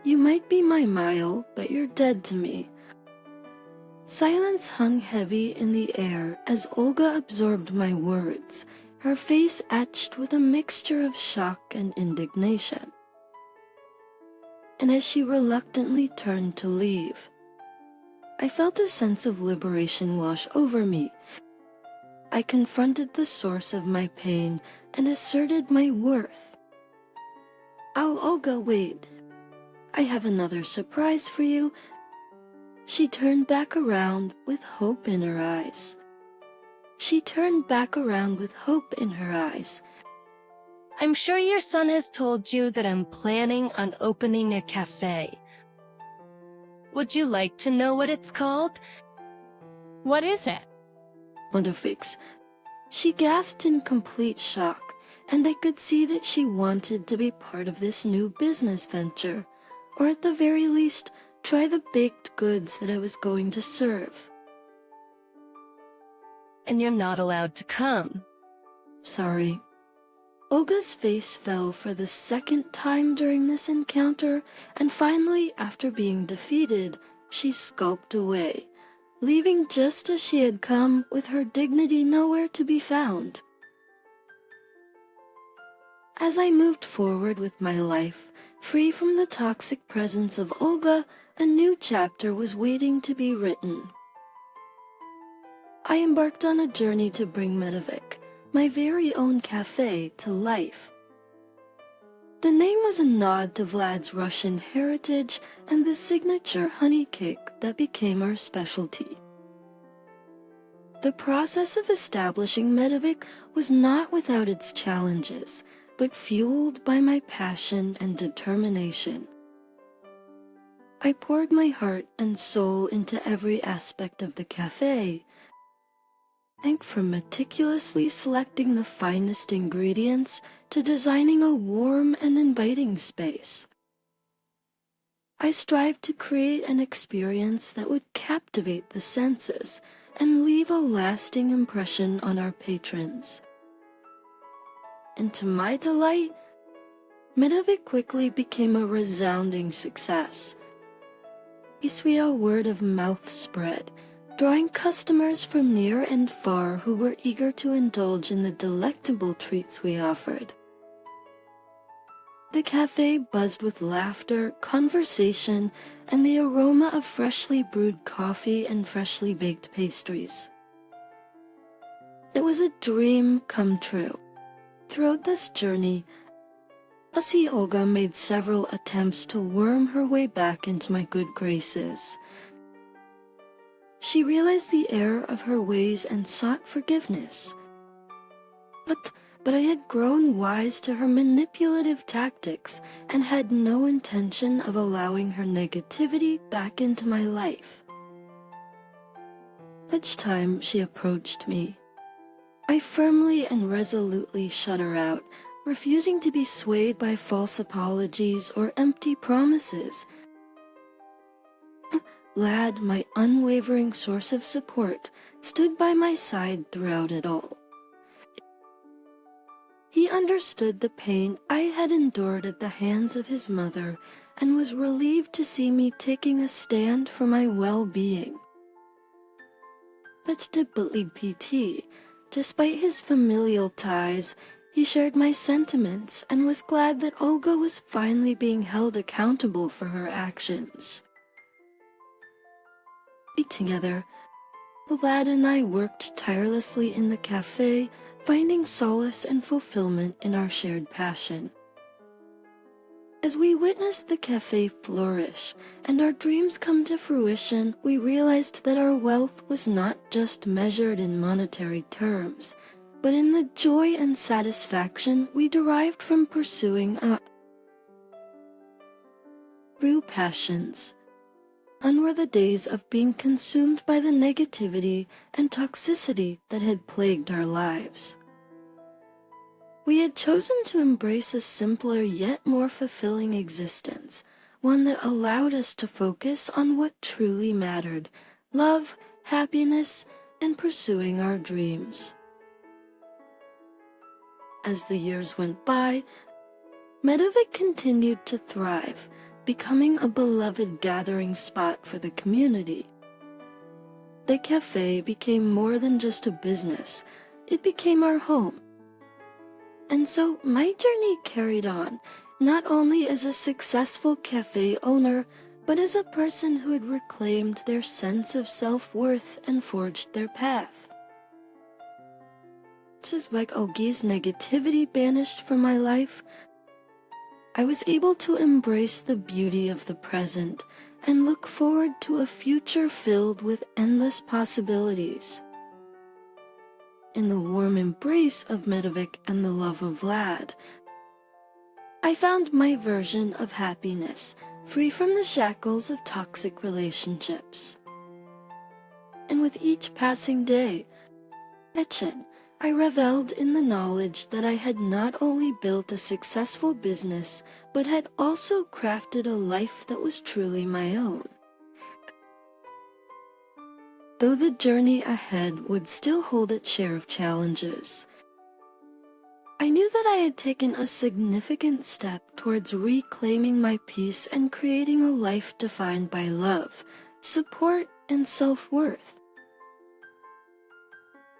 You might be my Mile, but you're dead to me. Silence hung heavy in the air as Olga absorbed my words, her face etched with a mixture of shock and indignation. And as she reluctantly turned to leave, I felt a sense of liberation wash over me. I confronted the source of my pain and asserted my worth. "Oh, Olga, wait. I have another surprise for you." She turned back around with hope in her eyes. I'm sure your son has told you that I'm planning on opening a cafe. Would you like to know what it's called? What is it? Wonderfix. She gasped in complete shock, and I could see that she wanted to be part of this new business venture, or at the very least, try the baked goods that I was going to serve. And you're not allowed to come. Sorry. Olga's face fell for the second time during this encounter, and finally, after being defeated, she skulked away, leaving just as she had come, with her dignity nowhere to be found. As I moved forward with my life, free from the toxic presence of Olga, a new chapter was waiting to be written. I embarked on a journey to bring Medovik, my very own cafe, to life. The name was a nod to Vlad's Russian heritage and the signature honey cake that became our specialty. The process of establishing Medovik was not without its challenges, but fueled by my passion and determination. I poured my heart and soul into every aspect of the cafe, and from meticulously selecting the finest ingredients to designing a warm and inviting space. I strived to create an experience that would captivate the senses and leave a lasting impression on our patrons. And to my delight, Medovik quickly became a resounding success. A word of mouth spread, drawing customers from near and far who were eager to indulge in the delectable treats we offered. The cafe buzzed with laughter, conversation, and the aroma of freshly brewed coffee and freshly baked pastries. It was a dream come true. Throughout this journey, Pussy Olga made several attempts to worm her way back into my good graces. She realized the error of her ways and sought forgiveness. But I had grown wise to her manipulative tactics and had no intention of allowing her negativity back into my life. Each time she approached me, I firmly and resolutely shut her out, refusing to be swayed by false apologies or empty promises. Lad, my unwavering source of support, stood by my side throughout it all. He understood the pain I had endured at the hands of his mother and was relieved to see me taking a stand for my well-being. But to believe PT, despite his familial ties, he shared my sentiments and was glad that Olga was finally being held accountable for her actions. Together, the lad and I worked tirelessly in the cafe, finding solace and fulfillment in our shared passion. As we witnessed the cafe flourish and our dreams come to fruition, we realized that our wealth was not just measured in monetary terms, but in the joy and satisfaction we derived from pursuing our true passions. Gone were the days of being consumed by the negativity and toxicity that had plagued our lives. We had chosen to embrace a simpler yet more fulfilling existence, one that allowed us to focus on what truly mattered: love, happiness, and pursuing our dreams. As the years went by, Medovic continued to thrive, becoming a beloved gathering spot for the community. The cafe became more than just a business, it became our home. And so my journey carried on, not only as a successful cafe owner, but as a person who had reclaimed their sense of self-worth and forged their path. Just like Ogi's negativity banished from my life, I was able to embrace the beauty of the present and look forward to a future filled with endless possibilities. In the warm embrace of Medovic and the love of Vlad, I found my version of happiness, free from the shackles of toxic relationships. And with each passing day, I reveled in the knowledge that I had not only built a successful business, but had also crafted a life that was truly my own. Though the journey ahead would still hold its share of challenges, I knew that I had taken a significant step towards reclaiming my peace and creating a life defined by love, support, and self-worth.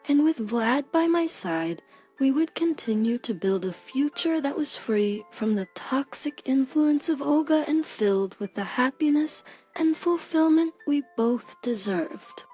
And with Vlad by my side, we would continue to build a future that was free from the toxic influence of Olga and filled with the happiness and fulfillment we both deserved.